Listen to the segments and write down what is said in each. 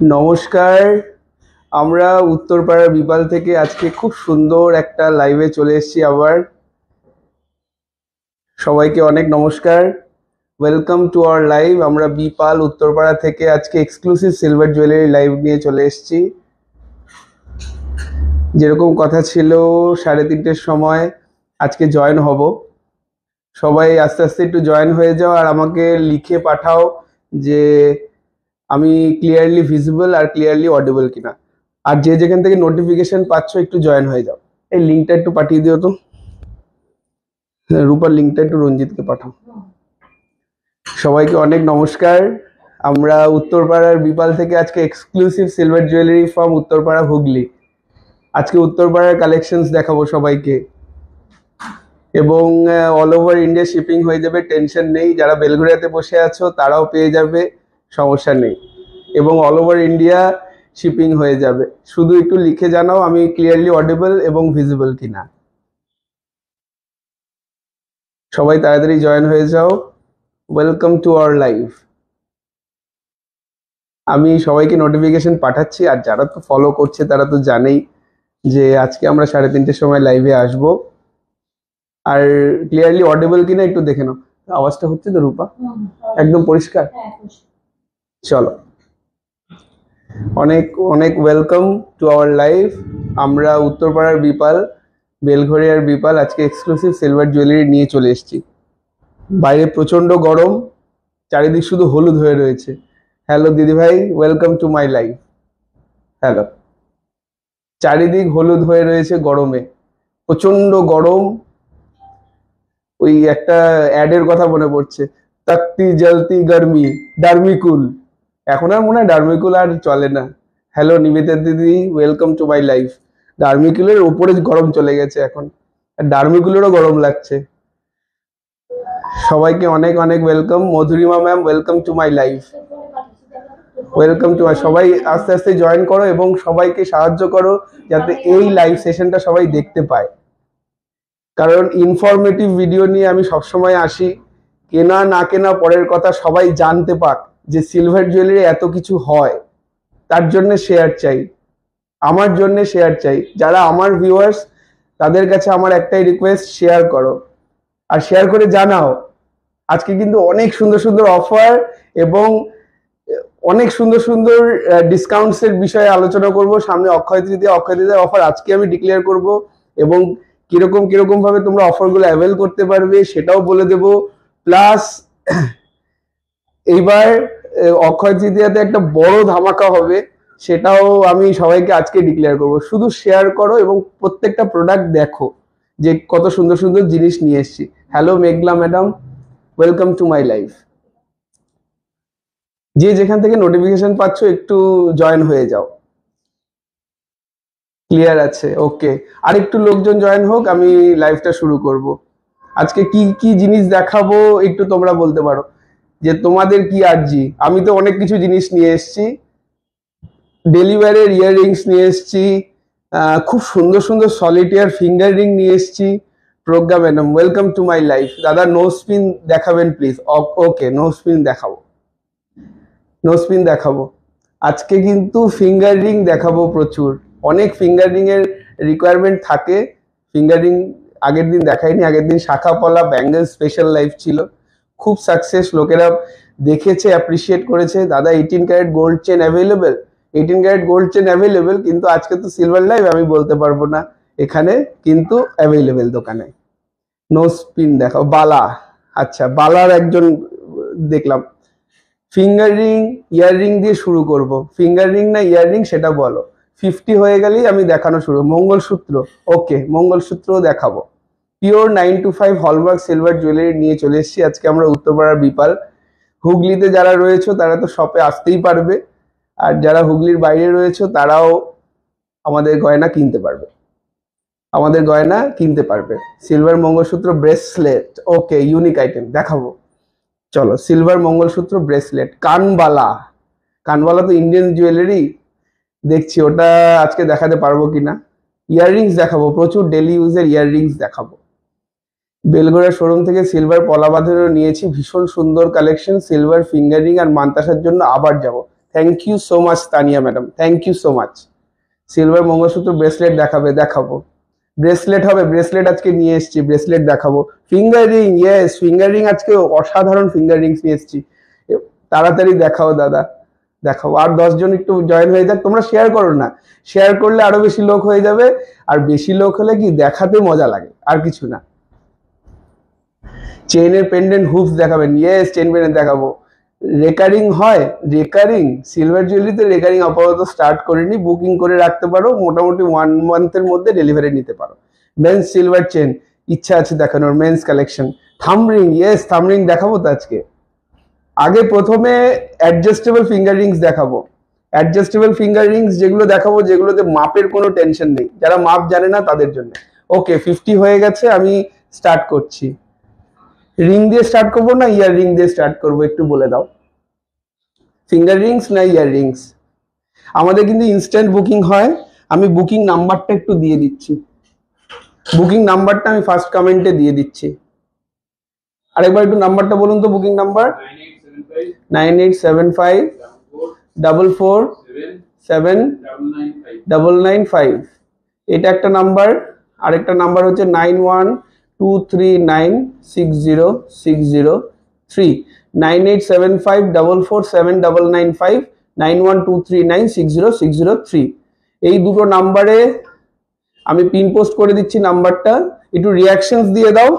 নমস্কার। আমরা উত্তরপাড়া বিপাল থেকে আজকে খুব সুন্দর একটা লাইভে চলে এসেছি আবার। সবাইকে অনেক নমস্কার, ওয়েলকাম টু আওয়ার লাইভ। আমরা বিপাল উত্তরপাড়া থেকে আজকে এক্সক্লুসিভ সিলভার জুয়েলারি লাইভ নিয়ে চলে এসেছি। যেরকম কথা ছিল 3:30-র সময় আজকে জয়েন হব। সবাই আস্তে আস্তে একটু জয়েন হয়ে যাও আর আমাকে লিখে পাঠাও যে আমি ক্লিয়ারলি ভিজিবল আর ক্লিয়ারলি অডিবল কিনা। আর যে যেখান থেকে নোটিফিকেশন পাচ্ছ একটু জয়েন হয়ে যাও। এই লিঙ্কটা একটু পাঠিয়ে দিও তো। রূপার লিঙ্কটা একটু রঞ্জিতকে পাঠাও। সবাইকে অনেক নমস্কার। আমরা উত্তরপাড়ার বিপাল থেকে আজকে exclusive silver jewellery from Uttarpara Hooghly. আজকে উত্তরপাড়ার কালেকশনস দেখাবো সবাইকে, এবং অল ওভার ইন্ডিয়া শিপিং হয়ে যাবে, টেনশন নেই। যারা বেলঘরিয়াতে বসে আছো তারাও পেয়ে যাবে, সমস্যা নেই। এবং অল ওভার ইন্ডিয়া শিপিং হয়ে যাবে। শুধু একটু লিখে জানাও আমি ক্লিয়ারলি অডিবল এবং ভিজিবল কিনা। সবাই তাড়াতাড়ি জয়েন হয়ে যাও। Welcome to our live. আমি সবাইকে নোটিফিকেশন পাঠাচ্ছি, আর যারা তো ফলো করছে তারা তো জানেই যে আজকে আমরা 3:30-র সময় লাইভে আসব। আর ক্লিয়ারলি অডিবল কিনা একটু দেখে নাও। আওয়াজটা হচ্ছে তো রূপা? একদম পরিষ্কার? চলো, অনেক অনেক ওয়েলকাম টু আওয়ার লাইভ। আমরা উত্তরপাড়ার বিপাল, বেলঘরিয়ার বিপাল আজকে এক্সক্লুসিভ সিলভার জুয়েলারি নিয়ে চলে এসেছি। বাইরে প্রচন্ড গরম, চারিদিক শুধু হলুদ হয়ে রয়েছে। হ্যালো দিদি ভাই, welcome to my live. Hello. চারিদিক হলুদ হয়ে রয়েছে গরমে, প্রচন্ড গরম। ওই একটা অ্যাডের কথা মনে পড়ছে, তাকতি জলতি গরমি ডার্মিকুল। এখন আর মনে হয় ডার্মিকুল আর চলে না। হ্যালো নিবেদিতা দিদি, ওয়েলকাম টু মাই লাইফ। ডার্মিকুলের উপরে গরম চলে গেছে এখন, আর ডার্মিকুলেরও গরম লাগছে। সবাইকে অনেক অনেক welcome. Madhurima ma'am, welcome to my life. Welcome to মাই। সবাই আস্তে আস্তে জয়েন করো এবং সবাইকে সাহায্য করো যাতে এই লাইভ সেশনটা সবাই দেখতে পায়। কারণ ইনফরমেটিভ ভিডিও নিয়ে আমি সবসময় আসি। কেনা না কেনা পরের কথা, সবাই জানতে পাক যে সিলভার জুয়েলারি এত কিছু হয়। তার জন্য শেয়ার চাই, আমার জন্য শেয়ার চাই। যারা আমার ভিউয়ার্স তাদের কাছে আমার একটাই রিকোয়েস্ট, শেয়ার করো আর শেয়ার করে জানাও। আজকে কিন্তু অনেক সুন্দর সুন্দর অফার এবং অনেক সুন্দর সুন্দর ডিসকাউন্টস এর বিষয়ে আলোচনা করব। সামনে অক্ষয় তৃতীয়া অফার আজকে আমি ডিক্লেয়ার করব, এবং কিরকম কিরকম ভাবে তোমরা অফারগুলো অ্যাভেল করতে পারবে সেটাও বলে দেব। প্লাস এইবার অক্ষয় তৃতীয়াতে একটা বড় ধামাকা হবে, সেটাও আমি সবাইকে আজকে ডিক্লেয়ার করব। শুধু শেয়ার করো এবং প্রত্যেকটা প্রোডাক্ট দেখো যে কত সুন্দর সুন্দর জিনিস নিয়ে এসেছি। Hello Meghla madam, welcome to my life. যে যেখান থেকে নোটিফিকেশন পাচ্ছ একটু জয়েন হয়ে যাও। ক্লিয়ার আছে? ওকে, আর একটু লোকজন জয়েন হোক, আমি লাইভটা শুরু করব। আজকে কি কি জিনিস দেখাবো একটু তোমরা বলতে পারো যে তোমাদের কি আর্জি। আমি তো অনেক কিছু জিনিস নিয়ে এসেছি। ডেলিভারের ইয়াররিংস নিয়ে এসেছি, খুব সুন্দর সুন্দর সলিটেয়ার ফিঙ্গার রিং নিয়ে এসেছি। Pragya madam, welcome to my life. দাদা নো স্পিন দেখাবেন প্লিজ? ওকে, নো স্পিন দেখাবো, নো স্পিন দেখাবো। আজকে কিন্তু ফিঙ্গার রিং দেখাবো প্রচুর। অনেক ফিঙ্গার রিং এর রিকোয়ারমেন্ট থাকে। ফিঙ্গার রিং আগের দিন দেখাইনি, আগের দিন শাখা পলা ব্যাঙ্গেল স্পেশাল লাইভ ছিল, খুব সাকসেস। লোকেরা দেখেছে, অ্যাপ্রিসিয়েট করেছে। দাদা 18 carat gold chain available, 18 carat gold chain available, কিন্তু আজকে তো সিলভার লাইভ, আমি বলতে পারবো না এখানে, কিন্তু অ্যাভেলেবেল দোকানে। নো স্পিন দেখাও। বালা, আচ্ছা বালার একজন দেখলাম। ফিঙ্গার রিং ইয়াররিং দিয়ে শুরু করব। ফিঙ্গার রিং না ইয়াররিং সেটা বলো। 50 হয়ে গেলেই আমি দেখানো শুরু। মঙ্গলসূত্র, ওকে মঙ্গলসূত্রও দেখাবো। পিওর 925 হলমার্ক সিলভার জুয়েলারি নিয়ে চলে এসেছি আজকে আমরা উত্তরপাড়ার বিপাল। হুগলিতে যারা রয়েছে তারা তো শপে আসতেই পারবে, আর যারা হুগলির বাইরে রয়েছে তারাও আমাদের গয়না কিনতে পারবে, আমাদের গয়না কিনতে পারবে। সিলভার মঙ্গলসূত্র ব্রেসলেট, ওকে ইউনিক আইটেম দেখাবো। চলো, সিলভার মঙ্গলসূত্র ব্রেসলেট। কানবালা, কানবালা তো ইন্ডিয়ান জুয়েলারি, দেখছি ওটা আজকে দেখাতে পারবো কিনা। ইয়াররিংস দেখাবো, প্রচুর ডেলি ইউজের ইয়াররিংস দেখাবো। বেলঘরিয়া শোরুম থেকে সিলভার পলা বাঁধানো নিয়েছি, ভীষণ সুন্দর কালেকশন। সিলভার ফিঙ্গারিং আর মান্তাসার জন্য আবার যাব। Thank you so much Tania madam, thank you so much. Silver mangalsutra bracelet দেখাবে, দেখাবো। ব্রেসলেট হবে, ব্রেসলেট আজকে নিয়ে এসেছি, ব্রেসলেট দেখাবো। Finger ring, yes finger ring আজকে অসাধারণ ফিঙ্গার রিংস নিয়ে এসেছি। তাড়াতাড়ি দেখাও দাদা, দেখাও। আর 10 জন একটু জয়েন হয়ে যাক, তোমরা শেয়ার করো না, শেয়ার করলে আরো বেশি লোক হয়ে যাবে। আর বেশি লোক হলে কি দেখাতে মজা লাগে, আর কিছু না। চেইনের পেন্ডেন্ট হুপস দেখাবেন, ইয়েস চেইন পেন্ডেন্ট দেখাবো। রেকারিং হয়, রেকারিং সিলভার জুয়েলারিতে রেকারিং আপাতত স্টার্ট করিনি, বুকিং করে রাখতে পারো, মোটামুটি 1 মান্থের মধ্যে ডেলিভারি নিতে পারো। মেন্স সিলভার চেন ইচ্ছা আছে দেখানোর, মেন্স কালেকশন। থামরিং, ইয়েস থামরিং দেখাবো তো আজকে। আগে প্রথমে অ্যাডজাস্টেবল ফিঙ্গার রিংস দেখাবো, অ্যাডজাস্টেবল ফিঙ্গার রিংস যেগুলো দেখাবো, যেগুলোতে মাপের কোনো টেনশন নেই, যারা মাপ জানে না তাদের জন্য। ওকে 50 হয়ে গেছে, আমি স্টার্ট করছি। রিং দিয়ে স্টার্ট করবো না ইয়ার রিং দিয়ে স্টার্ট করবো, একটু বলে দাও। ফিঙ্গার রিংস না ইয়ার রিংস? আমাদের কিন্তু ইনস্ট্যান্ট বুকিং হয়। আমি বুকিং নাম্বারটা একটু দিয়ে দিচ্ছি, বুকিং নাম্বারটা আমি ফার্স্ট কমেন্টে দিয়ে দিচ্ছি। আরেকবার একটু নাম্বারটা বলুন তো, বুকিং নাম্বার 9875447995। এটা একটা নাম্বার। আরেকটা নাম্বার হচ্ছে 9123960603, 9875447995, 9123960603। এই দুটো নাম্বারে আমি পিন পোস্ট করে দিচ্ছি নাম্বারটা, একটু রিয়াকশনস দিয়ে দাও।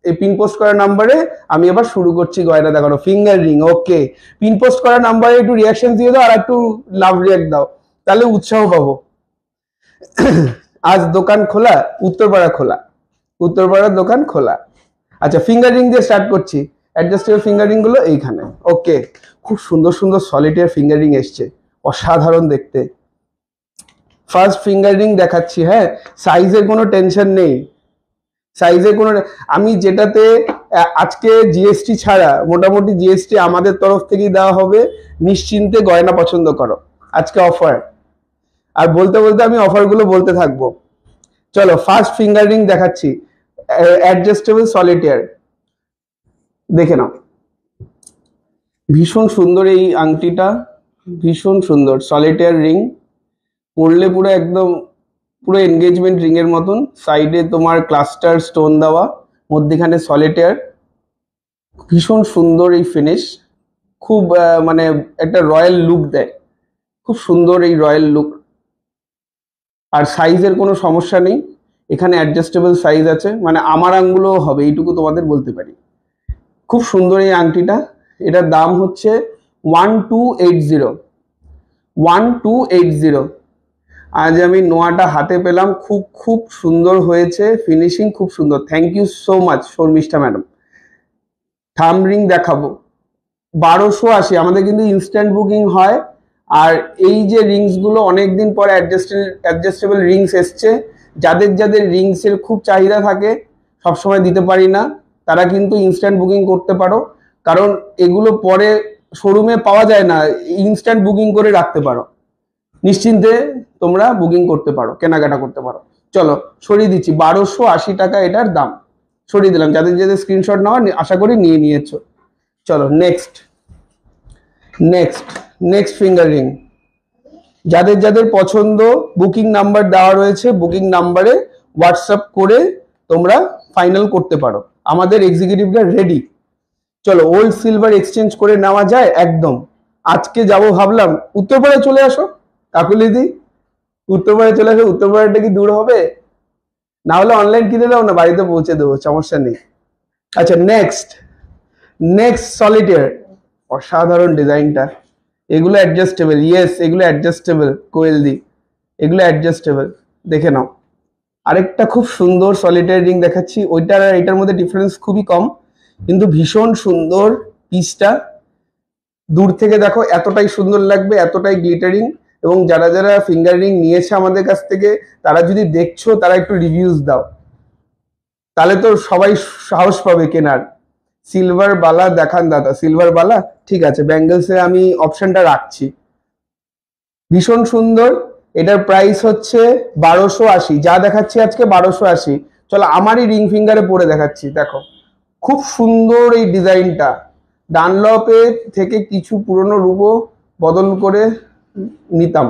এই পিন পোস্ট করা নাম্বারে আমি আবার শুরু করছি গয়না দেখানো, ফিঙ্গার রিং। ওকে পিন পোস্ট করা নাম্বারে একটু রিয়াকশন দিয়ে দাও, আর একটু লাভ রিয়াক্ট দাও, তাহলে উৎসাহ পাবো। আজ দোকান খোলা, উত্তরপাড়া খোলা, উত্তরপাড়ার দোকান খোলা। আচ্ছা ফিঙ্গার রিং দিয়ে স্টার্ট করছি। অ্যাডজাস্টেবল ফিঙ্গার রিং গুলো এইখানে। ওকে খুব সুন্দর সুন্দর সলিটের ফিঙ্গার রিং এসছে, অসাধারণ দেখতে। ফার্স্ট ফিঙ্গার রিং দেখাচ্ছি। হ্যাঁ সাইজের কোনো টেনশন নেই, সাইজের কোনো, আমি যেটাতে আজকে জিএসটি ছাড়া মোটামুটি জিএসটি আমাদের তরফ থেকেই দেওয়া হবে। নিশ্চিন্তে গয়না পছন্দ করো, আজকে অফার। আর বলতে বলতে আমি অফারগুলো বলতে থাকবো। চলো ফার্স্ট ফিঙ্গার রিং দেখাচ্ছি, অ্যাডজাস্টেবল সলিটেয়ার। দেখে নাও, ভীষণ সুন্দর এই আংটিটা, ভীষণ সুন্দর সলিটেয়ার রিং। পরলে পুরো একদম পুরো এনগেজমেন্ট রিং এর মতন। সাইডে তোমার ক্লাস্টার স্টোন দেওয়া, মধ্যখানে সলিটেয়ার, ভীষণ সুন্দর এই ফিনিশ। খুব মানে একটা রয়্যাল লুক দেয়, খুব সুন্দর এই রয়্যাল লুক। আর সাইজের কোনো সমস্যা নেই, এখানে অ্যাডজাস্টেবল সাইজ আছে, মানে আমার আঙ্গুলও হবে, এইটুকু তোমাদের বলতে পারি। খুব সুন্দর এই আংটিটা। এটার দাম হচ্ছে 1280, 1280। আজ আমি নোয়াটা হাতে পেলাম, খুব খুব সুন্দর হয়েছে, ফিনিশিং খুব সুন্দর। Thank you so much Sharmistha madam. Thumb ring দেখাবো 1280। আমাদের কিন্তু ইনস্ট্যান্ট বুকিং হয়। আর এই যে রিংস গুলো অনেকদিন পরে অ্যাডজাস্টেবল রিংস এসছে, যাদের যাদের রিংস এর খুব চাহিদা থাকে, সবসময় দিতে পারি না, তারা কিন্তু ইনস্ট্যান্ট বুকিং করতে পারো। কারণ এগুলো পরে শোরুমে পাওয়া যায় না, ইনস্ট্যান্ট বুকিং করে রাখতে পারো, নিশ্চিন্তে তোমরা বুকিং করতে পারো, কেনাকাটা করতে পারো। চলো সরিয়ে দিচ্ছি, 1280 টাকা এটার দাম সরিয়ে দিলাম। যাদের যাদের স্ক্রিনশট নেওয়া আশা করি নিয়ে নিয়েছো। চলো next next next finger ring. যাদের যাদের পছন্দ বুকিং নাম্বার দেওয়া রয়েছে, বুকিং নাম্বারে হোয়াটসঅ্যাপ করে তোমরা ফাইনাল করতে পারো। আমাদের এক্সিকিউটিভরা রেডি। চলো ওল্ড সিলভার এক্সচেঞ্জ করে নেওয়া যায় একদম। আজকে যাব ভাবলাম, উত্তরপাড়ায় চলে আসো কাকুলিদি, উত্তরপাড়ায় চলে আসো। উত্তরপাড়াটা কি দূর হবে? না হলে অনলাইন কিনে দাও না, বাড়িতে পৌঁছে দেবো, সমস্যা নেই। আচ্ছা নেক্সট নেক্সট সলিটেয়ার, অসাধারণ ডিজাইনটা। এগুলো অ্যাডজাস্টেবল, ইয়েস এগুলো অ্যাডজাস্টেবল কোয়েলদি, এগুলো অ্যাডজাস্টেবল। দেখে নাও আরেকটা খুব সুন্দর সলিটেয়ার রিং দেখাচ্ছি। ওইটার আর এটার মধ্যে ডিফারেন্স খুবই কম, কিন্তু ভীষণ সুন্দর পিসটা। দূর থেকে দেখো এতটাই সুন্দর লাগবে, এতটাই গ্লিটারিং। এবং যারা যারা ফিঙ্গার রিং নিয়েছে আমাদের কাছ থেকে, তারা যদি দেখছো তারা একটু রিভিউজ দাও, তাহলে তো সবাই সাহস পাবে কেনার। সিলভার বালা দেখান দাদা, সিলভার বালা ঠিক আছে, ব্যাঙ্গেলসে আমি অপশনটা রাখছি। ভীষণ সুন্দর। এটার প্রাইস হচ্ছে 1280, যা দেখাচ্ছি আজকে 1280। চলো আমারই রিং ফিঙ্গারে পরে দেখাচ্ছি, দেখো খুব সুন্দর এই ডিজাইনটা। ডানলপে থেকে কিছু পুরনো রূপো বদল করে নিতাম।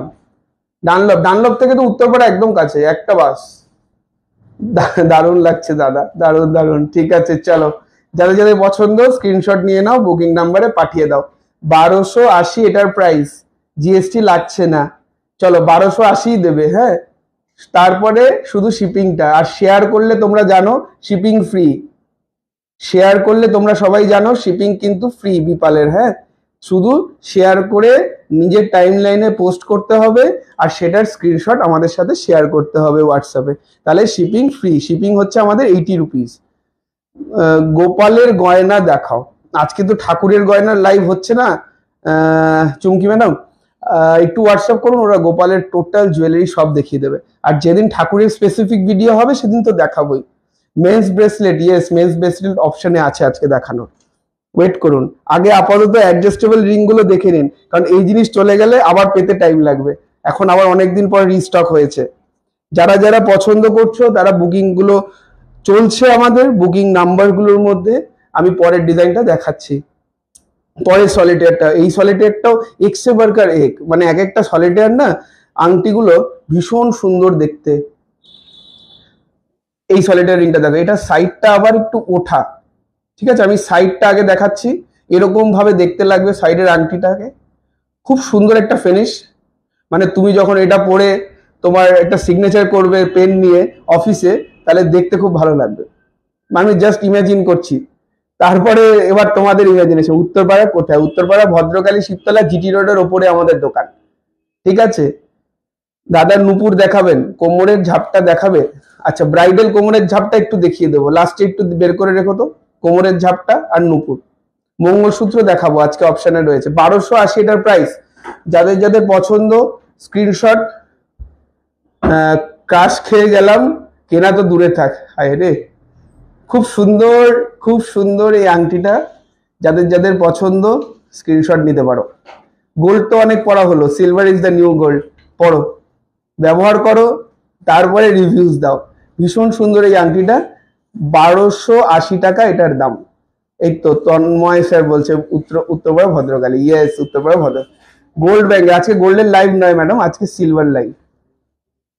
ডানলপ, ডানলপ থেকে তো উত্তরপাড়া একদম কাছে, একটা বাস। দারুণ লাগছে দাদা, দারুণ দারুণ। ঠিক আছে চলো, যাদের যাদের পছন্দ স্ক্রিনশট নিয়ে নাও, বুকিং নাম্বারে পাঠিয়ে দাও। 1280 এটার প্রাইস, জিএসটি লাগছে না। চলো 1280 দেবে, হ্যাঁ। তারপরে শুধু শিপিংটা, আর শেয়ার করলে তোমরা জানো শিপিং ফ্রি। শেয়ার করলে তোমরা সবাই জানো শিপিং কিন্তু ফ্রি বিপালের, হ্যাঁ। শুধু শেয়ার করে নিজের টাইম লাইনে পোস্ট করতে হবে, আর সেটার স্ক্রিনশট আমাদের সাথে শেয়ার করতে হবে হোয়াটসঅ্যাপে, তাহলে শিপিং ফ্রি। শিপিং হচ্ছে আমাদের 80 রুপিস। গোপালের গয়না দেখাও। আজকে তো ঠাকুরের গয়নার লাইভ হচ্ছে না চুমকি ম্যাডাম, একটু হোয়াটসঅ্যাপ করুন, ওরা গোপালের টোটাল জুয়েলারি সব দেখিয়ে দেবে। আর যেদিন ঠাকুরের স্পেসিফিক ভিডিও হবে সেদিন তো দেখাবোই। Men's bracelet, yes men's bracelet অপশনে আছে আজকে দেখানোর। ওয়েট করুন, আগে আপাতত অ্যাডজাস্টেবল রিং গুলো দেখে নিন, কারণ এই জিনিস চলে গেলে আবার পেতে টাইম লাগবে। এখন আবার অনেকদিন পর রিস্টক হয়েছে। যারা যারা পছন্দ করছো তারা বুকিং গুলো চলছে আমাদের বুকিং নাম্বার গুলোর মধ্যে। আমি পরের ডিজাইনটা দেখাচ্ছি। পরের সলিটেয়ারটা, এই সলিটেয়ারটাও এক্সে বার্কার এক, মানে এক একটা সলিটেয়ার না আংটিগুলো ভীষণ সুন্দর দেখতে। এই সলিটেয়ার রিংটা দেখো, এটা সাইডটা আবার একটু ওঠা। ঠিক আছে, আমি সাইডটা আগে দেখাচ্ছি, এরকম ভাবে দেখতে লাগবে সাইডের আংটিটাকে। খুব সুন্দর একটা ফিনিশ, মানে তুমি যখন এটা পরে তোমার একটা সিগনেচার করবে পেন নিয়ে অফিসে, তাহলে দেখতে খুব ভালো লাগবে। আমি জাস্ট ইমাজিন করছি। তারপরে এবার তোমাদের ইমাজিনেশন। উত্তরপাড়া কোথায়? উত্তরপাড়া ভদ্রকালী শিবতলা জিটি রোডের ওপরে আমাদের দোকান। ঠিক আছে, দাদার নুপুর দেখাবেন, কোমরের ঝাপটা দেখাবে। আচ্ছা, ব্রাইডাল কোমরের ঝাপটা একটু দেখিয়ে দেবো, লাস্টে একটু বের করে রেখো তো কোমরের ঝাপটা আর নুপুর। মঙ্গলসূত্র দেখাবো আজকে, অপশনে রয়েছে 1280 এটার প্রাইস। যাদের যাদের পছন্দ স্ক্রিনশট। ক্রাশ খেয়ে গেলাম, কেনা তো দূরে থাক। হায় রে, খুব সুন্দর, খুব সুন্দর এই আংটিটা। যাদের যাদের পছন্দ স্ক্রিনশট নিতে পারো। গোল্ড তো অনেক পড়া হলো, silver is the new gold. পড়ো, ব্যবহার করো, তারপরে রিভিউজ দাও। ভীষণ সুন্দর এই আংটিটা, 1280 টাকা এটার দাম। এই তো তন্ময় স্যার বলছে উত্তরপাড়া ভদ্রকালী, ইয়েস উত্তরপাড়া ভদ্র। গোল্ড ব্যাংক, আজকে গোল্ডের লাইভ নয় ম্যাডাম, আজকে সিলভার লাইভ।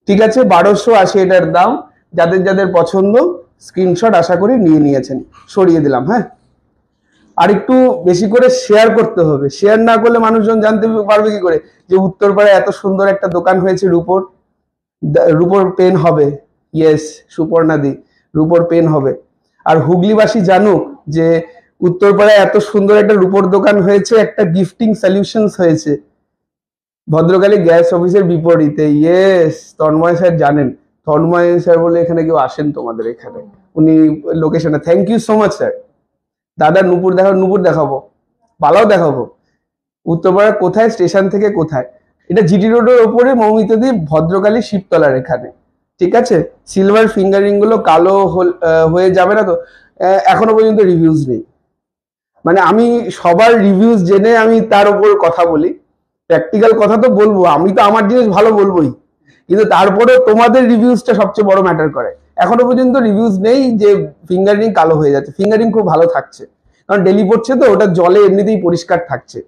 ঠিক আছে, 1280 এটার দাম। যাদের যাদের পছন্দ স্ক্রিনশট আশা করি নিয়ে নিয়েছেন। সরিয়ে দিলাম, হ্যাঁ। আর একটু বেশি করে শেয়ার করতে হবে, শেয়ার না করলে মানুষজন জানতে পারবে কি করে যে উত্তরপাড়ায় এত সুন্দর একটা দোকান হয়েছে রূপোর। রূপোর পেন হবে, ইয়েস সুপর্ণাদি, রূপোর পেন হবে। আর হুগলিবাসী জানুক যে উত্তরপাড়ায় এত সুন্দর একটা রূপোর দোকান হয়েছে, একটা গিফটিং সলিউশনস হয়েছে ভদ্রকালী গ্যাস অফিসের বিপরীতে। ইয়েস, তন্ময় স্যার জানেন, তন্ময় স্যার বলে এখানে কেউ আসেন তোমাদের এখানে, উনি লোকেশনে। Thank you so much sir. দাদা নুপুর দেখাবো, নুপুর দেখাবো, পালাও দেখাবো। উত্তরপাড়া কোথায়, স্টেশন থেকে কোথায়? এটা জিটি রোডের ওপরে মৌমিতাদি ভদ্রকালী শিবতলার এখানে। ঠিক আছে, সিলভার ফিঙ্গারিং গুলো কালো হয়ে যাবে না তো? এখনো পর্যন্ত রিভিউজ নেই, মানে আমি সবার রিভিউজ জেনে আমি তার উপর কথা বলি। প্র্যাকটিক্যাল কথা তো বলবো, আমি তো আমার জিনিস ভালো বলবোই, কিন্তু তারপরে তোমাদের রিভিউজটা সবচেয়ে বড় ম্যাটার করে। এখনো পর্যন্ত রিভিউজ নেই যে ফিঙ্গারিং কালো হয়ে যাচ্ছে। ফিঙ্গারিং খুব ভালো থাকছে, কারণ ডেলি পড়ছে তো, ওটা জলে এমনিতেই পরিষ্কার থাকছে।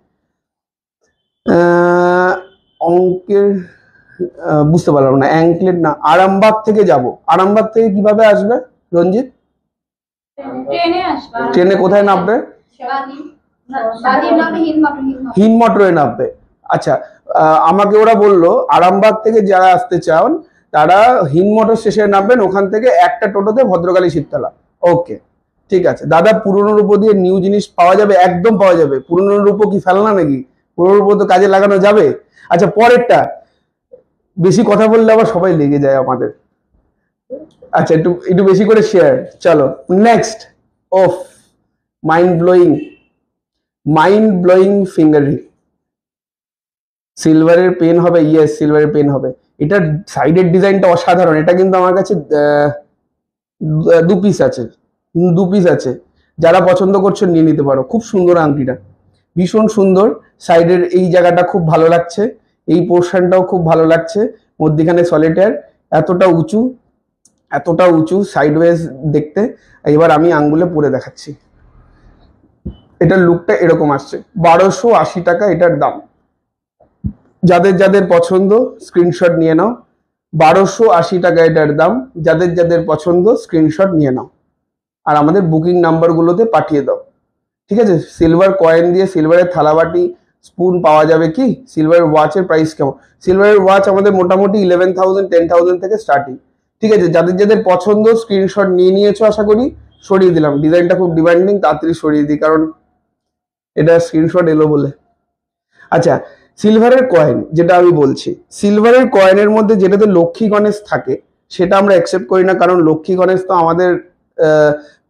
অঙ্কের বুঝতে পারলাম না, অ্যাঙ্কলেট না, আরামবাগ থেকে যাব। আরামবাগ থেকে কিভাবে আসবে রঞ্জিত? ট্রেনে কোথায় নামবে? হিন মোটরে নামবে। আচ্ছা, আমাকে ওরা বললো আরামবাগ থেকে যারা আসতে চান তারা হিন মোটর স্টেশনে নামবেন, ওখান থেকে একটা টোটোতে ভদ্রকালী শিবতলা। ওকে, ঠিক আছে দাদা। পুরনো রূপো দিয়ে নিউ জিনিস পাওয়া যাবে? একদম পাওয়া যাবে। পুরনো রূপো কি ফেলনা নাকি? পুরনো রূপো তো কাজে লাগানো যাবে। আচ্ছা, পরেরটা, বেশি কথা বললে আবার সবাই লেগে যায় আমাদের। আচ্ছা, একটু একটু বেশি করে শেয়ার। চলো নেক্সট। ওফ, mind blowing, mind blowing finger ring. সিলভারের পেন হবে, ইয়েস সিলভারের পেন হবে। এটার সাইডের ডিজাইনটা অসাধারণ। এটা কিন্তু আমার কাছে দু পিস আছে, দু পিস আছে। যারা পছন্দ করছো নিয়ে নিতে পারো। খুব সুন্দর আংটিটা, ভীষণ সুন্দর। সাইডের এই জায়গাটা খুব ভালো লাগছে, এই পোর্শনটাও খুব ভালো লাগছে। মধ্যিখানে সলিটার, এতটা উঁচু, এতটা উঁচু সাইড ওয়েজ দেখতে। এবার আমি আঙ্গুলে পরে দেখাচ্ছি। এটার লুকটা এরকম আসছে। 1280 টাকা এটার দাম। যাদের যাদের পছন্দ স্ক্রিনশট নিয়ে নাও। 1280 টাকা এটার দাম। যাদের যাদের পছন্দ স্ক্রিনশট নিয়ে নাও আর আমাদের বুকিং নাম্বারগুলোতে পাঠিয়ে দাও, ঠিক আছে? সিলভার কয়েন দিয়ে সিলভারের থালাবাটি স্পুন পাওয়া যাবে কি? সিলভারের ওয়াচের প্রাইস কেমন? সিলভারের ওয়াচ আমাদের মোটামুটি 11,000 10,000 থেকে স্টার্টিং, ঠিক আছে? যাদের যাদের পছন্দ স্ক্রিনশট নিয়ে নিয়েছো আশা করি। সরিয়ে দিলাম, ডিজাইনটা খুব ডিমান্ডিং, তাড়াতাড়ি সরিয়ে দিই কারণ এটা স্ক্রিনশট এলো বলে। আচ্ছা, সিলভারের কয়েন যেটা আমি বলছি, সিলভারের কয়েনের মধ্যে যেটাতে লক্ষ্মী গণেশ থাকে সেটা আমরা অ্যাকসেপ্ট করি না, কারণ লক্ষ্মী গণেশ তো আমাদের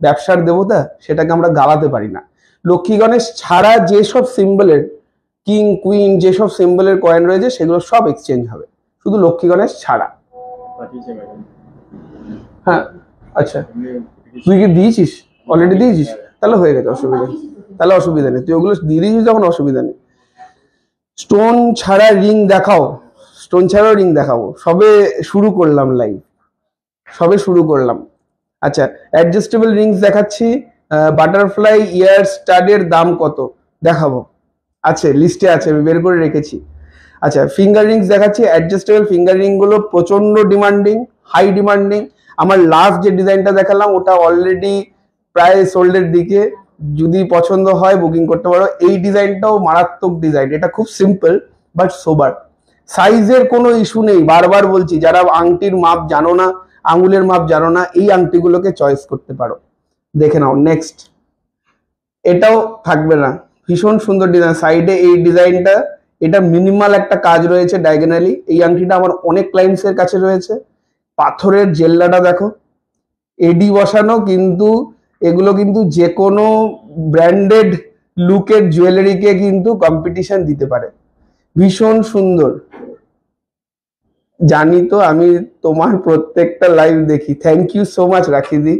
ব্যবসার দেবতা, সেটাকে আমরা গালাতে পারি না। লক্ষ্মী গণেশ ছাড়া যেসব সিম্বলের কিং কুইন যেসব সিম্বলের কয়েন রয়েছে সেগুলো সব এক্সচেঞ্জ হবে, শুধু লক্ষ্মী গণেশ ছাড়া। হ্যাঁ, আচ্ছা, তুই কি দিয়েছিস? অলরেডি দিয়েছিস? তাহলে হয়ে গেছে, অসুবিধা নেই, তাহলে অসুবিধা নেই, তুই ওগুলো দিয়ে দিয়েছিস যখন অসুবিধা নেই। স্টোন ছাড়া রিং দেখাও। স্টোন ছাড়াও রিং দেখাবো, সবে শুরু করলাম লাইভ, সবে শুরু করলাম। আচ্ছা, অ্যাডজাস্টেবল রিংস দেখাচ্ছি। বাটারফ্লাই ইয়ার স্টাডের দাম কত দেখাবো, আছে লিস্টে আছে, আমি বের করে রেখেছি। আচ্ছা, ফিঙ্গার রিংস দেখাচ্ছি। অ্যাডজাস্টেবল ফিঙ্গার রিং গুলো প্রচন্ড ডিমান্ডিং, হাই ডিমান্ডিং। আমার লাস্ট যে ডিজাইনটা দেখালাম ওটা অলরেডি প্রায় সোল্ডের দিকে, যদি পছন্দ হয় বুকিং করতে পারো। এই ডিজাইনটাও মারাত্মক ডিজাইন, এটা খুব সিম্পল বাট সোবার। সাইজের কোনো ইস্যু নেই, বারবার বলছি, যারা আংটির মাপ জানো না, আঙুলের মাপ জানো না, এই আংটিগুলোকে চয়েস করতে পারো। দেখে নাও নেক্সট, এটাও থাকবে না, ভীষণ সুন্দর ডিজাইন। সাইডে এই ডিজাইনটা, এটা মিনিমাল একটা কাজ রয়েছে ডায়াগোনালি। এই আংটিটা আমার অনেক ক্লায়েন্টস এর কাছে রয়েছে। পাথরের জেল্লাটা দেখো, এডি বসানো, কিন্তু এগুলো কিন্তু যে কোনো ব্র্যান্ডেড লুকের জুয়েলারিকে কিন্তু কম্পিটিশন দিতে পারে। ভীষণ সুন্দর, জানি তো, আমি তোমার প্রত্যেকটা লাইভ দেখি। থ্যাংক ইউ সো মাচ রাখিদি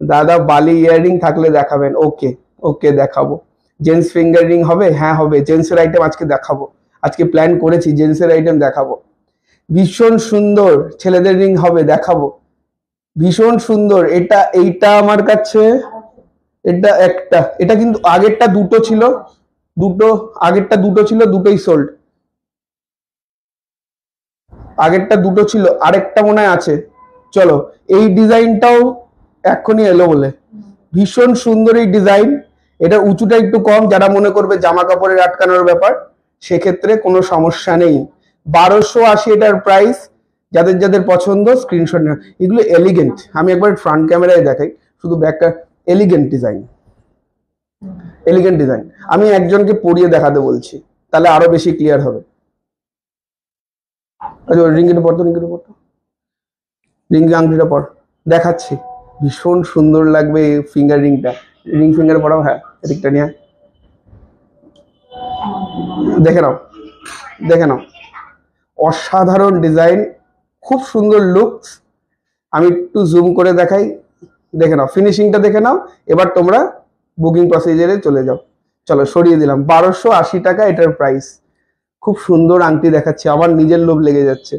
দাদা। বালি ইয়াররিং থাকলে দেখাবেন। ওকে ওকে, দেখাবো। জেন্টস ফিঙ্গার রিং হবে? হ্যাঁ হবে, জেন্টসের আইটেম আজকে দেখাবো, আজকে প্ল্যান করেছি জেন্টসের আইটেম দেখাবো। ভীষণ সুন্দর ছেলেদের রিং হবে, দেখাবো, ভীষণ সুন্দর। এটা এইটা আমার কাছে, এটা একটা, এটা কিন্তু আগেরটা দুটো ছিল, আগেরটা দুটো ছিল, দুটোই সোল্ড। আগেরটা দুটো ছিল, আরেকটা মনে হয় আছে। চলো, এই ডিজাইনটাও এক্ষুনি এলো বলে, ভীষণ সুন্দর এই ডিজাইন। এটা উঁচুটা একটু কম, যারা মনে করবে জামা কাপড়ের আটকানোর ব্যাপার সেক্ষেত্রে কোনো সমস্যা নেই। 1280 এটার প্রাইস। যাদের যাদের পছন্দ স্ক্রিনশট নেন। এগুলো এলিগেন্ট, আমি একবার ফ্রন্ট ক্যামেরায় দেখাই, শুধু ব্যাকটা। Elegant design, elegant design. আমি একজনকে পরিয়ে দেখাতে বলছি, তাহলে আরো বেশি ক্লিয়ার হবে। আচ্ছা, রিংটা পর তো, রিংটা পর তো, রিং আংটিটা পর দেখাচ্ছি। ভীষণ সুন্দর লাগবে এই ফিঙ্গার রিংটা। রিং ফিঙ্গার পরাও, হ্যাঁ এদিকটা নিয়ে দেখে নাও, দেখে নাও, অসাধারণ ডিজাইন, খুব সুন্দর লুকস। আমি একটু জুম করে দেখাই, দেখে নাও, ফিনিশিংটা দেখে নাও। এবার তোমরা বুকিং প্রসিজারে চলে যাও। চলো, সরিয়ে দিলাম। 1280 টাকা এটার প্রাইস। খুব সুন্দর আংটি দেখাচ্ছি, আমার নিজের লোভ লেগে যাচ্ছে।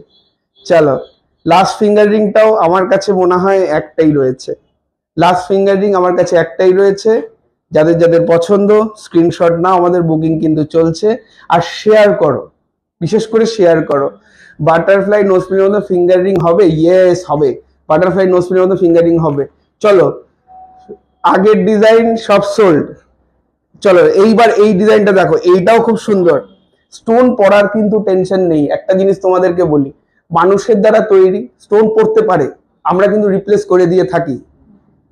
চলো, লাস্ট ফিঙ্গার রিংটাও আমার কাছে মনে হয় একটাই রয়েছে। লাস্ট ফিঙ্গার রিং আমার কাছে একটাই রয়েছে। যাদের যাদের পছন্দ স্ক্রিনশট নাও, আমাদের বুকিং কিন্তু চলছে। আর শেয়ার করো, বিশেষ করে শেয়ার করো। বাটারফ্লাই নোজপিনের মতো ফিঙ্গার রিং হবে? ইয়েস হবে, বাটারফ্লাই নোজপিনের মতো ফিঙ্গার রিং হবে। চলো, আগের ডিজাইন সব সোল্ড। চলো, এইবার এই ডিজাইনটা দেখো, এইটাও খুব সুন্দর। স্টোন পড়ার কিন্তু টেনশন নেই। একটা জিনিস তোমাদেরকে বলি, মানুষের দ্বারা তৈরি, স্টোন পড়তে পারে, আমরা কিন্তু রিপ্লেস করে দিয়ে থাকি।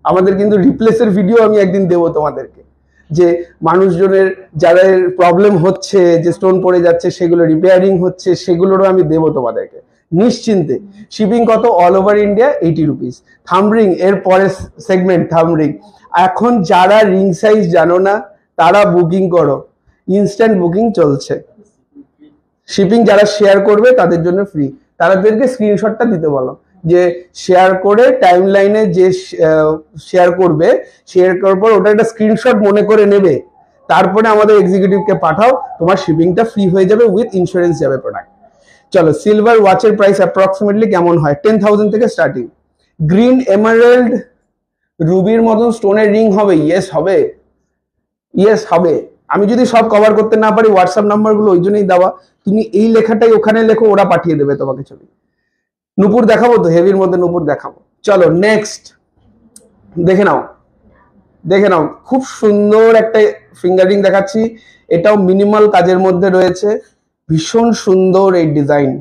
আমাদের কিন্তু রিপ্লেসের ভিডিও আমি একদিন দেবো তোমাদেরকে, যে মানুষজনের যাদের প্রবলেম হচ্ছে, যে স্টোন পড়ে যাচ্ছে, সেগুলো রিপেয়ারিং হচ্ছে, সেগুলোরও আমি দেবো তোমাদেরকে নিশ্চিন্তে। শিপিং কত? All over India 80 rupees. Thumb ring এর পরের সেগমেন্ট, থামরিং। এখন যারা রিং সাইজ জানো না তারা বুকিং করো, ইনস্ট্যান্ট বুকিং চলছে। শিপিং যারা শেয়ার করবে তাদের জন্য ফ্রি। তাদেরকে স্ক্রিনশটটা দিতে বলো, যে শেয়ার করে টাইম লাইনে যে শেয়ার করবে, শেয়ার করার পর ওটা একটা স্ক্রিনশট মনে করে নেবে, তারপরে আমাদের এক্সিকিউটিভকে পাঠাও, তোমার শিপিংটা ফ্রি হয়ে যাবে, উইথ ইন্স্যুরেন্স যাবে প্রোডাক্ট। চলো, সিলভার ওয়াচের প্রাইস অ্যাপ্রক্সিমেটলি কেমন হয়? 10,000 থেকে স্টার্টিং। গ্রিন এমারাল্ড রুবির মতন স্টোনের রিং হবে? ইয়েস হবে, ইয়েস হবে। আমি যদি সব কভার করতে না পারি, হোয়াটসঅ্যাপ নাম্বারগুলো ওই জন্যই দেওয়া, তুমি এই লেখাটাই ওখানে লেখো, ওরা পাঠিয়ে দেবে তোমাকে ছবি। নুপুর দেখাবো তো, হেভির মধ্যে নুপুর দেখাবো। চলো নেক্সট দেখে নাও, দেখে নাও, খুব সুন্দর একটা ফিঙ্গারিং দেখাচ্ছি। এটাও মিনিমাল কাজের মধ্যে রয়েছে, ভীষণ সুন্দর এই ডিজাইন,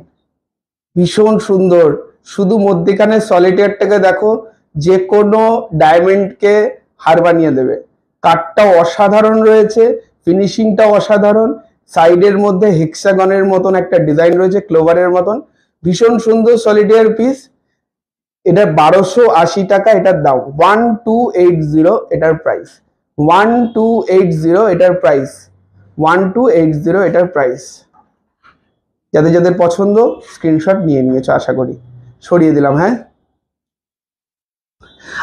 ভীষণ সুন্দর। শুধু মধ্যিখানে সলিটেয়ারটাকে দেখো, যে কোনো ডায়মন্ডকে হার বানিয়ে দেবে। কাটটাও অসাধারণ রয়েছে, ফিনিশিংটাও অসাধারণ। সাইডের মধ্যে হেক্সাগনের মতন একটা ডিজাইন রয়েছে, ক্লোভারের মতন, ভীষণ সুন্দর সলিটেয়ার পিস। এটা 1280 টাকা এটার দাম, 1280 এটার প্রাইস, 1280 এটার প্রাইস, 1280 এটার প্রাইস। যাদের যাদের পছন্দ স্ক্রিনশট নিয়ে নিয়েছো আশা করি, সরিয়ে দিলাম। হ্যাঁ,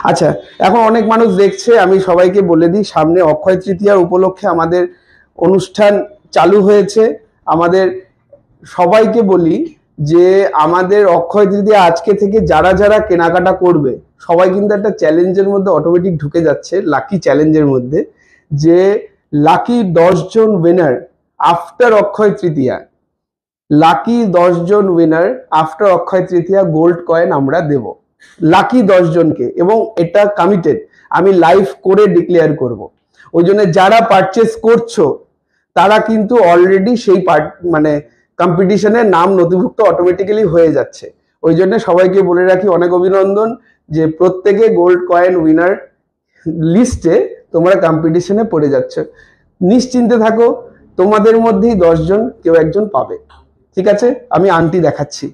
আচ্ছা, এখন অনেক মানুষ দেখছে, আমি সবাইকে বলে দিই, সামনে অক্ষয় তৃতীয়ার উপলক্ষে আমাদের অনুষ্ঠান চালু হয়েছে। আমাদের সবাইকে বলি যে আমাদের অক্ষয় তৃতীয়া আজকে থেকে যারা যারা কেনাকাটা করবে সবাই কিন্তু একটা চ্যালেঞ্জের মধ্যে অটোমেটিক ঢুকে যাচ্ছে, লাকি চ্যালেঞ্জের মধ্যে, যে লাকি 10 জন winner after Akshaya Tritiya, lucky 10 জন winner after Akshaya Tritiya gold coin আমরা দেব লাকি 10 জনকে, এবং এটা কমিটেড, আমি লাইভ করে ডিক্লেয়ার করব। ওই জন্য যারা পারচেস করছো তারা কিন্তু অলরেডি সেই মানে কম্পিটিশনের নাম নথিভুক্ত অটোমেটিক্যালি হয়ে যাচ্ছে। ওই জন্য সবাইকে বলে রাখি, অনেক অভিনন্দন যে প্রত্যেকে গোল্ড কয়েন উইনার লিস্টে তোমরা কম্পিটিশনে পড়ে যাচ্ছ। নিশ্চিন্তে থাকো, তোমাদের মধ্যেই 10 জন কেউ একজন পাবে। ঠিক আছে, আমি আংটি দেখাচ্ছি,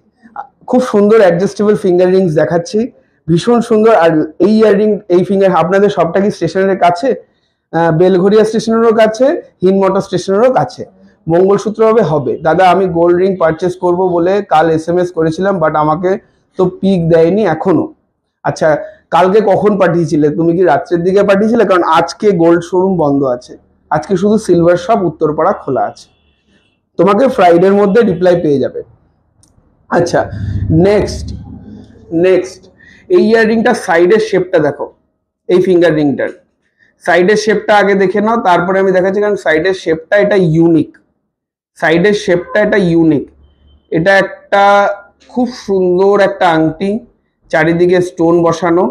খুব সুন্দর অ্যাডজাস্টেবল ফিঙ্গার রিংস দেখাচ্ছি, ভীষণ সুন্দর। আর এই ইয়াররিং, এই ফিঙ্গার, আপনাদের সবটা কি স্টেশনের কাছে? বেলঘরিয়া স্টেশনেরও কাছে, হিনমটো স্টেশনেরও কাছে। মঙ্গলসূত্র হবে দাদা, আমি গোল্ড রিং পারচেস করব বলে কাল SMS করেছিলাম, বাট আমাকে তো পিক দেয়নি এখনো। আচ্ছা, কালকে কখন পাঠিয়েছিলে? তুমি কি রাত্রের দিকে পাঠিয়েছিলে? কারণ আজকে গোল্ড শোরুম বন্ধ আছে, আজকে শুধু সিলভার শপ উত্তরপাড়া খোলা আছে। তোমাকে ফ্রাইডের মধ্যে রিপ্লাই পেয়ে যাবে। আচ্ছা, নেক্সট নেক্সট এই ইয়াররিংটার সাইডের শেপটা দেখো, এই ফিঙ্গার রিংটার সাইডের শেপটা আগে দেখে নাও, তারপরে আমি দেখাচ্ছি। কারণ সাইডের শেপটা এটা ইউনিক, সাইডের শেপটা এটা ইউনিক। এটা একটা খুব সুন্দর একটা আংটি, চারিদিকে স্টোন বসানো,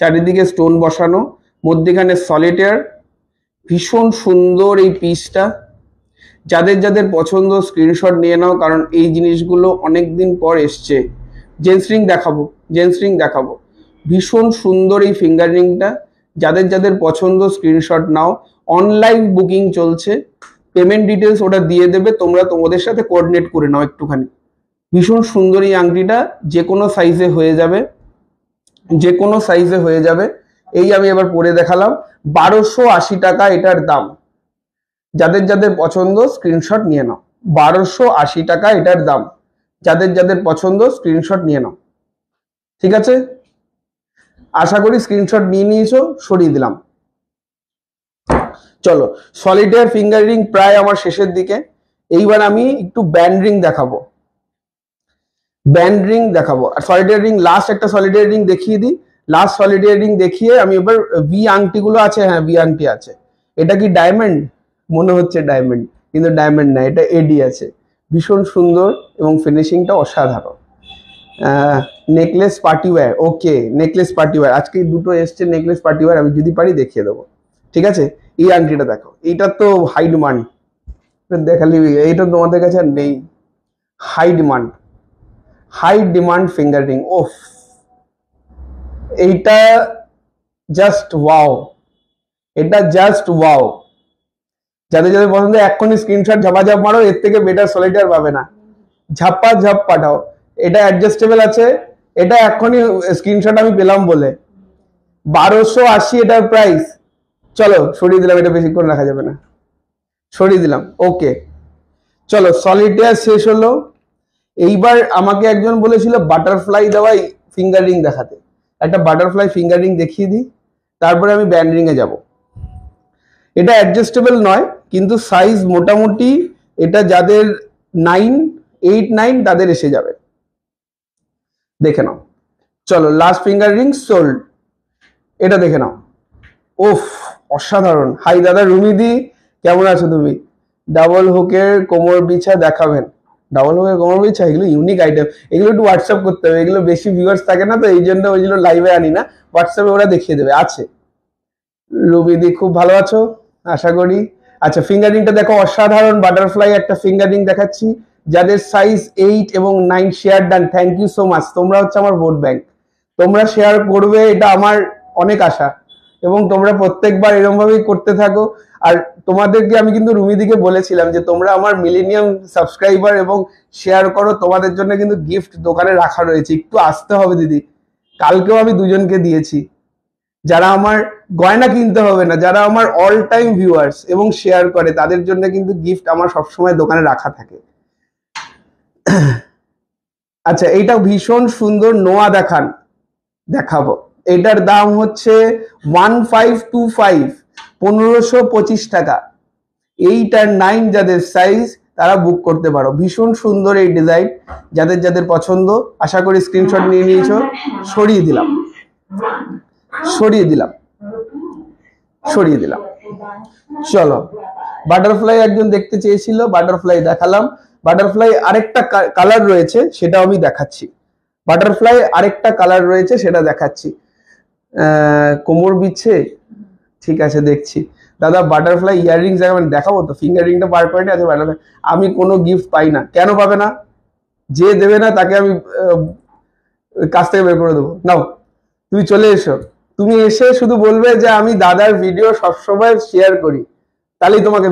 চারিদিকে স্টোন বসানো, মধ্যিখানে সলিটেয়ার, ভীষণ সুন্দর এই পিসটা। যাদের যাদের পছন্দ স্ক্রিনশট নিয়ে নাও, কারণ এই জিনিসগুলো অনেক দিন পর এসছে। জেন্টস রিং দেখাবো, জেন্টস রিং দেখাবো, ভীষণ সুন্দর এই ফিঙ্গার রিংটা। যাদের যাদের পছন্দ স্ক্রিনশট নাও, অনলাইন বুকিং চলছে, পেমেন্ট ডিটেলস ওটা দিয়ে দেবে, তোমরা তোমাদের সাথে কোঅর্ডিনেট করে নাও একটুখানি। ভীষণ সুন্দর এই আংটিটা, যে কোনো সাইজে হয়ে যাবে, যে কোনো সাইজে হয়ে যাবে। এই আমি এবার পরে দেখালাম, 1280 টাকা এটার দাম। যাদের যাদের পছন্দ স্ক্রিনশট নিয়ে নাও, 1280 টাকা এটার দাম। যাদের যাদের পছন্দ স্ক্রিনশট নিয়ে নাও। ঠিক আছে, আশা করি স্ক্রিনশট নিয়ে নিয়েছো, সরিয়ে দিলাম। চলো, সলিটেয়ার ফিঙ্গার রিং প্রায় আমার শেষের দিকে। এইবার আমি একটু ব্যান্ড রিং দেখাবো, ব্যান্ড রিং দেখাবো। আর সলিটেয়ার রিং, লাস্ট একটা সলিটেয়ার রিং দেখিয়ে দিই। লাস্ট সলিটেয়ার রিং দেখিয়ে আমি এবার ভি আংটিগুলো আছে, হ্যাঁ ভি আংটি আছে। এটা কি ডায়মন্ড? মনে হচ্ছে ডায়মন্ড, কিন্তু ডায়মন্ড না, এটা এডি আছে। ভীষণ সুন্দর এবং ফিনিশিংটা অসাধারণ। নেকলেস পার্টি ওয়্যার, ওকে নেকলেস পার্টি ওয়্যার, আজকে দুটো এসছে নেকলেস পার্টি ওয়্যার, আমি যদি পারি দেখিয়ে দেবো। ঠিক আছে, এই আংটিটা দেখো, এইটা তো হাই ডিমান্ড, দেখালি এইটা তোমাদের কাছে আর নেই। High demand, high demand finger ring, ওফ, এইটা জাস্ট ওয়াও, এটা জাস্ট ওয়াও। যাদের যাদের পছন্দ এক্ষুনি স্ক্রিনশট ঝাপাঝাপ মারো, এর থেকে বেটার সলিটার পাবে না, ঝাপ্পা ঝাপ পাঠাও। এটা অ্যাডজাস্টেবল আছে, এটা এক্ষুনি স্ক্রিনশট আমি পেলাম বলে, 1280 এটার প্রাইস। চলো সরিয়ে দিলাম, এটা বেশিক্ষণ রাখা যাবে না, সরিয়ে দিলাম। ওকে, চলো সলিটেয়ার শেষ হলো। এইবার আমাকে একজন বলেছিল বাটারফ্লাই দেওয়াই ফিঙ্গার রিং দেখাতে, একটা বাটারফ্লাই ফিঙ্গার রিং দেখিয়ে দিই, তারপরে আমি ব্যান্ড রিং এ যাব। এটা অ্যাডজাস্টেবল নয়, কিন্তু সাইজ মোটামুটি, এটা যাদের 9, 8, 9 তাদের এসে যাবে। দেখে নাও, চলো লাস্ট ফিঙ্গার রিং সোল্ড, এটা দেখে নাও। ওফ, অসাধারণ। হাই দাদা রুমিদি, কেমন আছো তুমি? ডাবল হুকের কোমর বিছা দেখাবেন? ডাবল হুকের কোমর বিছা এগুলো ইউনিক আইটেম, এগুলো একটু হোয়াটসঅ্যাপ করতে হবে, এগুলো বেশি ভিউয়ার্স থাকে না তো এই জন্য ওইগুলো লাইভে আনি না, হোয়াটসঅ্যাপে ওরা দেখিয়ে দেবে। আছে। রুবিদি খুব ভালো আছো আশা করি। আচ্ছা, ফিঙ্গারিংটা দেখো, অসাধারণ বাটারফ্লাই একটা ফিঙ্গারিং দেখাচ্ছি। যাদের সাইজ 8 এবং 9 share done, thank you so much. তোমরা হচ্ছে আমার ভোট ব্যাংক, তোমরা শেয়ার করবে এটা আমার অনেক আশা, এবং তোমরা প্রত্যেকবার এরকম ভাবেই করতে থাকো। আর তোমাদেরকে আমি কিন্তু রুমিদিকে বলেছিলাম যে তোমরা আমার মিলেনিয়াম সাবস্ক্রাইবার এবং শেয়ার করো, তোমাদের জন্য কিন্তু গিফট দোকানে রাখা রয়েছে, একটু আসতে হবে দিদি। কালকেও আমি দুজনকে দিয়েছি, যারা আমার গয়না কিনতে হবে না, যারা আমার অল টাইম ভিউয়ার্স এবং শেয়ার করে, তাদের জন্য কিন্তু গিফট আমার সবসময় দোকানে রাখা থাকে। আচ্ছা, এইটা ভীষণ সুন্দর, নোয়া দেখান, দেখাবো। এটার দাম হচ্ছে 1525, 1525 টাকা। 8 আর 9 যাদের সাইজ তারা বুক করতে পারো। ভীষণ সুন্দর এই ডিজাইন, যাদের যাদের পছন্দ আশা করি স্ক্রিনশট নিয়ে নিয়েছো। সরিয়ে দিলাম, সরিয়ে দিলাম, সরিয়ে দিলাম। চলো, বাটারফ্লাই একজন দেখতে চেয়েছিল, বাটারফ্লাই দেখালাম। বাটারফ্লাই আরেকটা কালার রয়েছে, সেটাও আমি দেখাচ্ছি। বাটারফ্লাই আরেকটা কালার রয়েছে, সেটা দেখাচ্ছি। কোমর বিচ্ছে, ঠিক আছে দেখছি। দাদা বাটারফ্লাই ইয়াররিংস দেখাবো তো, ফিঙ্গার রিংটা পার পয়েন্টে আছে বাটারফ্লাই। আমি কোনো গিফট পাই না, কেন পাবে না? যে দেবে না তাকে আমি কাছ থেকে বের করে দেবো। নাও, তুমি চলে এসো, তুমি এসে শুধু বলবে যে আমি দাদার ভিডিও সবসময় শেয়ার করি, তাহলেই তোমাকে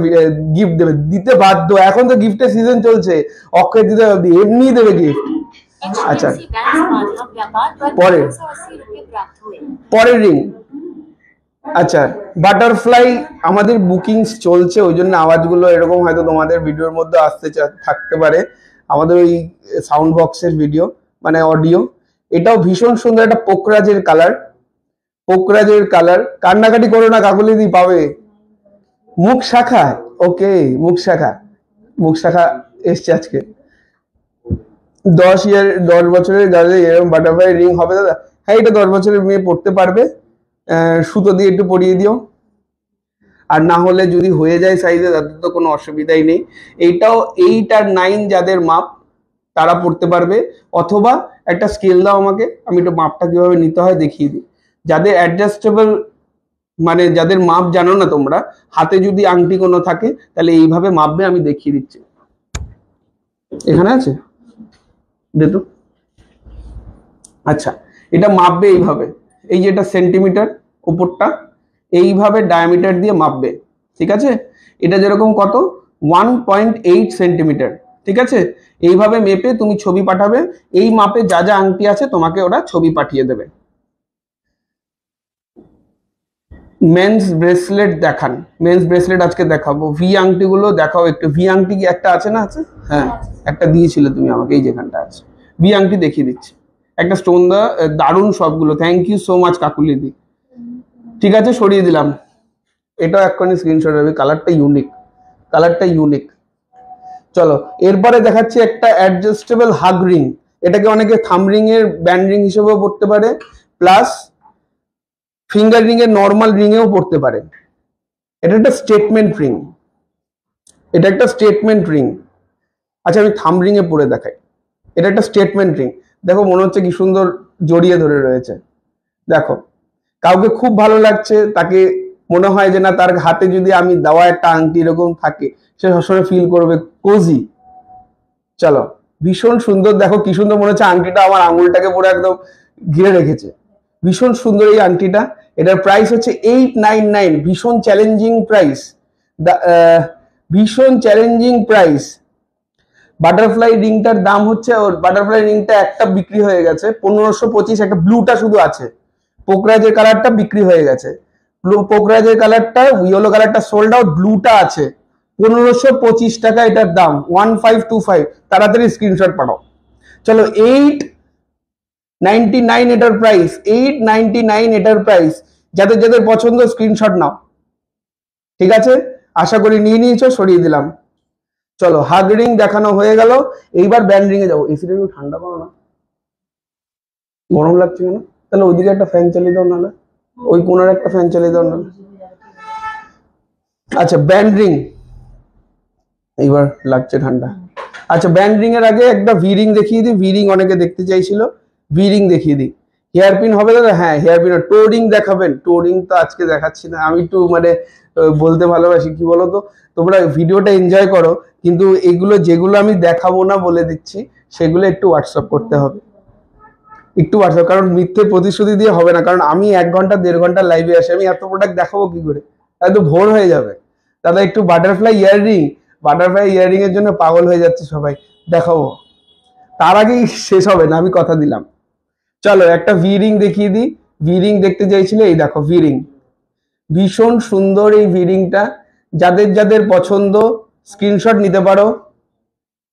গিফট দেবে, দিতে বাধ্য। এখন তো গিফটের সিজন চলছে, অক্ষয় দিতে এমনি দেবে গিফট। আচ্ছা, পরে পরের রিং। আচ্ছা, বাটারফ্লাই আমাদের বুকিংস চলছে, ওই জন্য আওয়াজগুলো এরকম হয়তো তোমাদের ভিডিওর মধ্যে আসতে থাকতে পারে, আমাদের ওই সাউন্ড বক্সের ভিডিও মানে অডিও। এটাও ভীষণ সুন্দর, একটা পোকরাজের কালার, পোকরাজের কালার। কান্নাকাটি করো না কাকুলিদি, পাবে। মুখ শাখা, ওকে, মুখ শাখা, মুখ শাখা এসছে আজকে। 10 বছরের গার্লে এরকম বাটারফ্লাই রিং হবে দাদা? হ্যাঁ, এটা 10 বছরের মেয়ে পড়তে পারবে, সুতো দিয়ে একটু পরিয়ে দিও। আর না হলে যদি হয়ে যায় সাইজে, তাদের তো কোনো অসুবিধাই নেই। এইটাও 8 আর 9 যাদের মাপ তারা পড়তে পারবে, অথবা একটা স্কেল দাও আমাকে, আমি একটু মাপটা কিভাবে নিতে হয় দেখিয়ে দিই। যাদের অ্যাডজাস্টেবল, মানে যাদের মাপ জানো না তোমরা, হাতে যদি আংটি কোনো থাকে তাহলে এইভাবে মাপবে, আমি দেখিয়ে দিচ্ছি। এখানে আছে, দে তো। আচ্ছা, এটা মাপবে এইভাবে, এই যে এটা সেন্টিমিটার উপরটা, এইভাবে ডায়ামিটার দিয়ে মাপবে, ঠিক আছে? এটা যেরকম কত 1.8 সেন্টিমিটার, ঠিক আছে? এইভাবে মেপে তুমি ছবি পাঠাবে, এই মাপে যা যা আংটি আছে তোমাকে ওরা ছবি পাঠিয়ে দেবে। মেন্স ব্রেসলেট দেখান, মেন্স ব্রেসলেট আজকে দেখাবো। ভি আংটিগুলো দেখাও একটু। ভি আংটি কি একটা আছে না? আছে, হ্যাঁ, একটা দিয়েছিলে তুমি আমাকে, এই যেখানটা আছে। ভি আংটি দেখিয়ে দিচ্ছি, একটা স্টোন দা, দারুণ সবগুলো। থ্যাংক ইউ সো মাচ কাকুলিদি। ঠিক আছে, সরিয়ে দিলাম। এটাও এক্ষুনি স্ক্রিনশট হবে, কালারটা ইউনিক, কালারটা ইউনিক। চলো, এরপরে দেখাচ্ছি একটা অ্যাডজাস্টেবল হাগ রিং। এটাকে অনেকে থাম রিং এর ব্যান্ড রিং হিসেবেও পড়তে পারে, প্লাস ফিঙ্গার রিং এর নর্মাল রিং এও পড়তে পারে। এটা একটা স্টেটমেন্ট রিং, এটা একটা স্টেটমেন্ট রিং। আচ্ছা, আমি থাম রিং এ পরে দেখাই। এটা একটা স্টেটমেন্ট রিং, দেখো মনে হচ্ছে কি সুন্দর জড়িয়ে ধরে রয়েছে। দেখো, কাউকে খুব ভালো লাগছে, তাকে মনে হয় যে না, তার হাতে যদি আমি দেওয়া একটা আংটি এরকম থাকে, সে সবসময় ফিল করবে কোজি। চলো, ভীষণ সুন্দর, দেখো কি সুন্দর মনে হচ্ছে আংটিটা আমার আঙুলটাকে পুরো একদম ঘিরে রেখেছে। ভীষণ সুন্দর এই আংটিটা। এটার প্রাইস হচ্ছে 899, ভীষণ চ্যালেঞ্জিং প্রাইস, ভীষণ চ্যালেঞ্জিং প্রাইস। বাটারফ্লাই রিংটার দাম হচ্ছে, ওর বাটারফ্লাই রিংটা একটা বিক্রি হয়ে গেছে 1525, একটা ব্লুটা শুধু আছে, পোকরাজের কালারটা বিক্রি হয়ে গেছে। পোকরাজের কালারটা, ইয়েলো কালারটা সোল্ড আউট, ব্লুটা আছে। 1525 টাকা এটার দাম, 1525। তাড়াতাড়ি স্ক্রিনশট পাঠাও। চলো, 899 এটার প্রাইস, 899 এটার প্রাইস। যাদের যাদের পছন্দ স্ক্রিনশট নাও, ঠিক আছে? আশা করি নিয়ে নিয়েছো, সরিয়ে দিলাম। চলো, হাগ রিং দেখানো হয়ে গেল, এইবার ব্যান্ড রিং এ যাবো। এসিটা একটু ঠান্ডা করো না, গরম লাগছে কেন? তাহলে ওইদিকে একটা ফ্যান চালিয়ে দাও, নাহলে ওই কোনার একটা ফ্যান চালিয়ে দাও, নাহলে আচ্ছা ব্যান্ড রিং, এইবার লাগছে ঠান্ডা। আচ্ছা ব্যান্ড রিং এর আগে একটা ভি রিং দেখিয়ে দিই, ভি রিং অনেকে দেখতে চাইছিল, ভি রিং দেখিয়ে দিই। হেয়ার পিন হবে দাদা? হ্যাঁ হেয়ার পিন। টো রিং দেখাবেন? টো রিং তো আজকে দেখাচ্ছি না, আমি একটু মানে বলতে ভালোবাসি, কি বলতো, তোমরা ভিডিওটা এনজয় করো, কিন্তু এগুলো যেগুলো আমি দেখাবো না বলে দিচ্ছি, সেগুলো একটু হোয়াটসঅ্যাপ করতে হবে, একটু হোয়াটসঅ্যাপ, কারণ মিথ্যে প্রতিশ্রুতি দিয়ে হবে না, কারণ আমি 1 ঘন্টা 1.5 ঘন্টা লাইভে আসি, আমি এত প্রোডাক্ট দেখাবো কি করে, এত ভোর হয়ে যাবে। দাদা একটু বাটারফ্লাই ইয়াররিং, বাটারফ্লাই ইয়াররিং এর জন্য পাগল হয়ে যাচ্ছে সবাই, দেখাবো, তার আগেই শেষ হবে না, আমি কথা দিলাম। চলো একটা ভি রিং দেখিয়ে দিই, ভি রিং দেখতে চাইছিলে, এই দেখো ভি রিং, ভীষণ সুন্দর এই ভি রিংটা, যাদের যাদের পছন্দ স্ক্রিনশট নিতে পারো,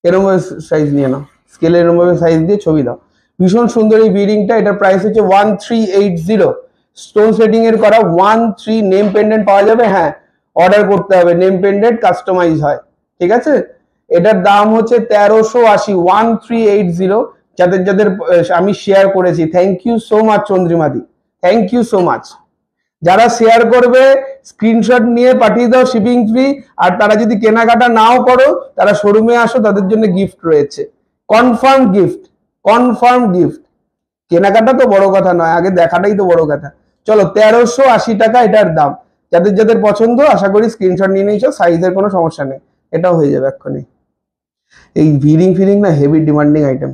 এরকম সাইজ নিয়ে নাও, স্কেলে এরকম সাইজ দিয়ে ছবি দাও। ভীষণ সুন্দর এই বিডিংটা, এটার প্রাইস হচ্ছে 1380, স্টোন সেটিং এর করা 13, নেম পেন্ডেন্ট পাওয়া যাবে, হ্যাঁ অর্ডার করতে হবে, নেম পেন্ডেন্ট কাস্টমাইজ হয়, ঠিক আছে। এটার দাম হচ্ছে 1380, 1380, যাদের যাদের আমি শেয়ার করেছি, থ্যাংক ইউ সো মাচ চন্দ্রিমাদি, থ্যাংক ইউ সো মাচ। যারা শেয়ার করবে স্ক্রিনশট নিয়ে পাঠিয়ে দাও, শিপিং ফ্রি। আর তারা যদি কেনাকাটা নাও করো, তারা শোরুমে আসো, তাদের জন্য গিফট রয়েছে, কনফার্ম গিফট, কনফার্ম গিফট। কেনাকাটা তো বড় কথা নয়, আগে দেখাটাই তো বড় কথা। চলো 1380 টাকা এটার দাম, যাদের যাদের পছন্দ আশা করি স্ক্রিনশট নিয়ে নিয়েছো, সাইজের কোনো সমস্যা নেই, এটাও হয়ে যাবে এক্ষুনি। এই ভিরিং ফিরিং না হেভি ডিমান্ডিং আইটেম,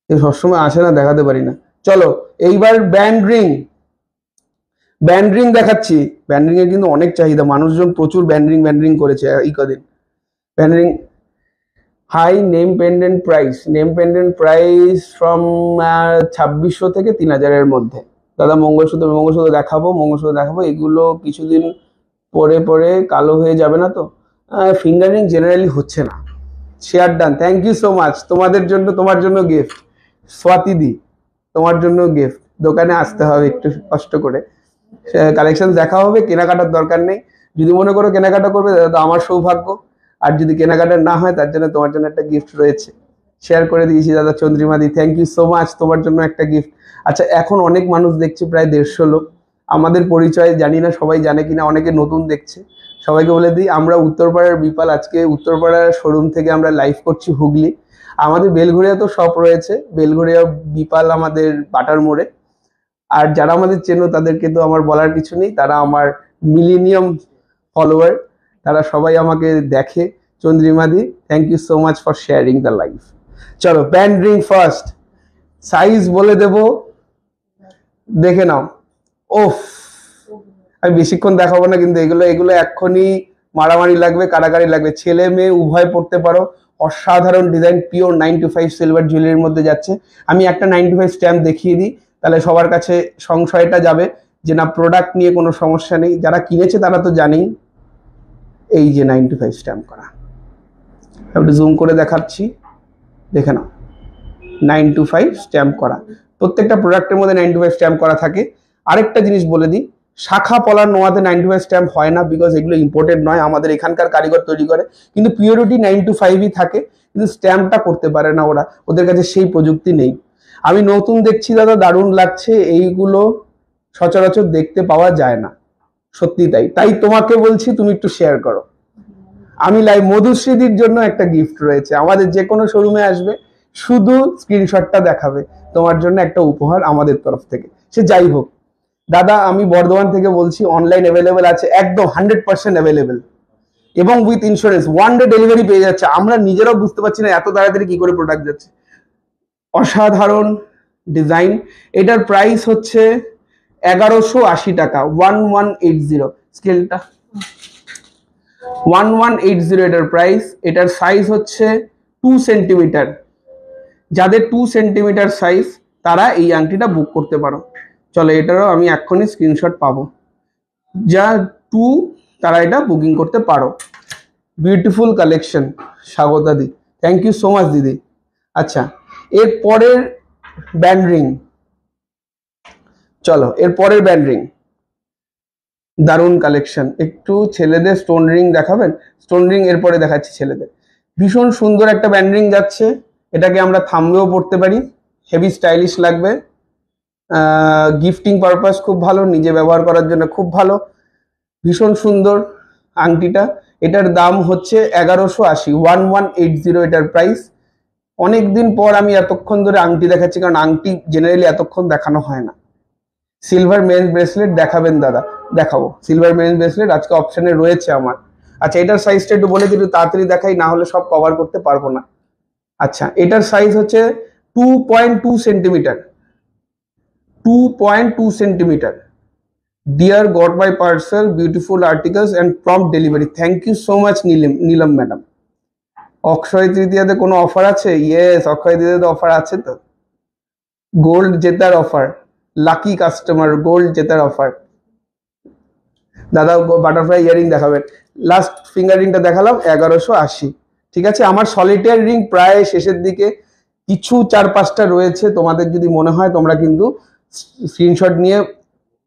সবসময় আসে না, দেখাতে পারি না। চলো এইবার ব্যান্ড রিং, ব্যান্ড রিং দেখাচ্ছি। ব্যান্ড রিং এর কিন্তু অনেক চাহিদা, মানুষজন প্রচুর ব্যান্ড রিং করেছে এই কদিন। Band ring hi name pendant price, name pendant price from 2600 থেকে 3000 এর মধ্যে। দাদা মঙ্গলসূত্র, মঙ্গলসূত্র দেখাবো, মঙ্গলসূত্র দেখাবো, এগুলো কিছুদিন পরে পরে কালো হয়ে যাবে না তো? ফিঙ্গারিং জেনারেলি হচ্ছে না। Share done, thank you so much, তোমাদের জন্য, তোমার জন্য গিফট, স্বাতি দি তোমার জন্য গিফট। দোকানে আসতে হবে একটু কষ্ট করে, কালেকশন দেখা হবে, কেনাকাটার দরকার নেই। যদি মনে করো কেনাকাটা করবে, দাদা আমার সৌভাগ্য, আর যদি কেনাকাটা না হয় তার জন্য তোমার জন্য একটা গিফট রয়েছে, শেয়ার করে দিয়েছি দাদা চন্দ্রিমাদি, থ্যাংক ইউ সো মাচ, তোমার জন্য একটা গিফট। আচ্ছা এখন অনেক মানুষ দেখছে, প্রায় 150 লোক, আমাদের পরিচয় জানি না সবাই জানে কিনা, অনেকে নতুন দেখছে, সবাইকে বলে দিই আমরা উত্তরপাড়ার বিপাল, আজকে উত্তরপাড়ার শোরুম থেকে আমরা লাইভ করছি হুগলি। আমাদের বেলঘড়িয়া তো শপ রয়েছে, বেলঘড়িয়া বিপাল আমাদের বাটার মোড়ে। আর যারা আমাদের চেনো তাদেরকে তো আমার বলার কিছু নেই, তারা আমার মিলেনিয়াম ফলোয়ার, তারা সবাই আমাকে দেখে। চন্দ্রিমাদি, thank you so much for sharing the life. চলো ব্যান্ড রিং ফার্স্ট, সাইজ বলে দেব, দেখে নাও। ওফ, আমি বেশিক্ষণ দেখাবো না, কিন্তু এগুলো এগুলো এক্ষুনি মারামারি লাগবে, কারাকারি লাগবে, ছেলে মেয়ে উভয় পড়তে পারো। অসাধারণ ডিজাইন, পিওর 925 সিলভার জুয়েলারির মধ্যে যাচ্ছে। আমি একটা 925 স্ট্যাম্প দেখিয়ে দিই, তাহলে সবার কাছে সংশয়টা যাবে যে না প্রোডাক্ট নিয়ে কোনো সমস্যা নেই, যারা কিনেছে তারা তো জানেই। এই যে 925 স্ট্যাম্প করা, একটু জুম করে দেখাচ্ছি, দেখে নাও 925 স্ট্যাম্প করা, প্রত্যেকটা প্রোডাক্টের মধ্যে 925 স্ট্যাম্প করা থাকে। আরেকটা জিনিস বলে দিই, শাখা পলার নোয়াতে 925 স্ট্যাম্প হয় না, বিকজ এগুলো ইম্পোর্টেড নয়, আমাদের এখানকার কারিগর তৈরি করে, কিন্তু পিওরিটি 925ই থাকে, কিন্তু স্ট্যাম্পটা করতে পারে না ওরা, ওদের কাছে সেই প্রযুক্তি নেই। আমি নতুন দেখছি দাদা, দারুণ লাগছে, এইগুলো সচরাচর দেখতে পাওয়া যায় না, সত্যি তাই, তাই তোমাকে বলছি তুমি একটু শেয়ার করো। আমি লাইভ মধুশ্রীদির জন্য একটা গিফট রয়েছে, আমাদের যে কোনো শোরুমে আসবে, শুধু স্ক্রিনশটটা দেখাবে, তোমার জন্য একটা উপহার আমাদের তরফ থেকে, সে যাই হোক। দাদা আমি বর্ধমান থেকে বলছি, অনলাইন অ্যাভেলেবেল আছে, একদম 100% অ্যাভেলেবেল, এবং উইথ ইন্স্যুরেন্স, 1 ডে ডেলিভারি পেয়ে যাচ্ছে। আমরা নিজেরাও বুঝতে পারছি না এত তাড়াতাড়ি কি করে প্রোডাক্ট যাচ্ছে। অসাধারণ ডিজাইন, এটার প্রাইস হচ্ছে 1180 টাকা, 1180 স্কেলটা, 1180 এটার প্রাইস। এটার সাইজ হচ্ছে 2 সেন্টিমিটার, যাদের 2 সেন্টিমিটার সাইজ তারা এই আংটিটা বুক করতে পারো। চলো এটারও আমি এক্ষুনি স্ক্রিনশট পাবো, যা 2 তারা এটা বুকিং করতে পারো। বিউটিফুল কালেকশন, স্বাগতা দি, থ্যাংক ইউ সো মাচ দিদি। আচ্ছা এর পরের ব্যান্ড রিং, চলো এর পরের ব্যান্ড রিং, দারুণ কালেকশন। একটু ছেলেদের স্টোন রিং দেখাবেন? স্টোন রিং এরপরে দেখাচ্ছি ছেলেদের। ভীষণ সুন্দর একটা ব্যান্ড রিং যাচ্ছে, এটাকে আমরা থাম্বেও পড়তে পারি, হেভি স্টাইলিশ লাগবে, গিফটিং পারপাস খুব ভালো, নিজে ব্যবহার করার জন্য খুব ভালো, ভীষণ সুন্দর। আংটিটা, এটার দাম হচ্ছে 1180, 1180 এটার প্রাইস। অনেকদিন পর আমি এতক্ষণ ধরে আংটি দেখাচ্ছি, কারণ আংটি জেনারেলি এতক্ষণ দেখানো হয় না। সিলভার মেন ব্রেসলেট দেখাবেন দাদা? দেখাবো সিলভার মেন ব্রেসলেট, আজকে অপশনে রয়েছে আমার। আচ্ছা, এটার সাইজটা একটু বলে দিই, একটু তাড়াতাড়ি দেখাই, না হলে সব কভার করতে পারবো না। আচ্ছা, এটার সাইজ হচ্ছে 2.2 centimetre, 2.2 centimetre. Dear got my parcel, beautiful articles and prompt delivery. Thank you so much Neelam madam. অক্ষয় তৃতীয়াতে কোনো অফার আছে? ইয়েস, অক্ষয় তৃতীয়াতে অফার আছে তো, গোল্ড জেতার অফার, লাকি কাস্টমার গোল্ড জেতার অফার। দাদা বাটারফ্লাই ইয়ারিং দেখাবেন? লাস্ট ফিঙ্গার রিংটা দেখালাম 1180। ঠিক আছে, আমার সলিটেয়ার রিং প্রায় শেষের দিকে, কিছু 4-5টা রয়েছে, তোমাদের যদি মনে হয় তোমরা কিন্তু স্ক্রিনশট নিয়ে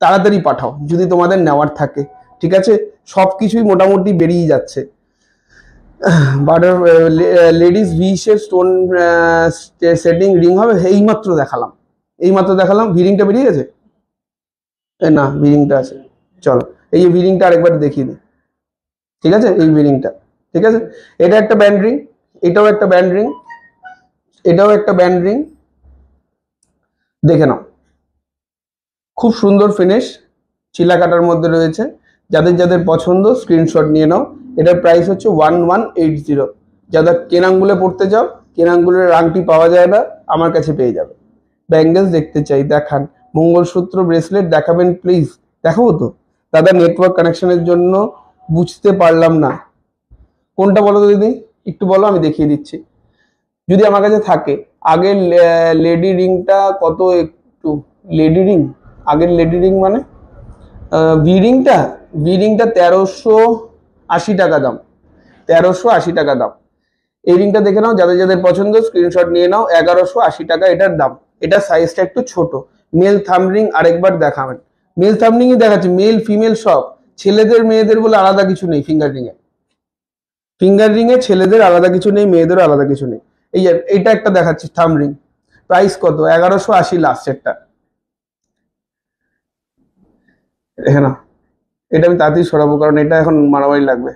তাড়াতাড়ি পাঠাও যদি তোমাদের নেওয়ার থাকে। ঠিক আছে, সবকিছুই মোটামুটি বেরিয়ে যাচ্ছে। Butter ladies V shape stone setting ring হবে, এইমাত্র দেখালাম। ভি রিংটা বেরিয়ে গেছে? না, ভি রিংটা আছে, চলো এই ভি রিংটা আরেকবার দেখিয়ে দিই। ঠিক আছে, এই ভি রিংটা, ঠিক আছে, এটা একটা ব্যান্ড রিং, এটাও একটা ব্যান্ড রিং, এটাও একটা ব্যান্ড রিং, দেখে নাও, খুব সুন্দর ফিনিশ, চিলা কাটার মধ্যে রয়েছে। যাদের যাদের পছন্দ স্ক্রিনশট নিয়ে নাও। এটার প্রাইস হচ্ছে 1180। যারা কেনাঙ্গুলে পড়তে যাও, কেনাঙ্গুলের আংটি পাওয়া যায় না, আমার কাছে পেয়ে যাবে। ব্যাঙ্গেলস দেখতে চাই, দেখান। মঙ্গলসূত্র ব্রেসলেট দেখাবেন প্লিজ? দেখাবো তো দাদা, নেটওয়ার্ক কানেকশনের জন্য বুঝতে পারলাম না কোনটা, বলো তো দিদি, একটু বলো, আমি দেখিয়ে দিচ্ছি যদি আমার কাছে থাকে। আগের লেডি রিংটা কত, একটু লেডি রিং, আগের লেডি রিং মানে ভি রিংটা, 1380 টাকা দাম, 1380 টাকা দাম। এই রিংটা দেখে নাও, যাদের যাদের পছন্দ স্ক্রিনশট নিয়ে নাও। 1180 টাকা এটার দাম। এটা সাইজটা একটু ছোট। মেল থাম রিং আরেকবার দেখাবেন? মেল থাম রিংই দেখাচ্ছি, মেল ফিমেল সব, ছেলেদের মেয়েদের বলে আলাদা কিছু নেই ফিঙ্গার রিং এ ছেলেদের আলাদা কিছু নেই, মেয়েদেরও আলাদা কিছু নেই। এইটা একটা দেখাচ্ছি থাম রিং, প্রাইস কত? 1180 লাস্ট সেটটা। দেখে না, এটা আমি তাড়াতাড়ি সরাবো কারণ এটা এখন মারামারি লাগবে।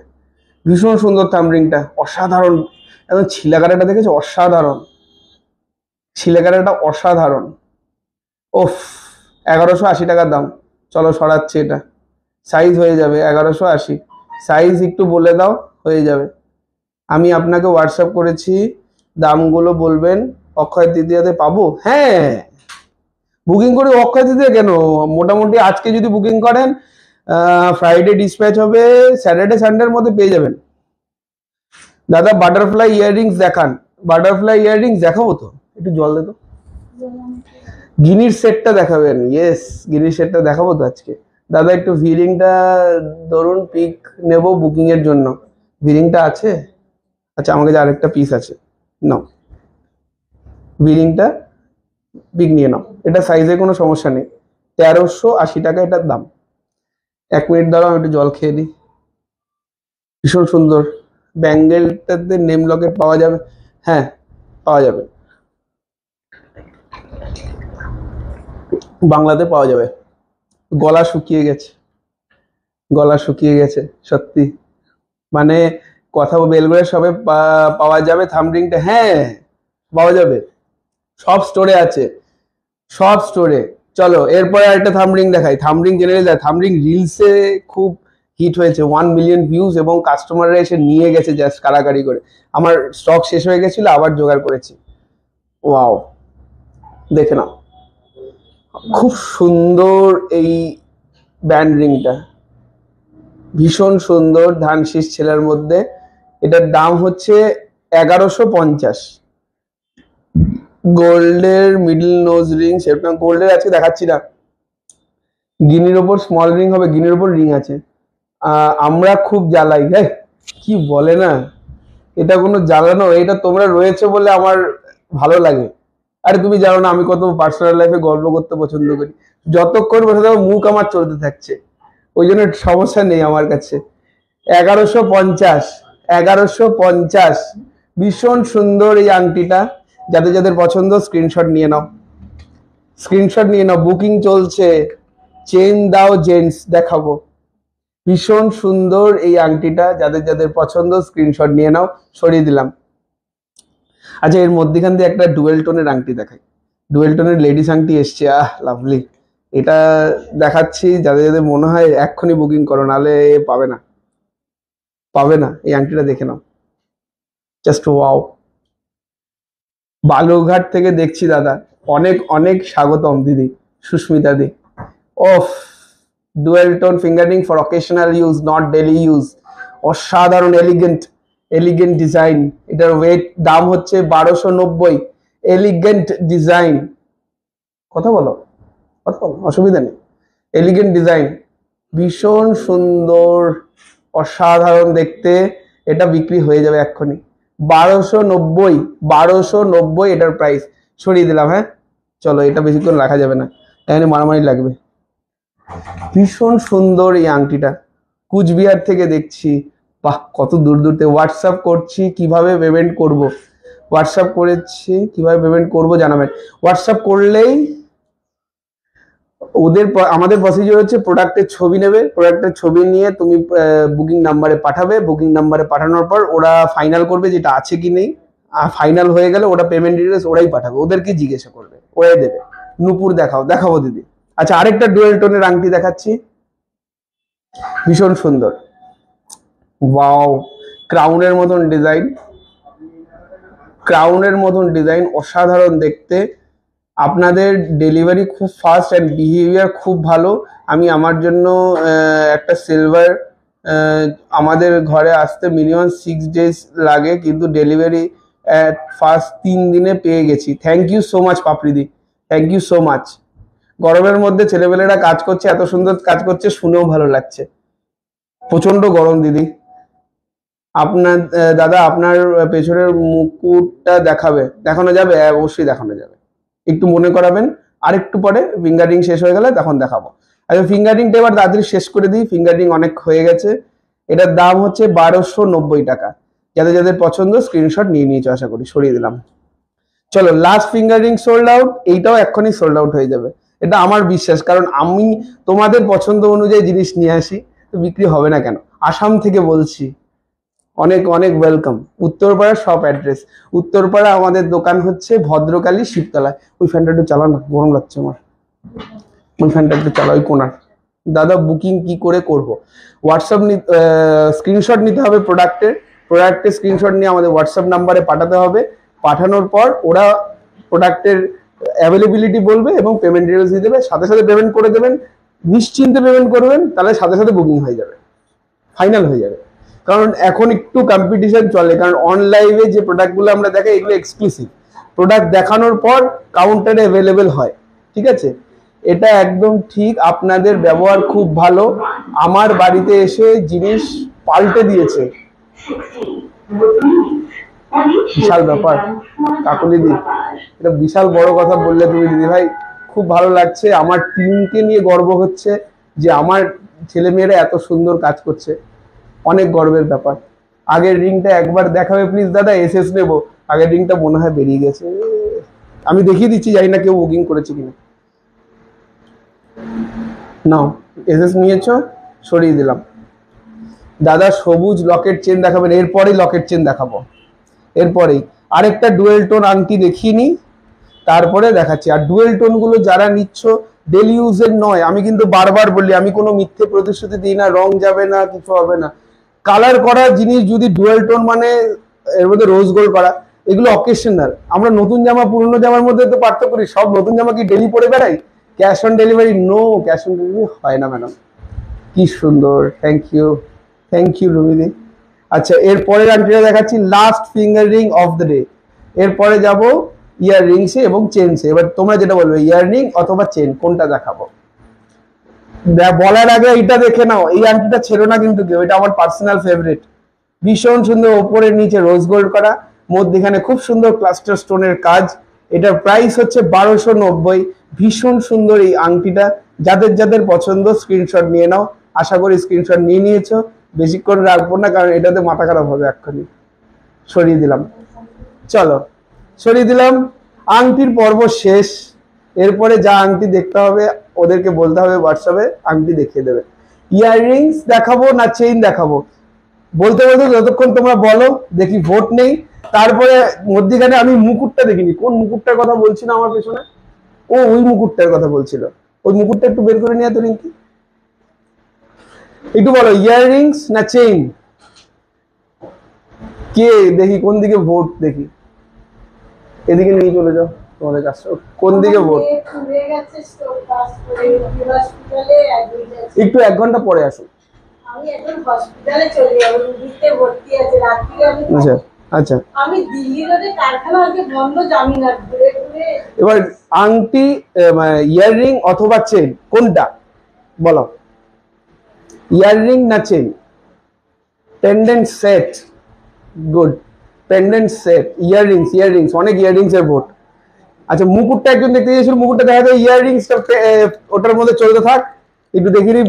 ভীষণ সুন্দর থাম রিংটা, অসাধারণ, একদম ছিলাকাটাটা দেখেছো? অসাধারণ ছিলাকাটাটা, অসাধারণ। ওফ, 1180 টাকার দাম। চলো সরাচ্ছি এটা, সাইজ হয়ে যাবে 1180, সাইজ একটু বলে দাও, হয়ে যাবে। আমি আপনাকে হোয়াটসঅ্যাপ করেছি, দামগুলো বলবেন। অক্ষয় তৃতীয়াতে পাবো? হ্যাঁ, বুকিং করে অক্ষয় তৃতীয়া কেন, মোটামুটি আজকে যদি বুকিং করেন ফ্রাইডে ডিসপ্যাচ হবে, স্যাটারডে সানডের মধ্যে পেয়ে যাবেন। দাদা বাটারফ্লাই ইয়াররিংস দেখান? বাটারফ্লাই ইয়াররিংস দেখাবো তো, একটু জল দে তো। গিনির সেটটা দেখাবেন? ইয়েস, গিনির সেটটা দেখাবো তো আজকে। দাদা একটু ভিরিংটা ধরুন, পিক নেব বুকিং এর জন্য। ভিরিংটা আছে? আচ্ছা, আমার কাছে আরেকটা পিস আছে, নাও ভিরিংটা, পিক নিয়ে নাও। এটা সাইজে কোনো সমস্যা নেই, 1380 টাকা এটার দাম। 1 মিনিট দাঁড়াও, আমি একটু জল খেয়ে দিই। ভীষণ সুন্দর। ব্যাঙ্গেলটাতে নেম লকেট পাওয়া যাবে? হ্যাঁ, পাওয়া যাবে, বাংলাতে পাওয়া যাবে। গলা শুকিয়ে গেছে সত্যি, মানে কথা বেলগুলো সবে পাওয়া যাবে থামরিংটা? হ্যাঁ, পাওয়া যাবে, সব স্টোরে আছে, সব স্টোরে। চলো এরপরে আরেকটা থামরিং দেখাই। থামরিং জেনারেল, থামরিং রিলসে খুব হিট হয়েছে, 1 মিলিয়ন ভিউজ, এবং কাস্টমাররা এসে নিয়ে গেছে জাস্ট কারাকারি করে। আমার স্টক শেষ হয়ে গেছিল, আবার জোগাড় করেছি। ওয়াও, দেখে নাও, খুব সুন্দর এই ব্যান্ড রিংটা, ভীষণ সুন্দর, ধানশিস ছেলের মধ্যে। এটার দাম হচ্ছে 1150। গোল্ডের মিডল নোজ রিং, সেটা গোল্ডের আজকে দেখাচ্ছি না, গিনির ওপর স্মল রিং হবে, গিনির ওপর রিং আছে। আমরা খুব জ্বালাই, হ্যাঁ কি বলে না, এটা কোনো জ্বালানো, এটা তোমরা রয়েছে বলে আমার ভালো লাগে। আরে তুমি জানো না আমি কত পার্সোনাল লাইফে গল্প করতে পছন্দ করি, যতক্ষণ বসে থাকো মুখ আমার চলতে থাকছে, ওই জন্য সমস্যা নেই আমার কাছে। 1150, 1150, ভীষণ সুন্দর এই আংটিটা। যাদের যাদের পছন্দ স্ক্রিনশট নিয়ে নাও, বুকিং চলছে। চেন দাও জেন্টস দেখাবো, ভীষণ সুন্দর এই আংটিটা, যাদের যাদের পছন্দ স্ক্রিনশট নিয়ে নাও। সরিয়ে দিলাম। আচ্ছা, এর মধ্যখান দিয়ে একটা ডুয়েল টোনের আংটি দেখাই। ডুয়েল টোনের লেডিস আংটি এসছে, লাভলি। এটা দেখাচ্ছি, যাদের যাদের মনে হয় এক্ষুনি বুকিং করো, নাহলে পাবে না, পাবে না। এই আংটিটা দেখে নাও, জাস্ট ওয়াও। বালুরঘাট থেকে দেখছি দাদা, অনেক অনেক স্বাগতম দিদি, সুস্মিতা দি। ওফ, dual tone finger ring for occasional use, not daily use. অসাধারণ এলিগেন্ট, এলিগেন্ট ডিজাইন। এটার ওয়েট দাম হচ্ছে 1290। এলিগেন্ট ডিজাইন, কথা বলো, কথা বলো, অসুবিধা নেই। এলিগেন্ট ডিজাইন, ভীষণ সুন্দর, অসাধারণ দেখতে। এটা বিক্রি হয়ে যাবে এক্ষুনি 1290। 1290 এটার প্রাইস। সরিয়ে দিলাম। হ্যাঁ চলো, এটা বেশিক্ষণ রাখা যাবে না, এখানে মারামারি লাগবে। ভীষণ সুন্দর এই আংটিটা, কুচবিহার থেকে দেখছি। বাহ, কত দূর দূর থেকে। হোয়াটসঅ্যাপ করছি, কিভাবে পেমেন্ট করব? হোয়াটসঅ্যাপ করেছি, কিভাবে পেমেন্ট করব জানাবেন। হোয়াটসঅ্যাপ করলেই আমাদের প্রসিজার হচ্ছে, প্রোডাক্টের ছবি নেবে, প্রোডাক্টের ছবি নিয়ে তুমি বুকিং নাম্বারে পাঠাবে। বুকিং নাম্বারে পাঠানোর পর ওরা ফাইনাল করবে যেটা আছে কি নেই। আর ফাইনাল হয়ে গেলে ওরা পেমেন্ট ডিটেলস ওরাই পাঠাবে, ওদেরকে জিজ্ঞাসা করবে, ওরাই দেবে। নূপুর দেখাবো দিদি। আচ্ছা, আরেকটা ডুয়েল টোনের আংটি দেখাচ্ছি, ভীষণ সুন্দর। ওয়াও, ক্রাউনের মতন ডিজাইন, ক্রাউনের মতন ডিজাইন, অসাধারণ দেখতে। আপনাদের ডেলিভারি খুব ফাস্ট অ্যান্ড বিহেভিয়ার খুব ভালো। আমি আমার জন্য একটা সিলভার, আমাদের ঘরে আসতে মিনিমাম 6 days লাগে, কিন্তু ডেলিভারি ফার্স্ট 3 দিনে পেয়ে গেছি। থ্যাংক ইউ সো মাচ পাপড়িদি, থ্যাংক ইউ সো মাচ। গরমের মধ্যে ছেলেপেলেরা কাজ করছে, এত সুন্দর কাজ করছে, শুনেও ভালো লাগছে। প্রচন্ড গরম দিদি। আপনার দাদা, আপনার পেছনের মুকুটটা দেখানো যাবে? অবশ্যই দেখানো যাবে, একটু মনে করাবেন। আরেকটু পরে ফিঙ্গারিং শেষ হয়ে গেলে তখন দেখাবো। আচ্ছা, ফিঙ্গারিংটা এবার তাড়াতাড়ি শেষ করে দিই, ফিঙ্গারিং অনেক হয়ে গেছে। এটার দাম হচ্ছে 1290 টাকা। যাদের যাদের পছন্দ স্ক্রিনশট নিয়ে নিয়েছো আশা করি। সরিয়ে দিলাম। চলো, লাস্ট ফিঙ্গারিং সোল্ড আউট। এইটাও এক্ষুনি সোল্ড আউট হয়ে যাবে, এটা আমার বিশ্বাস, কারণ আমি তোমাদের পছন্দ অনুযায়ী জিনিস নিয়ে আসি, তো বিক্রি হবে না কেন? আসাম থেকে বলছি, অনেক অনেক welcome. Uttarpara shop address, Uttarpara আমাদের দোকান হচ্ছে ভদ্রকালী শিবতলায়। ওই ফ্যানটা একটু চালা না, গরম লাগছে আমার। ওই ফ্যানটা একটু চালা, ওই কোনার। দাদা, বুকিং কি করে করব? হোয়াটসঅ্যাপ স্ক্রিনশট নিতে হবে প্রোডাক্টের স্ক্রিনশট নিয়ে আমাদের হোয়াটসঅ্যাপ নাম্বারে পাঠাতে হবে। পাঠানোর পর ওরা প্রোডাক্টের অ্যাভেলেবিলিটি বলবে এবং পেমেন্ট ডিটেলস দিয়ে দেবে। সাথে সাথে পেমেন্ট করে দেবেন, নিশ্চিন্তে পেমেন্ট করবেন, তাহলে সাথে সাথে বুকিং হয়ে যাবে, ফাইনাল হয়ে যাবে। কারণ এখন একটু কম্পিটিশন চলে, কারণ অনলাইনে যে প্রোডাক্টগুলো আমরা দেখাই এগুলো এক্সক্লুসিভ প্রোডাক্ট, দেখানোর পর কাউন্টারে অ্যাভেলেবেল হয়। ঠিক আছে, এটা একদম ঠিক। আপনাদের ব্যবহার খুব ভালো, আমার বাড়িতে এসে জিনিস পাল্টে দিয়েছে। বিশাল ব্যাপার কাকুলি দি, এটা বিশাল বড় কথা বললে তুমি দিদি ভাই। খুব ভালো লাগছে, আমার টিমকে নিয়ে গর্ব হচ্ছে যে আমার ছেলে মেয়েরা এত সুন্দর কাজ করছে, অনেক গর্বের ব্যাপার। আগের রিংটা একবার দেখাবে প্লিজ দাদা, এসএস নেবো। আগের রিংটা মনে হয় বেরিয়ে গেছে, আমি দেখিয়ে দিচ্ছি, জানি না কেউ বুকিং করেছে কিনা। নাও, এসএস নিয়েছো, সরিয়ে দিলাম। দাদা, সবুজ লকেট চেন দেখাবেন? এরপরেই লকেট চেন দেখাবো, এরপরেই। আরেকটা ডুয়েল টোন আংটি দেখিয়ে নি, তারপরে দেখাচ্ছি। আর ডুয়েল টোন গুলো যারা নিচ্ছ ডেলি ইউজের নয়, আমি কিন্তু বারবার বলি, আমি কোনো মিথ্যে প্রতিশ্রুতি দিই না, রং যাবে না, কিছু হবে না। কালার করা জিনিস যদি ডুয়েল টোন, মানে এর মধ্যে রোজ গোল্ড করা, এগুলো অকেশনাল। আমরা নতুন জামা পুরনো জামার মধ্যে তো পার্থক্য করি, সব নতুন জামা কি ডেলি পরে বেড়াই? Cash on delivery no, cash on delivery হয় না ম্যাডাম। কি সুন্দর, থ্যাংক ইউ রুমিদি। আচ্ছা, এরপরের আংটিটা দেখাচ্ছি, last finger ring of the day. এরপরে যাব ইয়ার রিংসে এবং চেনসে। এবার তোমরা যেটা বলবে, ইয়ার রিং অথবা চেন, কোনটা দেখাবো? বলার আগে এইটা দেখে নাও, এই আংটিটা ছেড়ো না কিন্তু কেউ, এটা আমার পার্সোনাল ফেভারিট। ভীষণ সুন্দর, ওপরে নিচে রোজ গোল্ড করা, মধ্যখানে খুব সুন্দর ক্লাস্টার স্টোনের কাজ। এটার প্রাইস হচ্ছে 1290। ভীষণ সুন্দর এই আংটিটা, যাদের যাদের পছন্দ স্ক্রিনশট নিয়ে নাও। আশা করি স্ক্রিনশট নিয়ে নিয়েছো, বেশিক্ষণ রাখবো না, কারণ এটাতে মাথা খারাপ হবে এক্ষুনি। সরিয়ে দিলাম, চলো সরিয়ে দিলাম। আংটির পর্ব শেষ। এরপরে যা আংটি দেখতে হবে ওদেরকে বলতে হবে হোয়াটসঅ্যাপে, আংটি দেখিয়ে দেবে। ইয়াররিংস দেখাবো না চেইন দেখাবো? বলতে বলতে যতক্ষণ তোমরা বলো, দেখি ভোট নেই। তারপরে মধ্যখানে আমি মুকুটটা দেখিনি, কোন মুকুটটার কথা বলছিল আমার পেছনে? ও ওই মুকুটটার কথা বলছিল। ওই মুকুটটা একটু বের করে নিয়ে তো রিঙ্কি, একটু বলো ইয়াররিংস না চেইন? কে দেখি কোন দিকে ভোট দেখি। এদিকে নিয়ে চলে যাও তোমাদের কাজটা, কোন দিকে ভোট? একটু 1 ঘন্টা পরে আসো। আমি এখন হসপিটালে চলে যাব, রুগীতে ভর্তি আছে, রাত্রি আমি আচ্ছা আচ্ছা। আমি দিল্লি রোডে কারখানা আজকে বন্ধ, জানি না ঘুরে ঘুরে। এবার আংটি, ইয়াররিং অথবা চেন কোনটা বলো? ইয়াররিং না chain? Pendant set, good, pendant set. Earrings, earrings, অনেক ইয়াররিংস এর ভোট। আচ্ছা মুকুটটা একজন দেখতে গিয়েছিল, মুকুটটা দেখা যায়, ইয়াররিংসটা ওটার মধ্যে চলতে থাক। একটু দেখিনি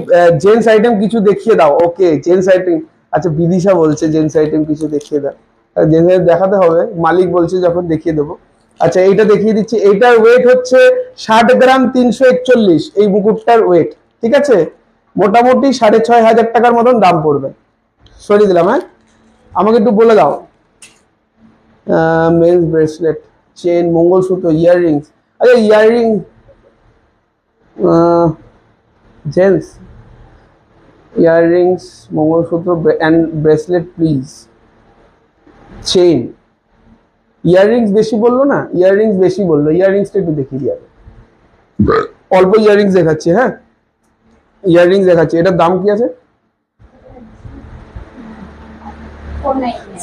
জেন্টস আইটেম কিছু দেখিয়ে দাও। ওকে জেন্টস আইটেম, আচ্ছা বিদিশা বলছে জেন্টস আইটেম কিছু দেখিয়ে দাও। জেন্টস আইটেম দেখাতে হবে, মালিক বলছে যখন দেখিয়ে দেবো। আচ্ছা এইটা দেখিয়ে দিচ্ছি, এইটার ওয়েট হচ্ছে 60 গ্রাম 341, এই মুকুটটার ওয়েট, ঠিক আছে? মোটামুটি 6,500 টাকার মতন দাম পড়বে। সরিয়ে দিলাম। হ্যাঁ আমাকে একটু বলে দাও, men's bracelet, chain, mangalsutra, earrings. আচ্ছা earring gents, earrings, mangalsutra and bracelet please. Chain, earrings বেশি বললো না? ইয়াররিংস বেশি বললো, ইয়াররিংসটা একটু দেখিয়ে দিয়ে অল্প ইয়াররিংস দেখাচ্ছি। হ্যাঁ ইয়াররিংস দেখাচ্ছি, এটার দাম কি আছে?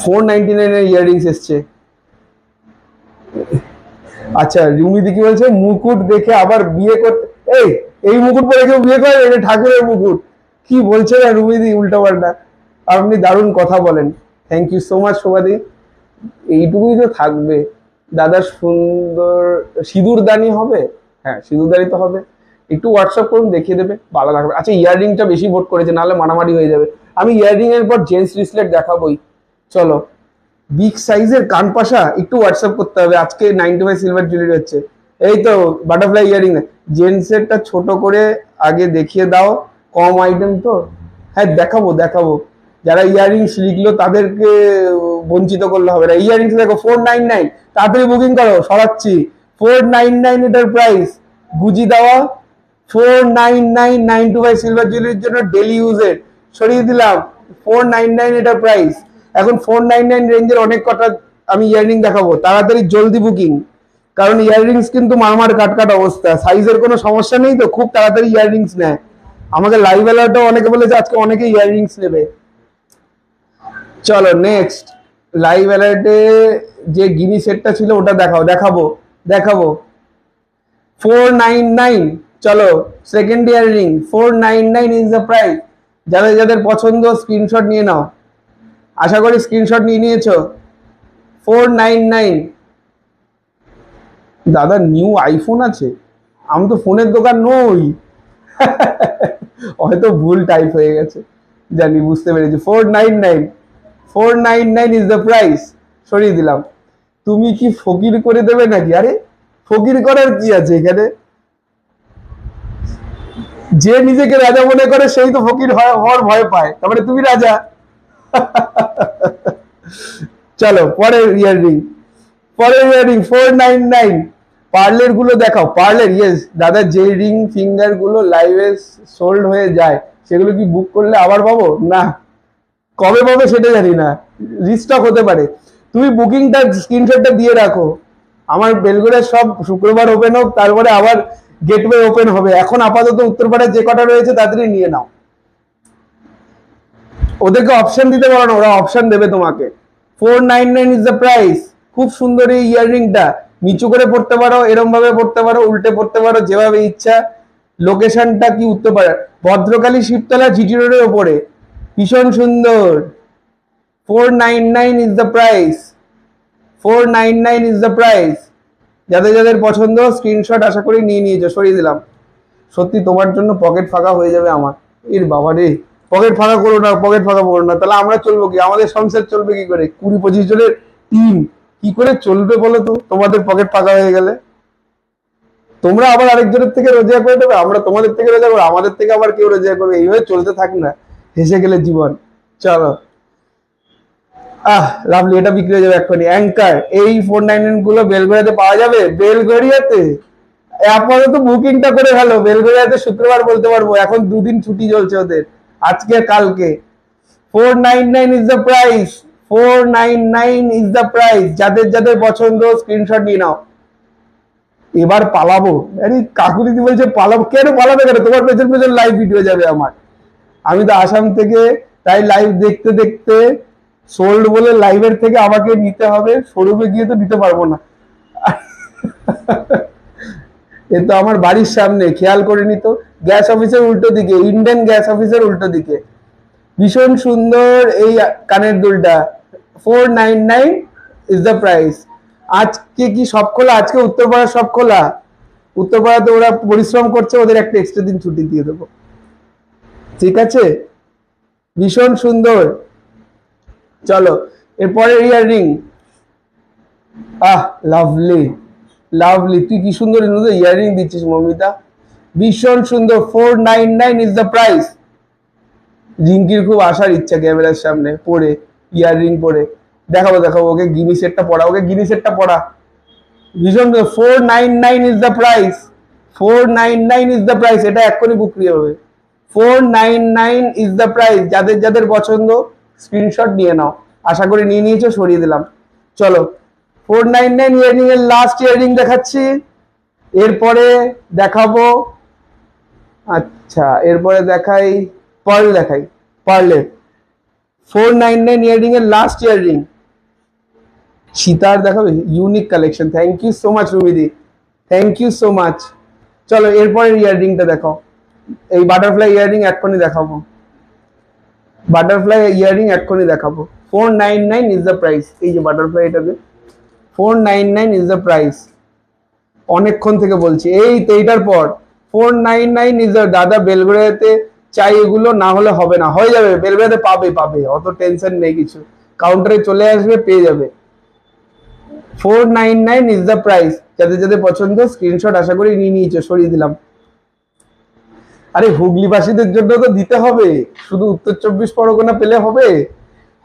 499 এর ইয়াররিংস এসছে। আচ্ছা রুমিদি কি বলছে, মুকুট দেখে আবার বিয়ে করতে? এই মুকুট পরে কেউ বিয়ে করে? এটা ঠাকুরের মুকুট। কি বলছে না রুমিদি উল্টা পাল্টা। আপনি দারুণ কথা বলেন, থ্যাংক ইউ সো মাচ শোভাদি। এইটুকুই তো থাকবে। দাদার সুন্দর সিঁদুরদানি হবে? হ্যাঁ সিঁদুরদানি তো হবে। একটু হোয়াটসঅ্যাপ করুন, দেখিয়ে দেবে, ভালো লাগবে। আচ্ছা ইয়াররিংটা বেশি ভোট করেছে, নাহলে মারামারি হয়ে যাবে। আমি ইয়াররিং এর পর জেন্টস ব্রেসলেট দেখাবোই। চলো বিগ সাইজের কানপাশা একটু হোয়াটসঅ্যাপ করতে হবে। আজকে 95 সিলভার জুয়েলারি হচ্ছে। এই তো বাটারফ্লাই ইয়ারিং, জেন্টসেরটা ছোট করে আগে দেখিয়ে দাও, কম আইটেম তো। হ্যাঁ দেখাবো দেখাবো, যারা ইয়ারিংস লিখলো তাদেরকে বঞ্চিত করলে হবে না। ইয়ারিংস দেখো 499, তাড়াতাড়ি বুকিং করো, সরাচ্ছি। 499 এটার প্রাইস, বুঝি দেওয়া। 499 925 সিলভার জুয়েলারির জন্য ডেলি ইউজের, সরিয়ে দিলাম। 499 এটার প্রাইস। এখন 499 রেঞ্জের অনেক কটা আমি ইয়াররিং দেখাবো, তাড়াতাড়ি জলদি বুকিং। কারণ ইয়াররিংস কিন্তু মারমার কাটকাট অবস্থা, সাইজের কোনো সমস্যা নেই তো, খুব তাড়াতাড়ি ইয়াররিংস নেয়। আমাকে লাইভ অ্যালার্টও অনেকে বলেছে আজকে অনেকে ইয়াররিংস নেবে। চলো নেক্সট, লাইভ অ্যালার্টে যে গিনি সেটটা ছিল ওটা দেখাবো। 499, চলো second earring 499 is the price. যাদের যাদের পছন্দ স্ক্রিনশট নিয়ে নাও, আশা করি স্ক্রিনশট নিয়ে নিয়েছো। 499। দাদা নিউ আইফোন আছে? আমি তো ফোনের দোকান নই। হয়তো ভুল টাইপ হয়ে গেছে, জানি, বুঝতে পেরেছি। 499 ইজ দ্য প্রাইস, সরিয়ে দিলাম। তুমি কি ফকির করে দেবে নাকি? আরে ফকির করার কি আছে এখানে? যে নিজেকে রাজা মনে করে সেই তো ফকির হওয়ার ভয় পায়, তারপরে তুমি রাজা। চলো পরের ইয়াররিং 499। পার্লের গুলো দেখাও, পার্লের। ইয়েস দাদা, যে রিং ফিঙ্গার গুলো লাইভে সোল্ড হয়ে যায় সেগুলো কি বুক করলে আবার পাবো? না, কবে পাবে সেটা জানি না, রিস্টক হতে পারে। তুমি বুকিংটা স্ক্রিনশটটা দিয়ে রাখো। আমার বেলগুড়ের সব শুক্রবার ওপেন হোক, তারপরে আবার গেটওয়ে ওপেন হবে। এখন আপাতত উত্তরপাড়ায় যে কটা রয়েছে তাড়াতাড়ি নিয়ে নাও। ওদেরকে অপশন দিতে পারো না, ওরা অপশন দেবে তোমাকে। 499 ইজ দ্য প্রাইস। খুব সুন্দর এই ইয়াররিংটা, নিচু করে পড়তে পারো, এরম ভাবে পড়তে পারো, উল্টে পড়তে পারো, যেভাবে ইচ্ছা। লোকেশনটা কি উত্তরপাড়া, ভদ্রকালী শিবতলা জিটি রোডের ওপরে, ভীষণ সুন্দর। 499 is the price. 499 is the price. যাদের যাদের পছন্দ স্ক্রিনশট আশা করি নিয়ে নিয়েছো, সরিয়ে দিলাম। সত্যি তোমার জন্য পকেট ফাঁকা হয়ে যাবে আমার। এর বাবা রে, পকেট ফাঁকা করো না, পকেট ফাঁকা করো না, তাহলে আমরা চলবো কি? আমাদের সংসার চলবে কি করে? 20-25 জনের টিম কি করে চলবে বলো তো, তোমাদের পকেট ফাঁকা হয়ে গেলে? তোমরা আবার আরেকজনের থেকে রোজগার করে দেবে, আমরা তোমাদের থেকে রোজগার করবো, আমাদের থেকে আবার কেউ রোজগার করবে, এইভাবে চলতে থাক না, হেসে গেলে জীবন। চলো, লাভলি, এটা বিক্রি হয়ে যাবে এক্ষুনি। অ্যাঙ্কার, এই 499 গুলো বেলগড়িয়াতে পাওয়া যাবে? বেলগড়িয়াতে আপাতত বুকিংটা করে ফেলো, বেলগড়িয়াতে শুক্রবার বলতে পারবো, এখন 2 দিন ছুটি চলছে ওদের, আজকে কালকে। 499 is the price, 499 is the price. যাদের যাদের পছন্দ স্ক্রিনশট নিয়ে নাও। এবার পালাবো, আরে কাকুরিদি বলছে পালাবো, কেন পালাবে কেন? তোমার পেছন পেছন লাইভ ভিডিও যাবে আমার, আমি তো আসাম থেকে, তাই লাইভ দেখতে দেখতে সোল্ড বলে লাইভের থেকে আমাকে নিতে হবে, শোরুমে গিয়ে তো নিতে পারবো না। এ তো আমার বাড়ির সামনে, খেয়াল করে নিত, গ্যাস অফিসের উল্টো দিকে, ইন্ডিয়ান গ্যাস অফিসের উল্টো দিকে। ভীষণ সুন্দর এই কানের দুলটা, 499 ইজ দ্য প্রাইস। আজকে কি সব খোলা? আজকে উত্তরপাড়া সব খোলা। উত্তরপাড়াতে ওরা পরিশ্রম করছে, ওদের একটা এক্সট্রা দিন ছুটি দিয়ে দেবো, ঠিক আছে? ভীষণ সুন্দর। চলো এরপরে ইয়াররিং, লাভলি লাভলি, তুই কি সুন্দর ইয়াররিং দিচ্ছিস মমিতা, ভীষণ সুন্দর। 499 ইজ দ্য প্রাইস। রিঙ্কির খুব আসার ইচ্ছা ক্যামেরার সামনে পরে, ইয়াররিং পরে দেখাবো দেখাবো, ওকে গিনি সেটটা পড়া, ওকে গিনি সেটটা পড়া। ভীষণ 499 is the price, 499 is the price. এটা এক্ষুনি বিক্রি হবে, 499 ইজ দ্য প্রাইস। যাদের যাদের পছন্দ স্ক্রিনশট নিয়ে নাও, আশা করি নিয়ে নিয়েছো, সরিয়ে দিলাম। চলো 499 ইয়ারিং এর লাস্ট ইয়ারিং দেখাচ্ছি, এরপরে দেখাবো, আচ্ছা এরপরে দেখাই পার্ল, দেখাই পার্লের 499 ইয়ারিং এর লাস্ট ইয়ারিং। সীতার দেখাবে, unique collection. Thank you so much রুমিদি, থ্যাংক ইউ সো মাচ। চলো এরপরের ইয়াররিংটা দেখাও, এই বাটারফ্লাই ইয়াররিং এক্ষুনি দেখাবো, বাটারফ্লাই ইয়াররিং এক্ষুনি দেখাবো। 499 ইজ দ্য প্রাইস। এই যে বাটারফ্লাই, এটাতে 499 ইজ দ্য প্রাইস। অনেকক্ষণ থেকে বলছি, এই তো এইটার পর 499 ইজ দ্য। দাদা বেলগড়িয়াতে চাই, এগুলো না হলে হবে না, হয়ে যাবে, বেলগড়িয়াতে পাবে পাবে, অত টেনশন নেই কিছু, কাউন্টারে চলে আসবে, পেয়ে যাবে। 499 ইজ দ্য প্রাইস। যাদের যাদের পছন্দ স্ক্রিনশট আশা করি নিয়ে নিয়েছো, সরিয়ে দিলাম। আরে হুগলিবাসীদের জন্য তো দিতে হবে, শুধু উত্তর 24 পরগনা পেলে হবে?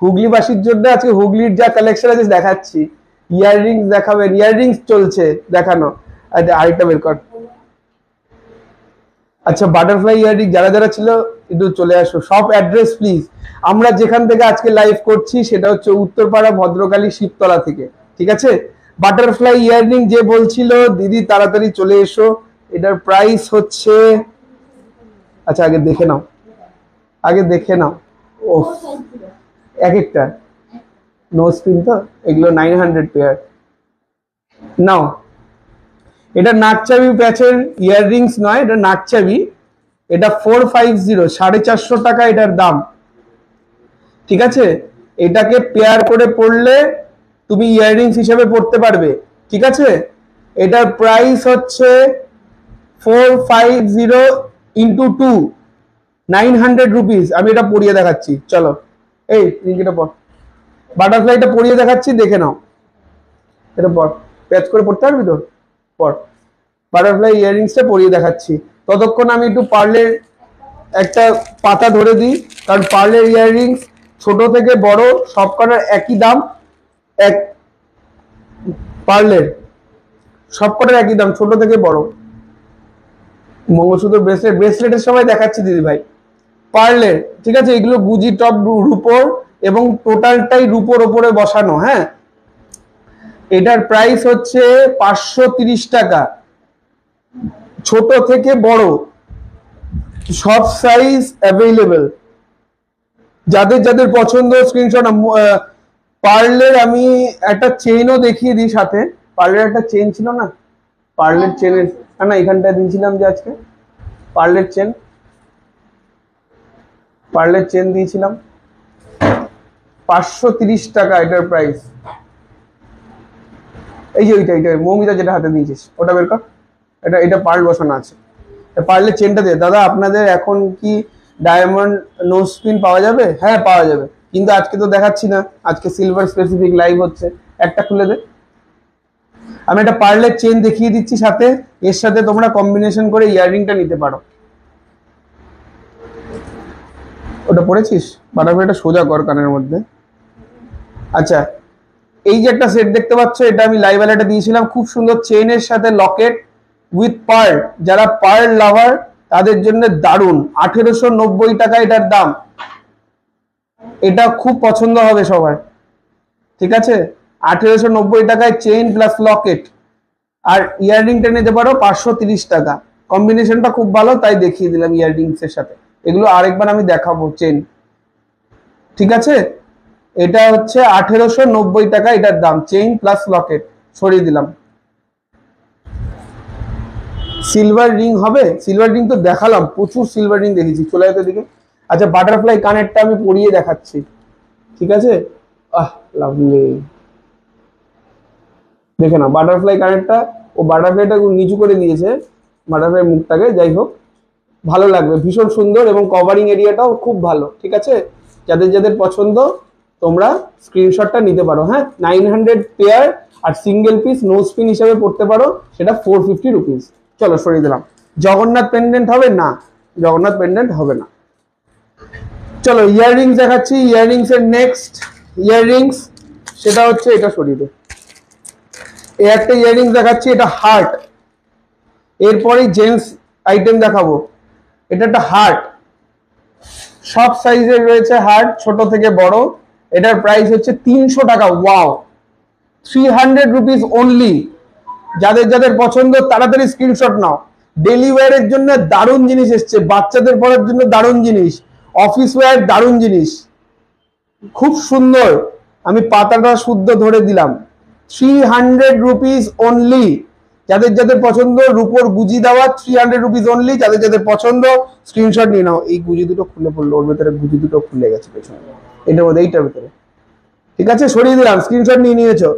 হুগলিবাসীর জন্য আজকে হুগলির যা কালেকশন আছে দেখাচ্ছি। ইয়াররিংস দেখাবেন, ইয়াররিংস চলছে দেখানো। আচ্ছা আরেকটা বের কর। আচ্ছা বাটারফ্লাই ইয়াররিং যারা যারা ছিল একটু চলে আসো, সব অ্যাড্রেস প্লিজ। আমরা যেখান থেকে আজকে লাইভ করছি সেটা হচ্ছে উত্তরপাড়া ভদ্রকালী শিবতলা থেকে, ঠিক আছে? বাটারফ্লাই ইয়াররিং যে বলছিল দিদি তাড়াতাড়ি চলে এসো। এটার প্রাইস হচ্ছে, আচ্ছা আগে দেখে নাও, আগে দেখে নাও। ও এক একটা নো স্পিন তো, এগুলো 900 পেয়ার নাও। এটা নাকচাবি প্যাচের ইয়াররিংস নয়, এটা নাকচাবি। এটা 450, 450 টাকা এটার দাম, ঠিক আছে? এটাকে পেয়ার করে পড়লে তুমি ইয়াররিংস হিসেবে পড়তে পারবে, ঠিক আছে? এটার প্রাইস হচ্ছে 450 ইন্টু 2, 900 রুপিস। আমি এটা পরিয়ে দেখাচ্ছি, চলো এই রিঙ্কিটা পর, বাটারফ্লাইটা পরিয়ে দেখাচ্ছি, দেখে নাও। এটা পর, প্যাচ করে পড়তে পারবি তো? পর, বাটারফ্লাই ইয়াররিংসটা পরিয়ে দেখাচ্ছি। ততক্ষণ আমি একটু পার্লের একটা পাতা ধরে দিই, কারণ পার্লের ইয়াররিংস ছোট থেকে বড় সব কটার একই দাম, এক পার্লের সব কটার একই দাম, ছোট থেকে বড়। মঙ্গলসূত্র, ব্রেসলেট, ব্রেসলেটের সময় দেখাচ্ছি দিদি ভাই, পার্লের, ঠিক আছে? এগুলো গুজি টপ রুপোর এবং টোটালটাই রুপোর ওপরে বসানো। হ্যাঁ, এটার প্রাইস হচ্ছে 530 টাকা, ছোট থেকে বড় সব সাইজ অ্যাভেলেবেল। যাদের যাদের পছন্দ স্ক্রিনশট। পার্লের আমি একটা চেইনও দেখিয়ে দিই সাথে, পার্লের একটা চেইন ছিল না, পার্লের চেনের, না এখানটায় দিয়েছিলাম যে আজকে পার্লের চেন, পার্লের চেন দিয়েছিলাম 530 টাকা এটার প্রাইস। এই যে ওইটা, এইটা মৌমিতা যেটা হাতে দিয়েছিস ওটা বের কর, এটা এটা পার্ল বসানো আছে। পার্লের চেনটা দে দাদা। আপনাদের এখন কি ডায়মন্ড নো স্পিন পাওয়া যাবে? হ্যাঁ পাওয়া যাবে, কিন্তু আজকে তো দেখাচ্ছি না, আজকে সিলভার স্পেসিফিক লাইভ হচ্ছে। একটা খুলে দে, আমি একটা পার্লের চেন দেখিয়ে দিচ্ছি সাথে, এর সাথে তোমরা কম্বিনেশন করে ইয়াররিংটা নিতে পারো। ওটা পড়েছিস? বাটারফ্লাইটা সোজা কর কানের মধ্যে। আচ্ছা, এই যে একটা সেট দেখতে পাচ্ছ, এটা আমি লাইভ আলাটা দিয়েছিলাম, খুব সুন্দর চেইনের সাথে লকেট উইথ পার্ল। যারা পার্ল লাভার তাদের জন্য দারুণ, 1890 টাকা এটার দাম। এটা খুব পছন্দ হবে সবার, ঠিক আছে? 1890 টাকায় চেইন প্লাস লকেট, আর ইয়াররিংটা নিতে পারো 530 টাকা। কম্বিনেশনটা খুব ভালো, তাই দেখিয়ে দিলাম ইয়াররিংস এর সাথে। এগুলো আরেকবার আমি দেখাবো চেন, ঠিক আছে? এটা হচ্ছে 1890 টাকা এটার দাম, চেইন প্লাস লকেট। সরিয়ে দিলাম। সিলভার রিং হবে? সিলভার রিং তো দেখালাম, প্রচুর সিলভার রিং দেখেছি। চলে যেতে দিকে। আচ্ছা, বাটারফ্লাই কানেরটা আমি পরিয়ে দেখাচ্ছি, ঠিক আছে? লাভলি, দেখে না বাটারফ্লাই কানেরটা, ও বাটারফ্লাইটা নিচু করে দিয়েছে, বাটারফ্লাই মুখটাকে। যাই হোক, ভালো লাগবে, ভীষণ সুন্দর, এবং কভারিং এরিয়াটাও খুব ভালো, ঠিক আছে? যাদের যাদের পছন্দ তোমরা স্ক্রিনশটটা নিতে পারো। হ্যাঁ, 900 পেয়ার, আর সিঙ্গেল পিস নো স্পিন হিসাবে পড়তে পারো, সেটা 450 রুপিস। চলো, সরিয়ে দিলাম। জগন্নাথ পেন্ডেন্ট হবে না, জগন্নাথ পেন্ডেন্ট হবে না। চলো, ইয়াররিংস দেখাচ্ছি। ইয়াররিংস এর নেক্সট ইয়াররিংস, সেটা হচ্ছে এটা, সরিয়ে দে। এই একটা ইয়াররিংস দেখাচ্ছি, এটা হার্ট। এরপরে জেন্টস আইটেম দেখাবো। এটা একটা হার্ট, সব সাইজের রয়েছে হার্ট, ছোট থেকে বড়। এটার প্রাইস হচ্ছে 300 টাকা। Wow, 300 rupees only. যাদের যাদের পছন্দ তাড়াতাড়ি স্ক্রিনশট নাও। ডেলি ওয়্যারের জন্য দারুণ জিনিস এসছে, বাচ্চাদের পরার জন্য দারুণ জিনিস, অফিস ওয়্যার দারুণ জিনিস, খুব সুন্দর। আমি পাতাটা শুদ্ধ ধরে দিলাম, 300 রুপিস অনলি। যাদের যাদের পছন্দ, রূপোর গুজি দেওয়া, 300 রুপিস অনলি। যাদের যাদের পছন্দ স্ক্রিনশট নিয়ে নাও। এই গুজি দুটো খুলে পড়লো, ওর ভেতরে গুজি দুটো খুলে গেছে পেছনে, এটার মধ্যে, এইটার ভেতরে, ঠিক আছে? সরিয়ে দিলাম, স্ক্রিনশট নিয়ে নিয়েছো।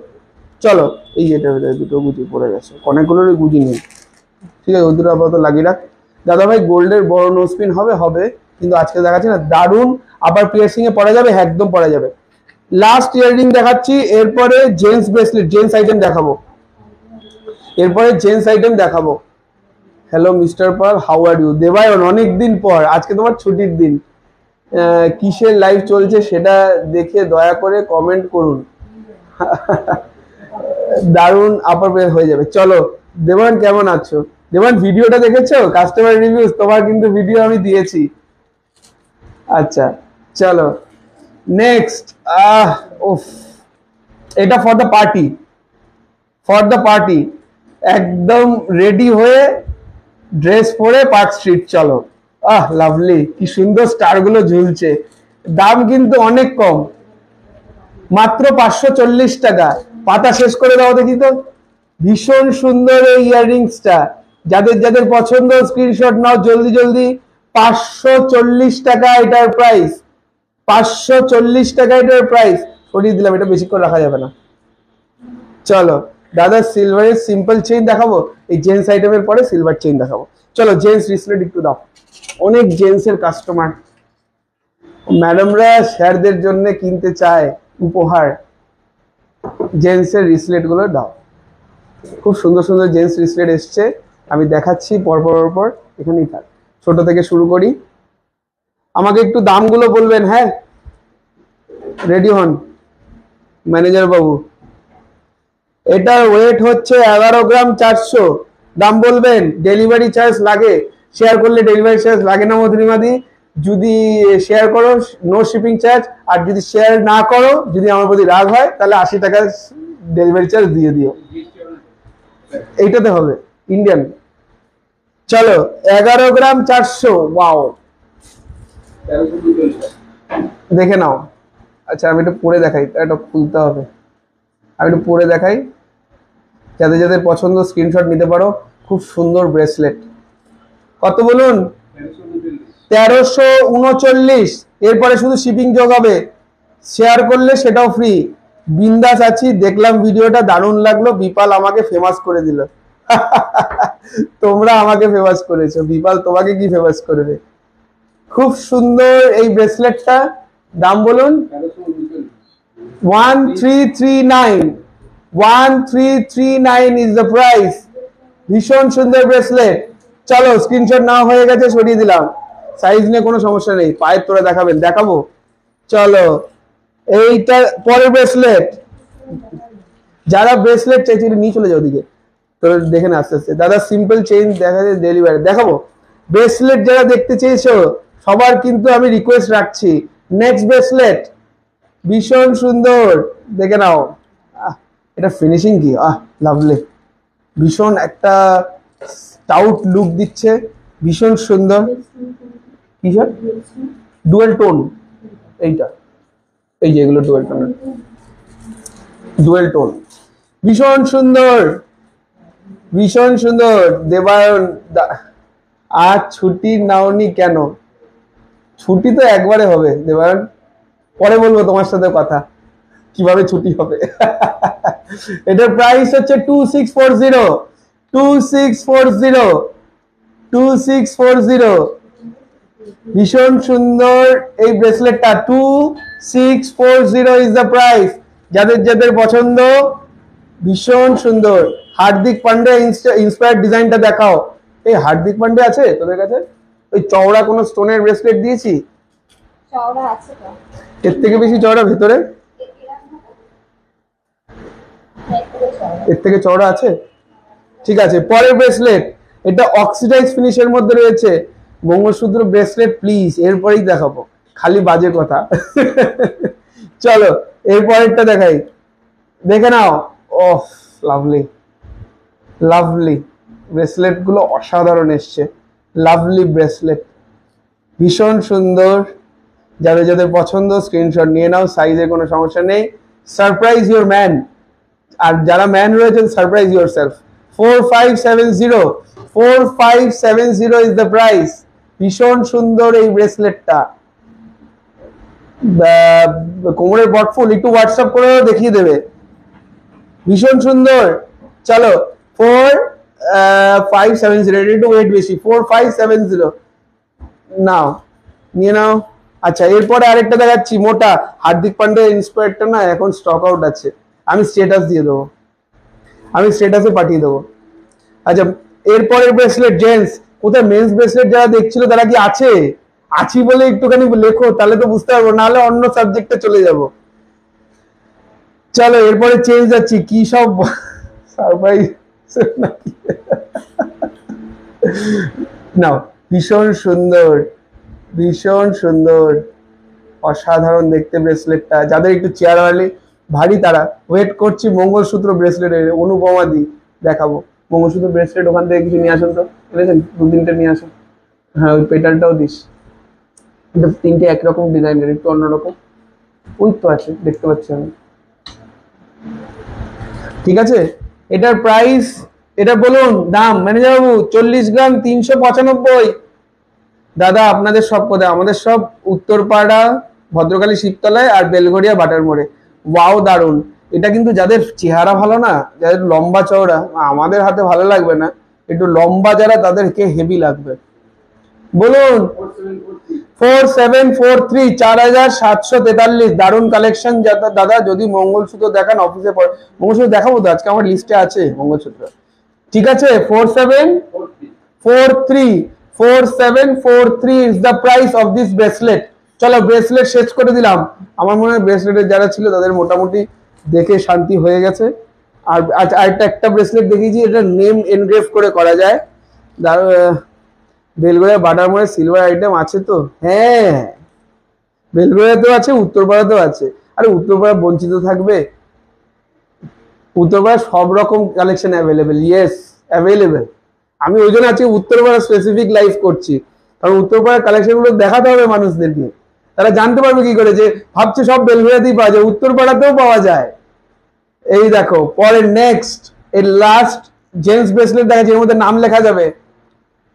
চলো, এই এটার ভেতরে দুটো গুজি পড়ে গেছে, অনেকগুলোরই গুজি নেই, ঠিক আছে? ওই দুটো আপাতত লাগিয়ে রাখ। দাদা ভাই, গোল্ডের বড় নো স্পিন হবে? হবে, কিন্তু আজকে দেখাচ্ছি না। দারুণ, আবার পিয়ার্সিং এ পরা যাবে, একদম পরা যাবে। লাস্ট ইয়াররিং দেখাচ্ছি, এরপরে জেন্টস ব্রেসলেট, জেন্টস আইটেম দেখাবো। এরপরে জেন্টস আইটেম দেখাবো। Hello mister Pal, how are you? Debayan, অনেকদিন পর, আজকে তোমার ছুটির দিন। কিসের লাইভ চলছে সেটা দেখে দয়া করে কমেন্ট করুন। দারুণ আপার হয়ে যাবে। চলো, দেবান কেমন আছো? দেবান, ভিডিওটা দেখেছো? কাস্টমার রিভিউজ, তোমার কিন্তু ভিডিও আমি দিয়েছি। আচ্ছা, চলো নেক্সট। উফ, এটা for the party, for the party, একদম রেডি হয়ে ড্রেস পরে পার্ক স্ট্রিট চলো। লাভলি, কি সুন্দর স্টার গুলো ঝুলছে। দাম কিন্তু অনেক কম, মাত্র 540 টাকা। পাতা শেষ করে দাও দেখি তো। ভীষণ সুন্দর এই ইয়াররিংসটা, যাদের যাদের পছন্দ স্ক্রিনশট নাও জলদি জলদি। 540 টাকা এটার প্রাইস, 540 টাকা এটার প্রাইস। সরিয়ে দিলাম, এটা বেশি করে রাখা যাবে না। চলো দাদা, সিলভারের সিম্পল চেইন দেখাবো। এই জেন্টস আইটেমের পরে সিলভার চেইন দেখাবো। চলো, জেন্টস রিসলেট একটু দাও। অনেক জেন্টস এর কাস্টমার, ম্যাডামরা স্যারদের জন্য কিনতে চায় উপহার। জেন্টস এর রিসলেট গুলো দাও। খুব সুন্দর সুন্দর জেন্টস রিসলেট এসছে, আমি দেখাচ্ছি পরপর। এখানেই থাক, ছোট থেকে শুরু করি। আমাকে একটু দামগুলো বলবেন। হ্যাঁ, রেডি হন ম্যানেজার বাবু। এটার ওয়েট হচ্ছে 11 গ্রাম 400। দাম বলবেন। ডেলিভারি চার্জ লাগে, শেয়ার করলে ডেলিভারি চার্জ লাগে না মধুরিমাদি। যদি শেয়ার করো নো শিপিং চার্জ, আর যদি শেয়ার না করো, যদি আমার প্রতি রাগ হয়, তাহলে 80 টাকা ডেলিভারি চার্জ দিয়ে দিও। এইটাতে হবে ইন্ডিয়ান। চলো, 11 গ্রাম 400। ওয়াও, দেখে নাও। আচ্ছা, আমি একটু পরে দেখাই, এটা খুলতে হবে। আমি একটু পরে দেখাই, যাদের যাদের পছন্দ স্ক্রিনশট নিতে পারো। খুব সুন্দর ব্রেসলেট। কত বলুন? 1339। এরপরে শুধু শিপিং যোগ হবে, শেয়ার করলে সেটাও ফ্রি। বিন্দাস আছি। দেখলাম ভিডিওটা, দারুণ লাগলো। বিপাল আমাকে ফেমাস করে দিল। তোমরা আমাকে ফেমাস করেছো, বিপাল তোমাকে কি ফেমাস করবে? খুব সুন্দর এই ব্রেসলেটটা। দাম বলুন? 1339। 1339 ইজ দ্য প্রাইস। ভীষণ সুন্দর ব্রেসলেট। চলো স্ক্রিনশট না হয়ে গেছে, সরিয়ে দিলাম। সাইজ নিয়ে কোনো সমস্যা নেই, পায়ের তোরা দেখাবেন, দেখাবো। চলো এইটা পরের ব্রেসলেট। যারা ব্রেসলেট চাইছে নিয়ে চলে যাও দিকে, তোরা দেখে না আস্তে আস্তে। দাদা সিম্পল চেইন দেখা যায় ডেলিভারি দেখাবো। ব্রেসলেট যারা দেখতে চেয়েছো সবার কিন্তু আমি রিকোয়েস্ট রাখছি। নেক্সট ব্রেসলেট ভীষণ সুন্দর, দেখে নাও। এটা ফিনিশিং কি, লাভলি। ভীষণ একটা স্টাউট লুক দিচ্ছে, ভীষণ সুন্দর। কি স্যার? Dual tone. এইটা, এই যে এগুলো ডুয়েল টোন, ডুয়েল টোন, ভীষণ সুন্দর, ভীষণ সুন্দর। দেবায়ন আজ ছুটি নাওনি কেন? ছুটি তো একবারে হবে দেবায়ন, পরে বলবো তোমার সাথে কথা কিভাবে ছুটি হবে। এটার প্রাইস হচ্ছে 2640, 2640, 2640। ভীষণ সুন্দর এই ব্রেসলেটটা, 2640 ইজ দ্য প্রাইস। যাদের যাদের পছন্দ, ভীষণ সুন্দর। হার্দিক পান্ডে ইন্সপায়ার্ড ডিজাইনটা দেখাও। এই হার্দিক পান্ডে আছে তোদের কাছে? ওই চওড়া কোনো স্টোনের ব্রেসলেট দিয়েছি? চওড়া আছে তো, এর থেকে বেশি চওড়া ভেতরে? এর থেকে চওড়া আছে? ঠিক আছে, পরের ব্রেসলেট। এটা অক্সিডাইজ ফিনিশের মধ্যে রয়েছে। মঙ্গলসূত্র ব্রেসলেট প্লিজ, এরপরেই দেখাবো, খালি বাজে কথা। চলো এরপরেরটা দেখাই, দেখে নাও। ওহ লাভলি, লাভলি ব্রেসলেট গুলো অসাধারণ এসছে। লাভলি ব্রেসলেট, ভীষণ সুন্দর। যাদের যাদের পছন্দ স্ক্রিনশট নিয়ে নাও, সাইজে কোনো সমস্যা নেই। Surprise your man. আর যারা ম্যান রয়েছেন surprise your self. 4570, 4570 is the price. ভীষণ সুন্দর এই ব্রেসলেটটা, কোমরের বটফুল, একটু হোয়াটসঅ্যাপ করে দেখিয়ে দেবে। ভীষণ সুন্দর। চলো 4570, একটু ওয়েট বেশি, 4570 নাও, নিয়ে নাও। আচ্ছা এরপরে আরেকটা দেখাচ্ছি, মোটা। হার্দিক পান্ডে ইন্সপায়ারটা না এখন স্টক আউট আছে, আমি স্ট্যাটাস দিয়ে দেবো, আমি স্ট্যাটাসে পাঠিয়ে দেবো। আচ্ছা এরপরের ব্রেসলেট জেন্টস। কোথায় মেন্স ব্রেসলেট যারা দেখছিল তারা কি আছে? আছি বলে একটুখানি লেখো, তাহলে তো বুঝতে পারবো, নাহলে অন্য সাবজেক্টে চলে যাব। চলো এরপরে চেঞ্জ যাচ্ছি, কি সব সারপ্রাইজ নাও। ভীষণ সুন্দর, ভীষণ সুন্দর, অসাধারণ দেখতে ব্রেসলেটটা। যাদের একটু চেয়ারওয়ালি ভারী তারা ওয়েট করছি মঙ্গলসূত্র ব্রেসলেটের। অনুপমা দি দেখাবো মঙ্গলসূত্র ব্রেসলেট, ওখান থেকে কিছু নিয়ে আসুন তো, বুঝেছেন? 2-3টে নিয়ে আসুন। হ্যাঁ ওই পেটালটাও দিস। এটা 3টে একরকম ডিজাইনের, একটু অন্যরকম। ওই তো আছে, দেখতে পাচ্ছি আমি। ঠিক আছে, এটার প্রাইস, এটা বলুন দাম ম্যানেজার বাবু। 40 গ্রাম 395। দাদা আপনাদের সব কোথায়? আমাদের সব উত্তরপাড়া, ভদ্রকালী শিবতলায়, আর বেলঘড়িয়া বাটার মোড়ে। ওয়াও দারুন। এটা কিন্তু যাদের চেহারা ভালো না, যাদের লম্বা চওড়া, আমাদের হাতে ভালো লাগবে না, একটু লম্বা যারা তাদেরকে হেভি লাগবে। বলুন 4743, 4743। দারুন কালেকশন দাদা। যদি মঙ্গলসূত্র দেখান অফিসে পরে, মঙ্গলসূত্র দেখাবো তো, আজকে আমার লিস্টে আছে মঙ্গলসূত্র। ঠিক আছে 4743, 4743 is the price of this bracelet. চলো ব্রেসলেট শেষ করে দিলাম। আমার মনে হয় ব্রেসলেটের যারা ছিল তাদের মোটামুটি দেখে শান্তি হয়ে গেছে। আর আরেকটা একটা ব্রেসলেট দেখিয়েছি, এটা নেম এনগ্রেভ করে করা যায়। বেলগড়িয়া বাটার মোড়ে সিলভার আইটেম আছে তো? হ্যাঁ বেলগড়িয়াতেও আছে, উত্তরপাড়াতেও আছে। আরে উত্তরপাড়া বঞ্চিত থাকবে? উত্তরপাড়া সব রকম কালেকশন অ্যাভেলেবেল। Yes available. আমি ওই জন্য আজকে উত্তরপাড়া স্পেসিফিক লাইভ করছি, কারণ উত্তরপাড়ার কালেকশন গুলো দেখাতে হবে মানুষদেরকে। তারা জানতে পারবে কি করে যে ভাবছে সব বেলঘড়িয়াতেই পাওয়া যায়, উত্তরপাড়াতেও পাওয়া যায়। এই দেখো পরে নেক্সট, এর লাস্ট জেন্টস ব্রেসলেট দেখাচ্ছি, এর মধ্যে নাম লেখা যাবে,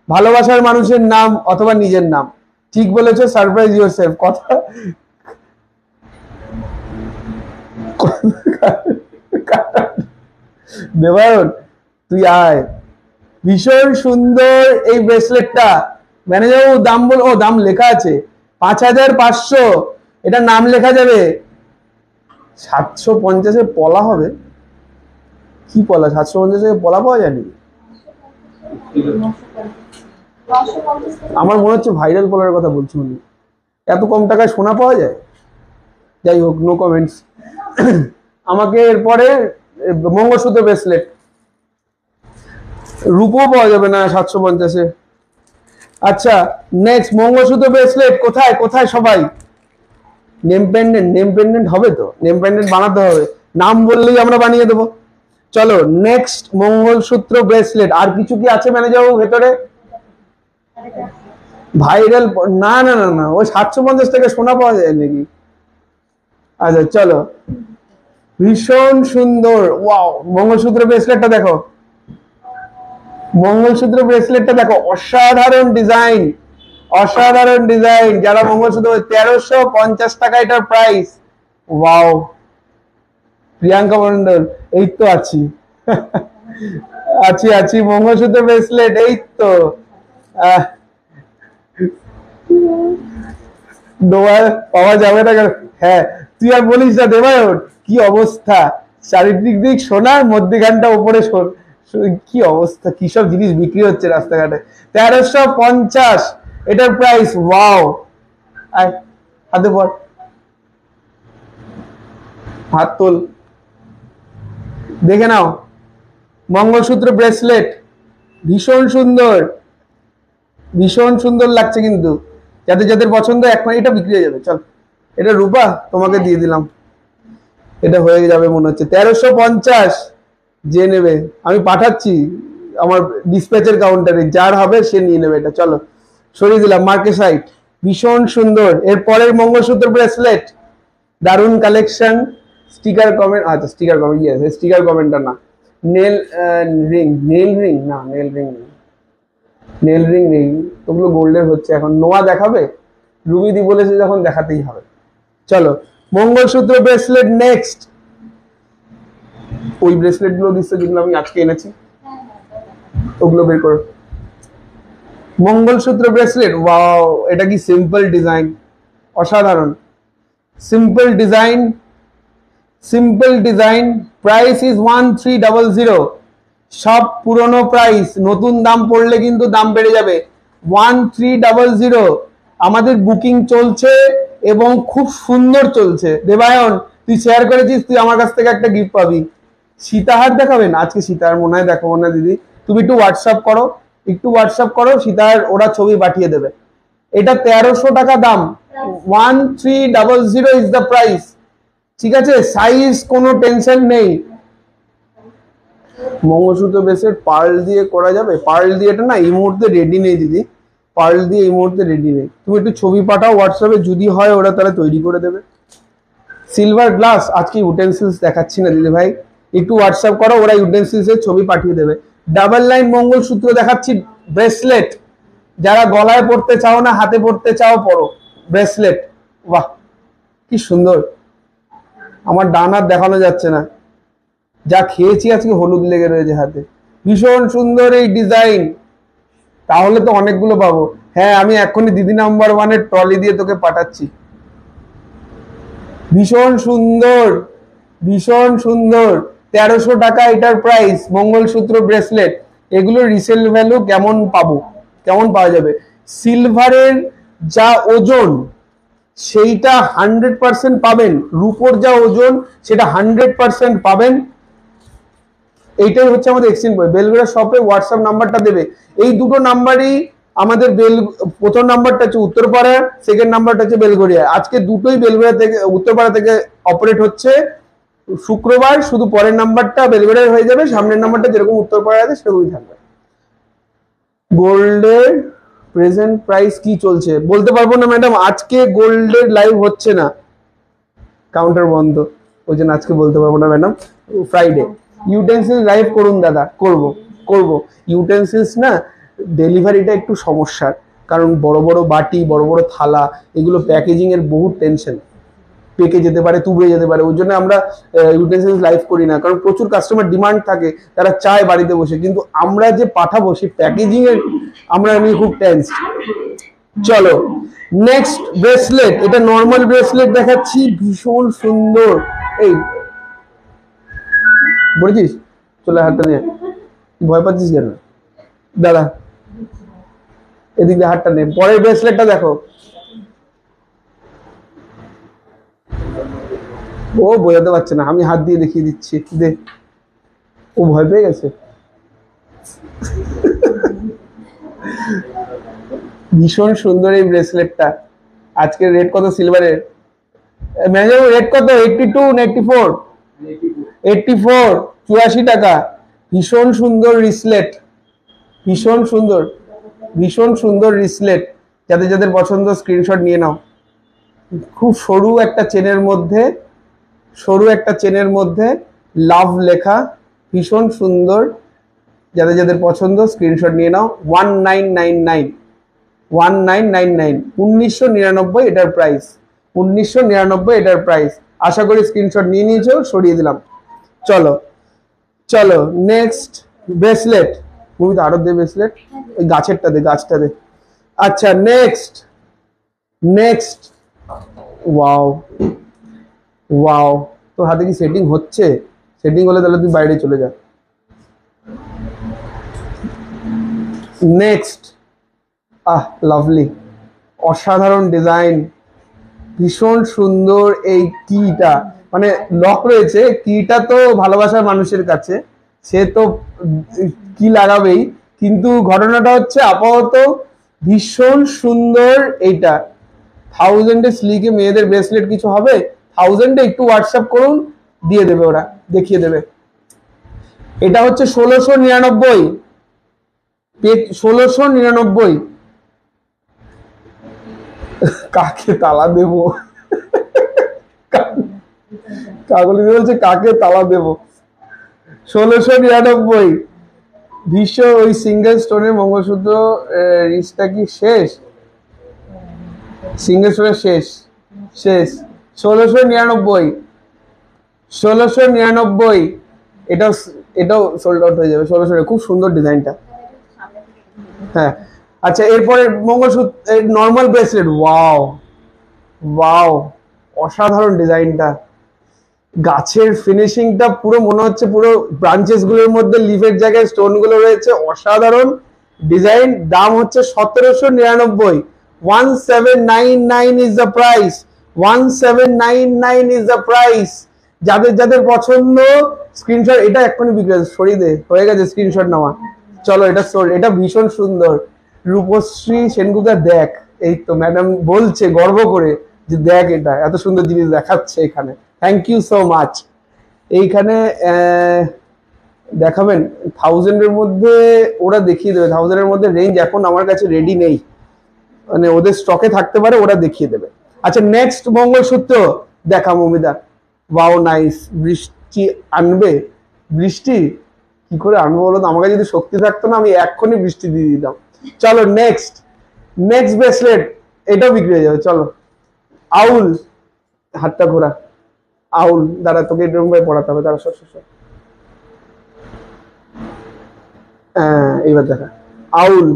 ভালোবাসার মানুষের নাম অথবা নিজের নাম। ঠিক বলেছো, সারপ্রাইজ ইউরসেলফ। কথা দেবায়ন তুই আয়। ভীষণ সুন্দর এই ব্রেসলেটটা। ম্যানেজার দাম বল, ও দাম লেখা আছে 5500। এটা নাম লেখা যাবে। 750-এ পলা হবে। কি পলা 750 থেকে পলা পাওয়া যায়নি? আমার মনে হচ্ছে ভাইরাল পলার কথা বলছি উনি। এত কম টাকায় সোনা পাওয়া যায়? যাই হোক, নো কমেন্টস। আমাকে এরপরে মঙ্গলসূত্র ব্রেসলেট, রূপো পাওয়া যাবে না 750-এ। আচ্ছা, নেক্সট মঙ্গলসূত্র ব্রেসলেট কোথায় কোথায় সবাই? নেম পেন্ডেন্ট হবে তো? নেম পেন্ডেন্ট বানাতে হবে, নাম বললেই আমরা বানিয়ে দেবো। চলো নেক্সট মঙ্গলসূত্র ব্রেসলেট। আর কিছু কি আছে ম্যানেজার বাবু ভেতরে? ভাইরাল? না না না না, ওই 750 টাকা সোনা পাওয়া যায় নাকি? আচ্ছা চলো, ভীষণ সুন্দর। ওয়াও, মঙ্গলসূত্র ব্রেসলেটটা দেখো, মঙ্গলসূত্র ব্রেসলেটটা দেখো, অসাধারণ ডিজাইন, অসাধারণ ডিজাইন। যারা মঙ্গলসূত্র, 1350 টাকা এটার প্রাইস। ওয়াও, প্রিয়াঙ্কা মন্ডল, এই তো আছি। আছি আছি, মঙ্গলসূত্র ব্রেসলেট, এই তো। পাওয়া যাবে না কেন? হ্যাঁ, তুই আর বলিস না দেবায়ন, কি অবস্থা, চারিদিক দিক সোনার, মধ্যখানটা উপরে কি অবস্থা, কি সব জিনিস বিক্রি হচ্ছে রাস্তাঘাটে। 1350 এটার প্রাইস। ওয়াও, হাতে পর, হাত তোল, দেখে নাও মঙ্গলসূত্র ব্রেসলেট, ভীষণ সুন্দর, ভীষণ সুন্দর লাগছে কিন্তু। যাদের যাদের পছন্দ এখন এটা বিক্রি হয়ে যাবে। চল, এটা রূপা তোমাকে দিয়ে দিলাম, এটা হয়ে যাবে মনে হচ্ছে 1350। যে নেবে আমি পাঠাচ্ছি আমার ডিসপ্যাচের কাউন্টারে, যার হবে সে নিয়ে নেবে এটা। চলো সরিয়ে দিলাম মার্কে সাইট, ভীষণ সুন্দর। এর পরের মঙ্গলসূত্র ব্রেসলেট, দারুণ কালেকশন। স্টিকার কমেন্ট, আচ্ছা স্টিকার কমেন্ট, ইয়েস স্টিকার কমেন্টটা না, নেল রিং, নেল রিং না, নেল রিং নেই, নেল রিং নেই, ওগুলো গোল্ডের হচ্ছে এখন। নোয়া দেখাবে, রুমিদি বলেছে যখন দেখাতেই হবে। চলো মঙ্গলসূত্র ব্রেসলেট নেক্সট। ওই ব্রেসলেট গুলো দিচ্ছে যেগুলো আমি আজকে এনেছি, ওগুলো বের করো। মঙ্গলসূত্র ব্রেসলেট, ওয়াও, এটা কি সিম্পল ডিজাইন, অসাধারণ simple design, simple design. Price is 1300। সব পুরনো প্রাইস, নতুন দাম পড়লে কিন্তু দাম বেড়ে যাবে। 1300 আমাদের বুকিং চলছে এবং খুব সুন্দর চলছে। দেবায়ন, তুই শেয়ার করেছিস, তুই আমার কাছ থেকে একটা গিফট পাবি। সীতাহার দেখাবেন আজকে? সীতাহার মনে হয় দেখাবো না দিদি, তুমি একটু হোয়াটসঅ্যাপ করো, একটু হোয়াটসঅ্যাপ করো, সীতাহার ওরা ছবি পাঠিয়ে দেবে। এটা 1300 টাকা দাম, 1300 ইজ দ্য প্রাইস। ঠিক আছে, সাইজ কোনো টেনশন নেই। মঙ্গলসূত্র ব্রেসলেট পার্ল দিয়ে করা যাবে? পার্ল দিয়ে এটা না এই মুহূর্তে রেডি নেই দিদি, পার্ল দিয়ে এই মুহূর্তে রেডি নেই। তুমি একটু ছবি পাঠাও হোয়াটসঅ্যাপে, যদি হয় ওরা তারা তৈরি করে দেবে। সিলভার গ্লাস, আজকে ইউটেন্সিলস দেখাচ্ছি না দিদি ভাই, একটু হোয়াটসঅ্যাপ করো, ওরা ইউটেন্সিলস এর ছবি পাঠিয়ে দেবে। ডাবল লাইন মঙ্গলসূত্র দেখাচ্ছি, ব্রেসলেট, যারা গলায় পড়তে চাও না হাতে পড়তে চাও পড়ো ব্রেসলেট। বাহ কি সুন্দর, আমার ডান হাত দেখানো যাচ্ছে না, যা খেয়েছি আজকে হলুদ লেগে রয়েছে হাতে। ভীষণ সুন্দর এই ডিজাইন, তাহলে তো অনেকগুলো পাবো। হ্যাঁ, আমি এখনই দিদি নাম্বার 1-এর ট্রলি দিয়ে তোকে পাঠাচ্ছি। ভীষণ সুন্দর, ভীষণ সুন্দর, 1300 টাকা এটার প্রাইস। মঙ্গলসূত্র ব্রেসলেট, এগুলো রিসেল ভ্যালু কেমন পাবো, কেমন পাওয়া যাবে? সিলভারের যা ওজন সেইটা 100% পাবেন, রূপোর যা ওজন সেটা 100% পাবেন। এইটাই হচ্ছে আমাদের এক্সচেঞ্জ বই। বেলঘড়িয়া শপে হোয়াটসঅ্যাপ নাম্বারটা দেবে, এই দুটো নাম্বারই আমাদের প্রথম নাম্বারটা হচ্ছে উত্তরপাড়া, সেকেন্ড নাম্বারটা হচ্ছে বেলঘড়িয়া। আজকে দুটোই বেলঘড়িয়া থেকে, উত্তরপাড়া থেকে অপারেট হচ্ছে। শুক্রবার শুধু পরের নাম্বারটা বেলঘড়িয়া হয়ে যাবে, সামনের নাম্বারটা যেরকম উত্তরপাড়া আছে সেরকমই থাকবে। গোল্ডের প্রেজেন্ট প্রাইস কি চলছে বলতে পারবো না ম্যাডাম, আজকে গোল্ডের লাইভ হচ্ছে না, কাউন্টার বন্ধ, ওই জন্য আজকে বলতে পারবো না ম্যাডাম। ফ্রাইডে ইউটেন্সিল লাইভ করুন দাদা, করব করব। ইউটেন্সিলস না ডেলিভারিটা একটু সমস্যার, কারণ বড় বড় বাটি, বড় বড় থালা, এগুলো প্যাকেজিং এর বহু টেনশন, পেকে যেতে পারে, তুবড়ে যেতে পারে, ওই জন্য আমরা ইউটেন্সিলস লাইভ করি না, কারণ প্রচুর কাস্টমার ডিমান্ড থাকে, তারা চায় বাড়িতে বসে, কিন্তু আমরা যে পাঠাবো সেই প্যাকেজিং এর আমি খুব টেন্স। চলো নেক্সট ব্রেসলেট, এটা নর্মাল ব্রেসলেট দেখাচ্ছি, ভীষণ সুন্দর। এই বলেছিস চলে হাতটা নিয়ে, ভয় পাচ্ছিস কেন দাদা? এদিক দিয়ে হাতটা নে, পরের ব্রেসলেটটা দেখো। ও বোঝাতে পারছে না, আমি হাত দিয়ে দেখিয়ে দিচ্ছি, দে। ও ভয় পেয়ে গেছে। ভীষণ সুন্দর এই ব্রেসলেটটা। আজকে রেট কত সিলভারের? ম্যানেজার রেট কত? 82 না 84? 84, 84 টাকা। ভীষণ সুন্দর রিসলেট, ভীষণ সুন্দর, ভীষণ সুন্দর রিসলেট। যাদের যাদের পছন্দ স্ক্রিনশট নিয়ে নাও। খুব সরু একটা চেনের মধ্যে, সরু একটা চেনের মধ্যে লাভ লেখা, ভীষণ সুন্দর। যাদের যাদের পছন্দ স্ক্রিনশট নিয়ে নাও। 1999, 1999, 1999 এটার প্রাইস, 1999 এটার প্রাইস। আশা করি স্ক্রিনশট নিয়ে নিয়েছো, সরিয়ে দিলাম। চলো চলো নেক্সট ব্রেসলেট। মুভিতে আরো দে ব্রেসলেট, ওই গাছেরটা দে, গাছটা দে। আচ্ছা নেক্সট, নেক্সট। ওয়াও ওয়াও, তোর হাতে কি সেটিং হচ্ছে? সেটিং হলে তাহলে তুই বাইরে চলে যা। নেক্সট, আহ লাভলি, অসাধারণ ডিজাইন, ভীষণ সুন্দর। এই কিটা মানে লক রয়েছে, কিটা তো ভালোবাসার মানুষের কাছে, সে তো কি লাগাবেই, কিন্তু ঘটনাটা হচ্ছে আপাতত ভীষণ সুন্দর এইটা। 1000-এ স্লিকে মেয়েদের ব্রেসলেট কিছু হবে? 1000-এ একটু হোয়াটসঅ্যাপ করুন, দিয়ে দেবে, ওরা দেখিয়ে দেবে। এটা হচ্ছে 1699, 1699। কাকে তালা দেবো? কাগলি বলছে কাকে তালা দেবো? 1699। বিশ্ব ওই সিঙ্গেল স্টোনের মঙ্গলসূত্র রিচটা কি শেষ? সিঙ্গেল স্টোনের শেষ, শেষ। 1699, 1699। এটাও, এটাও সোল্ড আউট হয়ে যাবে 1600। খুব সুন্দর ডিজাইনটা। হ্যাঁ আচ্ছা, এরপরে mangalsutra normal bracelet. Wow wow, অসাধারণ ডিজাইনটা। গাছের ফিনিশিংটা পুরো মনে হচ্ছে পুরো ব্রাঞ্চেস গুলোর মধ্যে লিফের জায়গায় স্টোন গুলো রয়েছে, অসাধারণ ডিজাইন। দাম হচ্ছে 1799। 1799 is the price, 1799 is the price. যাদের যাদের পছন্দ স্ক্রিনশট, এটা এক্ষুনি বিক্রি সরিয়ে দে, হয়ে গেছে স্ক্রিনশট নেওয়া। চলো এটা সোল্ড। এটা ভীষণ সুন্দর। রূপশ্রী সেনগুপ্তা দেখ, এই তো ম্যাডাম বলছে গর্ব করে যে দেখ এটা এত সুন্দর জিনিস দেখাচ্ছে এখানে। Thank you so much. এইখানে দেখাবেন 1000-এর মধ্যে, ওরা দেখিয়ে দেবে। 1000-এর মধ্যে রেঞ্জ এখন আমার কাছে রেডি নেই, মানে ওদের স্টকে থাকতে পারে, ওরা দেখিয়ে দেবে। আচ্ছা নেক্সট মঙ্গলসূত্র দেখা মমিদা। Wow nice. বৃষ্টি আনবে? বৃষ্টি কি করে আনবো বলো তো? আমাকে যদি শক্তি থাকতো না, আমি এক্ষুনি বৃষ্টি দিয়ে দিতাম। চলো নেক্সট, নেক্সট ব্রেসলেট। এটাও বিক্রি হয়ে যাবে। চলো আউল, হাতটা ঘোরা। আউল, দাঁড়া তোকে এরকম ভাবে পড়াতে হবে, দাঁড়া সর সর সর। এইবার দেখা আউল,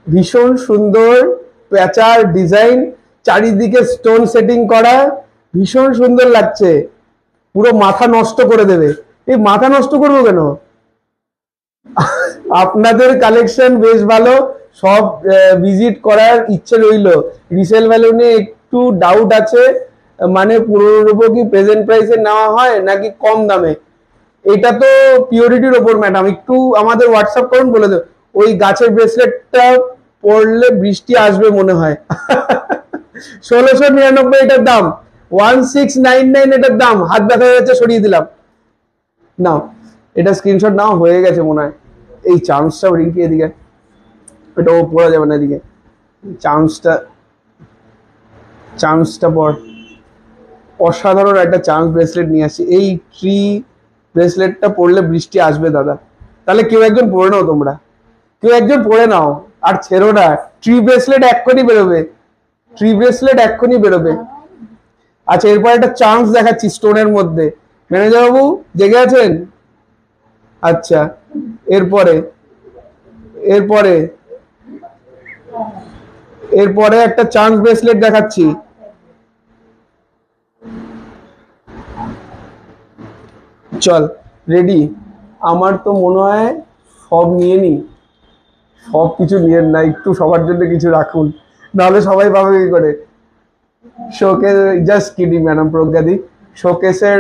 ভীষণ সুন্দর প্যাচার ডিজাইন, চারিদিকে স্টোন সেটিং করা, ভীষণ সুন্দর লাগছে। পুরো মাথা নষ্ট করে দেবে। এই মাথা নষ্ট করবো কেন? আপনাদের কালেকশন বেশ ভালো, সব ভিজিট করার ইচ্ছে রইল। রিসেল ভ্যালু নিয়ে একটু ডাউট আছে, মানে পুরোর উপর কি প্রেজেন্ট প্রাইসে নেওয়া হয় নাকি কম দামে? এটা তো পিওরিটির ওপর ম্যাডাম, একটু আমাদের হোয়াটসঅ্যাপ করুন, বলে দেব। ওই গাছের ব্রেসলেটটা পরলে বৃষ্টি আসবে মনে হয়। 1699 এটার দাম, 1699 এটার দাম। হাত ব্যথা হয়ে যাচ্ছে, সরিয়ে দিলাম। নাও এটা স্ক্রিনশট নাও, হয়ে গেছে মনে হয়। এই চান্সটা রিঙ্কি এদিকে, এটা ও পড়া যাবে না এদিকে। চান্সটা, চান্সটা পর। অসাধারণ একটা চান্স ব্রেসলেট নিয়ে আসছি। এই ট্রি ব্রেসলেটটা পরলে বৃষ্টি আসবে দাদা। তাহলে কেউ একজন পরে নাও, তোমরা কেউ একজন পরে নাও, আর ছেড়ো না। ট্রি ব্রেসলেট এক্ষুনি বেরোবে, ট্রি ব্রেসলেট এক্ষুনি বেরোবে। আচ্ছা এরপর একটা চান্স দেখাচ্ছি স্টোনের মধ্যে। ম্যানেজার বাবু জেগে আছেন? আচ্ছা এরপরে, এরপরে এরপরে একটা চান্স ব্রেসলেট দেখাচ্ছি। চল রেডি। আমার তো মনে হয় সব নিয়ে নি, সব কিছু নিয়ে না, একটু সবার জন্য কিছু রাখুন, নাহলে সবাই পাবে কি করে। শোকেস, জাস্ট কিডিং ম্যাডাম প্রজ্ঞাদি। শোকেসের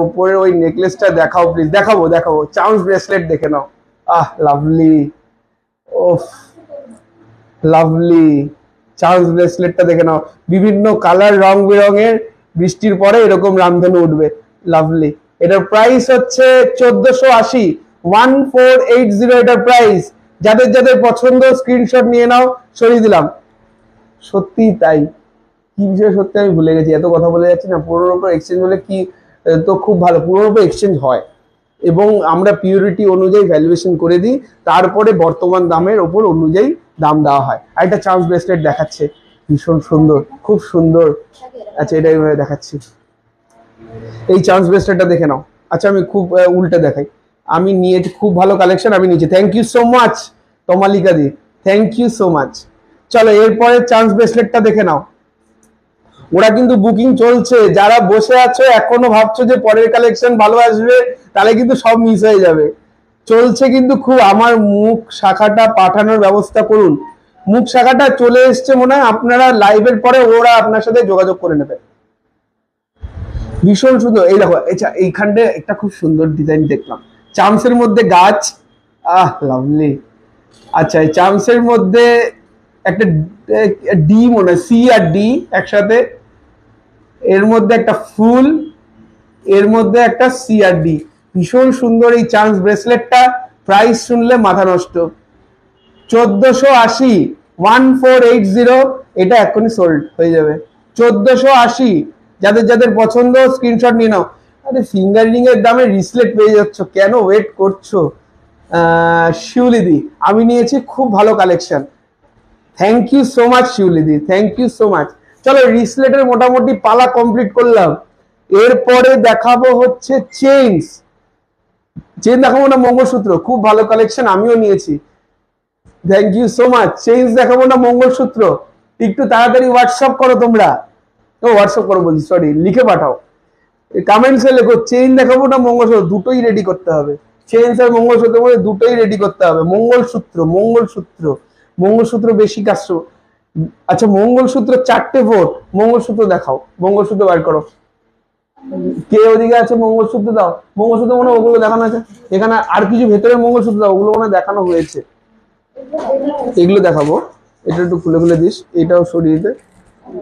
উপরে ওই নেকলেসটা দেখাও প্লিজ। দেখাবো দেখাবো, চাউন্স ব্রেসলেট দেখে নাও। আহ লাভলি, ওফ লাভলি। চার্লস ব্রেসলেটটা দেখে নাও, বিভিন্ন কালার, রং বেরঙের, বৃষ্টির পরে এরকম রামধনু উঠবে। লাভলি। এটার প্রাইস হচ্ছে 1480, 1480 এটার প্রাইস। যাদের যাদের পছন্দ স্ক্রিনশট নিয়ে নাও, সরিয়ে দিলাম। সত্যি তাই, কি বিষয় সত্যি আমি ভুলে গেছি, এত কথা বলে যাচ্ছি না। পুরোর উপর এক্সচেঞ্জ হলে কি, তো খুব ভালো, পুরোর উপর এক্সচেঞ্জ হয় এবং আমরা পিউরিটি অনুযায়ী ভ্যালুয়েশন করে দিই, তারপরে বর্তমান দামের ওপর অনুযায়ী দাম দেওয়া হয়। আর একটা চার্লস ব্রেসলেট দেখাচ্ছে, ভীষণ সুন্দর, খুব সুন্দর। আচ্ছা এটা এইভাবে দেখাচ্ছি, এই চার্লস ব্রেসলেটটা দেখে নাও। আচ্ছা আমি খুব উল্টে দেখাই, আমি নিয়েছি, খুব ভালো কালেকশন আমি নিয়েছি। Thank you so much Tamalika দি, থ্যাংক ইউ সো মাচ। চলো এরপরে চার্লস ব্রেসলেটটা দেখে নাও। ওরা কিন্তু বুকিং চলছে, যারা বসে আছো এখনো ভাবছো যে পরের কালেকশন ভালো আসবে, তাহলে কিন্তু সব মিস হয়ে যাবে। চলছে কিন্তু খুব। আমার মুখ শাখাটা পাঠানোর ব্যবস্থা করুন। মুখ শাখাটা চলে এসছে মনে হয়, আপনারা লাইভের পরে ওরা আপনার সাথে যোগাযোগ করে নেবে। ভীষণ সুন্দর। এই দেখো, আচ্ছা এইখানটা একটা খুব সুন্দর ডিজাইন দেখলাম, চামসের মধ্যে গাছ, আহ লাভলি। আচ্ছা এই চামসের মধ্যে একটা ডি, মনে হয় সি আর ডি একসাথে, এর মধ্যে একটা ফুল, এর মধ্যে একটা সি আর ডি। ভীষণ সুন্দর এই চান্স ব্রেসলেটটা। প্রাইস শুনলে মাথা নষ্ট, 1480, 1480। এটা এখনই সোল্ড হয়ে যাবে, 1480। যাদের যাদের পছন্দ স্ক্রিনশট নিয়ে নাও। আরে ফিঙ্গার রিং এর দামে রিসলেট পেয়ে যাচ্ছ, কেন ওয়েট করছো? শিউলিদি, আমি নিয়েছি, খুব ভালো collection. Thank you so much শিউলিদি, থ্যাংক ইউ সো মাচ। চলো রিসলেটের মোটামুটি পালা কমপ্লিট করলাম। এরপরে দেখাবো হচ্ছে চেইনস। চেইন দেখাবো না মঙ্গলসূত্র, খুব ভালো কালেকশন, আমিও নিয়েছি। Thank you so much. Chains দেখাবো না মঙ্গলসূত্র, একটু তাড়াতাড়ি হোয়াটসঅ্যাপ করো তোমরা। ও হোয়াটসঅ্যাপ করো বলছি, সরি, লিখে পাঠাও, কমেন্টসে লেখো চেইন দেখাবো না মঙ্গলসূত্র, দুটোই রেডি করতে হবে। চেইনস আর মঙ্গলসূত্র মধ্যে দুটোই রেডি করতে হবে। মঙ্গলসূত্র, মঙ্গলসূত্র, মঙ্গলসূত্র বেশি কাস্ট। আচ্ছা মঙ্গলসূত্র 4টে ভোট, মঙ্গলসূত্র দেখাও, মঙ্গলসূত্র বার করো। কে ওদিকে আছে মঙ্গলসূত্র দাও। মঙ্গলসূত্র মনে হয় ওগুলো দেখানো আছে, এখানে আর কিছু ভেতরে মঙ্গলসূত্র দাও, ওগুলো মনে হয় দেখানো হয়েছে। এগুলো দেখাবো, এটা একটু খুলে খুলে দিস, এটাও সরিয়ে দে।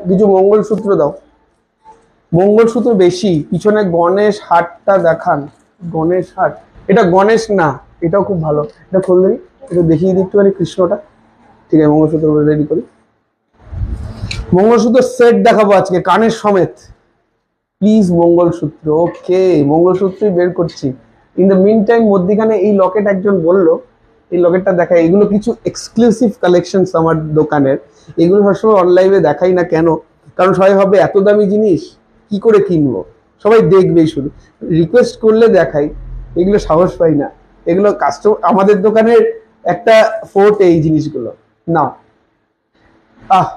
কিছু মঙ্গলসূত্র দাও, মঙ্গলসূত্র বেশি। পিছনে গণেশ হাটটা দেখান, গণেশ হাট। এটা গণেশ না, এটাও খুব ভালো। এটা খুললে এটা দেখিয়ে দিই একটুখানি, কৃষ্ণটা। ঠিক আছে মঙ্গলসূত্র রেডি করি। মঙ্গলসূত্র সেট দেখাবো আজকে কানের সমেত। প্লিজ মঙ্গলসূত্র, ওকে মঙ্গলসূত্রই বের করছি। ইন দ্য মিন টাইম মধ্যিখানে এই লকেট একজন বললো, এই লকেটটা দেখায়। এগুলো কিছু এক্সক্লুসিভ কালেকশনস আমার দোকানের, এগুলো সবসময় অনলাইনে দেখাই না। কেন? কারণ সবাই ভাবে এত দামি জিনিস কি করে কিনবো, সবাই দেখবেই শুধু, রিকোয়েস্ট করলে দেখাই, এগুলো সাহস পাই না। এগুলো কাস্টমার, আমাদের দোকানের একটা ফোর্ট এই জিনিসগুলো। না আহ,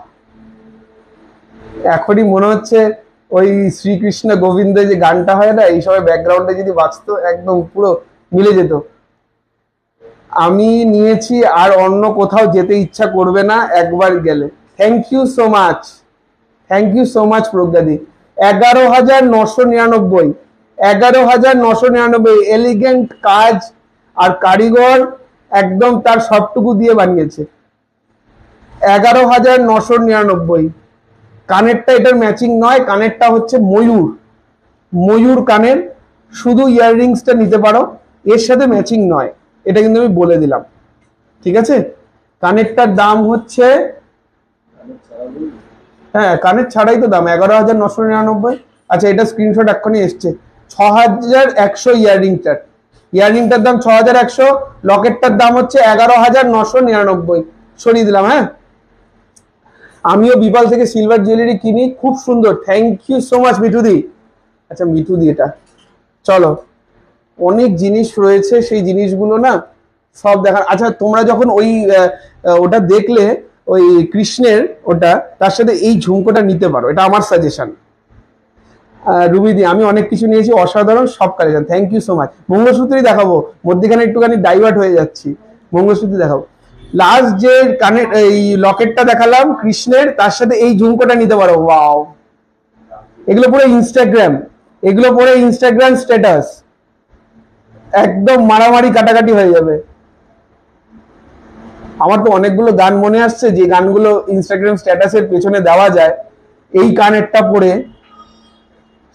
এখনই মনে হচ্ছে ওই শ্রীকৃষ্ণ গোবিন্দ যে গানটা হয় না, এই সময় ব্যাকগ্রাউন্ডে যদি বাজতো একদম পুরো মিলে যেত। আমি নিয়েছি, আর অন্য কোথাও যেতে ইচ্ছা করবে না একবার গেলে। Thank you so much, thank you so much প্রজ্ঞাদি। 11,999, 11,999। এলিগেন্ট কাজ আর কারিগর একদম তার সবটুকু দিয়ে বানিয়েছে। 11,999। কানেরটা এটার ম্যাচিং নয়, কানেরটা হচ্ছে ময়ূর, ময়ূর কানের। শুধু ইয়াররিংসটা নিতে পারো, এর সাথে ম্যাচিং নয়, এটা কিন্তু আমি বলে দিলাম। ঠিক আছে, কানেরটার দাম হচ্ছে, হ্যাঁ কানের ছাড়াই তো দাম 11,999। আচ্ছা এটা স্ক্রিনশট এক্ষুনি এসছে। 6,100 ইয়াররিংটার, ইয়াররিংটার দাম 6,100, লকেটটার দাম হচ্ছে 11,999। সরিয়ে দিলাম। হ্যাঁ আমিও বিপাল থেকে সিলভার জুয়েলারি কিনি, খুব সুন্দর। থ্যাংক ইউ সো মাচ মিঠুদি। আচ্ছা মিঠুদি এটা, চলো অনেক জিনিস রয়েছে, সেই জিনিসগুলো না সব দেখা। আচ্ছা তোমরা যখন ওই ওটা দেখলে, ওই কৃষ্ণের ওটা, তার সাথে এই ঝুমকোটা নিতে পারো, এটা আমার সাজেশন। রুবিদি, আমি অনেক কিছু নিয়েছি, অসাধারণ সব collection, thank you so much. মঙ্গলসূত্রই দেখাবো, মধ্যখানে একটুখানি ডাইভার্ট হয়ে যাচ্ছি, মঙ্গলসূত্রই দেখাবো। লাস্ট যে কানের এই লকেটটা দেখালাম কৃষ্ণের, তার সাথে এই ঝুমকোটা নিতে পারো, ওয়াও। এগুলো পুরো ইনস্টাগ্রাম, এগুলো পুরো ইনস্টাগ্রাম স্ট্যাটাস, একদম মারামারি কাটাকাটি হয়ে যাবে। আমার তো অনেকগুলো গান মনে আসছে যে গানগুলো ইনস্টাগ্রাম স্ট্যাটাসের পেছনে দেওয়া যায় এই কানেরটা পরে,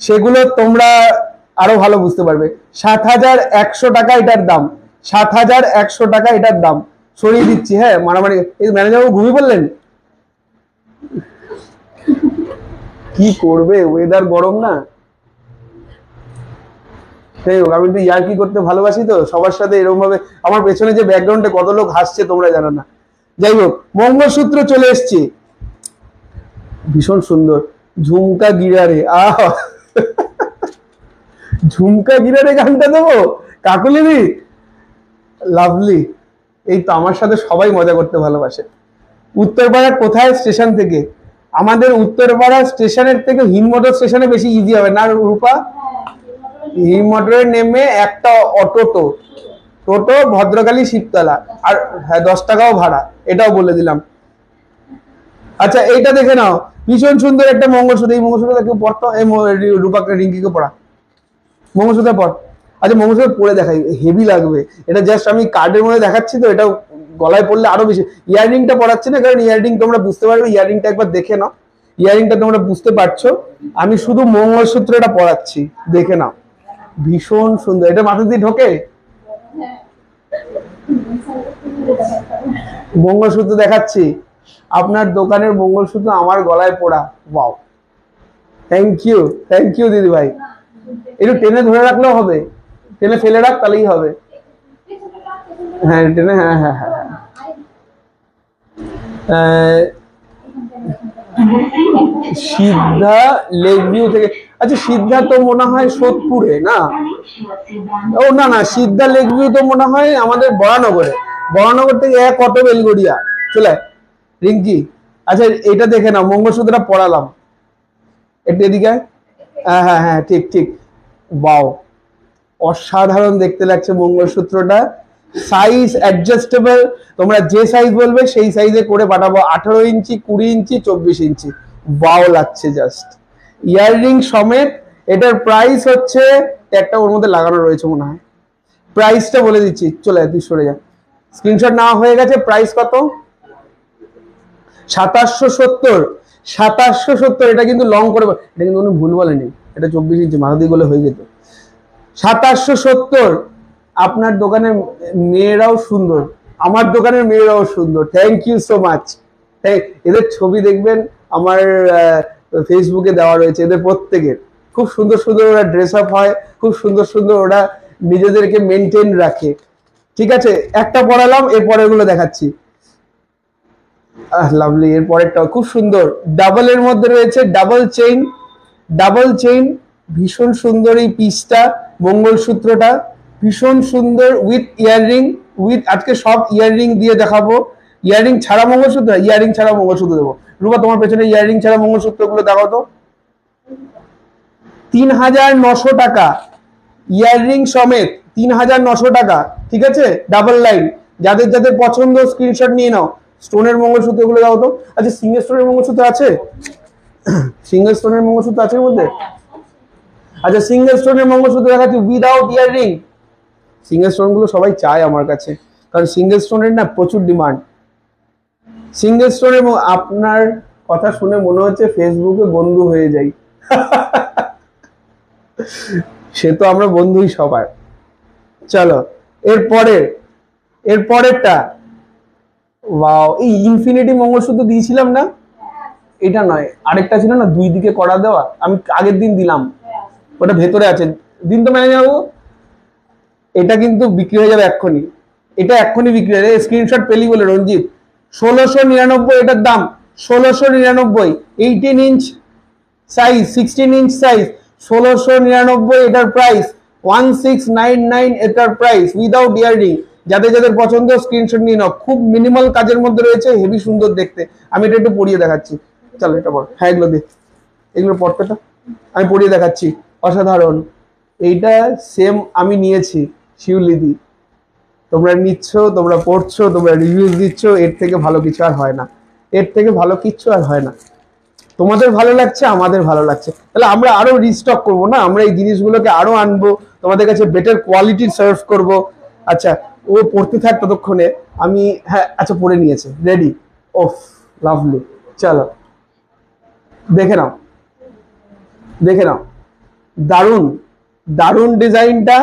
সেগুলো তোমরা আরো ভালো বুঝতে পারবে। 7,100 টাকা এটার দাম, 7,100 টাকা এটার দাম। সরিয়ে দিচ্ছি, হ্যাঁ মারামারি। এই ম্যানেজার বাবু ঘুমিয়ে পড়লেন, কি করবে, ওয়েদার গরম না। আমি তো ইয়ার্কি করতে ভালোবাসি, তো সবার সাথে এরকম ভাবে। আমার পেছনে যে ব্যাকগ্রাউন্ডে কত লোক হাসছে তোমরা জানো না। যাই হোক, মঙ্গলসূত্র চলে এসছে, ভীষণ সুন্দর। ঝুমকা গিরারে, আহ ঝুমকা গিরারে গানটা দেবো কাকুলিদি, লাভলি। এই তো আমার সাথে সবাই মজা করতে ভালোবাসে। উত্তরপাড়া কোথায় স্টেশন থেকে? আমাদের উত্তরপাড়া স্টেশনের থেকে হিমমটর স্টেশনে বেশি ইজি হবে না রূপা? হিমমটরে নেমে একটা অটো, টোটো ভদ্রকালী শিবতলা, আর হ্যাঁ 10 টাকাও ভাড়া, এটাও বলে দিলাম। আচ্ছা এইটা দেখে নাও, ভীষণ সুন্দর একটা মঙ্গলসূত্র। এই মঙ্গলসূত্রটা কেউ পড়তো? এই রূপাকে রিঙ্কিকে পড়া মঙ্গলসূত্র পর। আচ্ছা মঙ্গলসূত্র পরে দেখাই, হেভি লাগবে। এটা জাস্ট আমি কার্ডের মধ্যে দেখাচ্ছি, তো এটা গলায় পড়লে আরো বেশি। ইয়াররিংটা পড়াচ্ছি না, কারণ ইয়াররিং তোমরা বুঝতে পারবে, ইয়াররিংটা একবার দেখে নাও, ইয়াররিংটা তোমরা বুঝতে পারছো। আমি শুধু মঙ্গলসূত্রটা পড়াচ্ছি, দেখে নাও, ভীষণ সুন্দর। এটা মাথা দিয়ে ঢোকে। মঙ্গলসূত্র দেখাচ্ছি, আপনার দোকানের মঙ্গলসূত্র আমার গলায় পড়া, ওয়াও, থ্যাংক ইউ দিদি ভাই। একটু টেনে ধরে রাখলেও হবে, টেনে ফেলে রাখ তাহলেই হবে। হ্যাঁ টেনে, হ্যাঁ হ্যাঁ হ্যাঁ হ্যাঁ। সিদ্ধা লেক ভিউ থেকে, আচ্ছা সিদ্ধা তো মনে হয় সোদপুরে না? ও না না, সিদ্ধা লেক ভিউ তো মনে হয় আমাদের বরানগরে। বরানগর থেকে এক অটো বেলগড়িয়া চলে রিঙ্কি। আচ্ছা এটা দেখে নাও, মঙ্গলসূত্রটা পড়ালাম, একটু এদিকে। হ্যাঁ হ্যাঁ হ্যাঁ ঠিক ঠিক, বাও, অসাধারণ দেখতে লাগছে মঙ্গলসূত্রটা। সাইজ অ্যাডজাস্টেবল, তোমরা যে সাইজ বলবে সেই সাইজে করে পাঠাবো। 18 ইঞ্চি, 20 ইঞ্চি, 24 ইঞ্চি, বাও লাগছে জাস্ট। ইয়াররিং সমেত। এটার প্রাইস হচ্ছে, একটা ওর মধ্যে লাগানো রয়েছে মনে হয়, প্রাইসটা বলে দিচ্ছি, চলে তুই সরে যা, স্ক্রিনশট নেওয়া হয়ে গেছে। প্রাইস কত? 2770। 2770, এটা কিন্তু লং করে, এটা কিন্তু কোনো ভুল বলেনি, এটা 24 ইঞ্চি, মাথা দিয়ে বলে হয়ে যেত। 2770। আপনার দোকানের মেয়েরাও সুন্দর, আমার দোকানের মেয়েরাও সুন্দর, থ্যাংক ইউ সো মাচ। এদের ছবি দেখবেন আমার ফেসবুকে দেওয়া রয়েছে, এদের প্রত্যেকের খুব সুন্দর সুন্দর ওরা ড্রেস আপ হয়, খুব সুন্দর সুন্দর ওরা নিজেদেরকে মেনটেন রাখে। ঠিক আছে, একটা পড়ালাম, এর পরেরগুলো দেখাচ্ছি। লাভলি, এর পরেরটাও খুব সুন্দর, ডাবলের মধ্যে রয়েছে, ডাবল চেইন, ভীষণ সুন্দর এই পিসটা, মঙ্গলসূত্রটা ভীষণ সুন্দর, উইথ ইয়াররিং, আজকে সব ইয়াররিং দিয়ে দেখাবো। ইয়াররিং ছাড়া মঙ্গলসূত্র, ইয়াররিং ছাড়া মঙ্গলসূত্র দেবো। রূপা তোমার পেছনে ইয়াররিং ছাড়া মঙ্গলসূত্র গুলো দেখাও তো। 3,900 টাকা ইয়াররিং সমেত, 3,900 টাকা। ঠিক আছে, ডাবল লাইন, যাদের যাদের পছন্দ স্ক্রিনশট নিয়ে নাও। স্টোনের মঙ্গলসূত্র গুলো দাও তো। আচ্ছা সিঙ্গেল স্টোনের মঙ্গলসূত্র আছে? সিঙ্গেল স্টোনের মঙ্গলসূত্র আছে এর মধ্যে? আচ্ছা সিঙ্গেল স্টোনের মঙ্গলসূত্র দেখাচ্ছি উইদাউট ইয়াররিং। সিঙ্গেল স্টোন গুলো সবাই চায় আমার কাছে, কারণ সিঙ্গেল স্টোনের না প্রচুর ডিমান্ড। সিঙ্গেল স্টোনের, আপনার কথা শুনে মনে হচ্ছে ফেসবুকে বন্ধু হয়ে যাই। সে তো আমরা বন্ধুই সবার। চলো এরপরেরটা, ওয়াও, এই ইনফিনিটি মঙ্গলসূত্র দিয়েছিলাম না? এটা নয়, আরেকটা ছিল না দুই দিকে করা দেওয়া, আমি আগের দিন দিলাম, ওটা ভেতরে আছে, দিন তো ম্যানেজার বাবু। এটা কিন্তু বিক্রি হয়ে যাবে এক্ষুনি, এটা এক্ষুনি বিক্রি হয়ে যাবে, স্ক্রিনশট পেলি বলে রঞ্জিত। 1699 এটার দাম, 1699। 18 ইঞ্চ সাইজ, 16 ইঞ্চ সাইজ, 1699 এটার প্রাইস। 1699 এটার প্রাইস উইদাউট ইয়াররিং। যাদের যাদের পছন্দ স্ক্রিনশট নিয়ে নাও, খুব মিনিমাল কাজের মধ্যে রয়েছে, হেভি সুন্দর দেখতে। আমি এটা একটু পরিয়ে দেখাচ্ছি, চলো এটা পর। হ্যাঁ এগুলো পড়তে তো আমি পরিয়ে দেখাচ্ছি, অসাধারণ। এইটা সেম আমি নিয়েছি শিউলিদি, তোমরা নিচ্ছ, তোমরা পড়ছো, তোমরা রিভিউজ দিচ্ছ, এর থেকে ভালো কিছু আর হয় না, এর থেকে ভালো কিচ্ছু আর হয় না। তোমাদের ভালো লাগছে, আমাদের ভালো লাগছে, তাহলে আমরা আরো রিস্টক করবো না, আমরা এই জিনিসগুলোকে আরো আনবো, তোমাদের কাছে বেটার কোয়ালিটির সার্ভ করব। আচ্ছা, ও পড়তে থাক ততক্ষণে আমি, হ্যাঁ আচ্ছা পড়ে নিয়েছে, রেডি। ওফ, লাভলি। চলো দেখে নাও, দেখে নাও, দারুণ দারুণ ডিজাইনটা।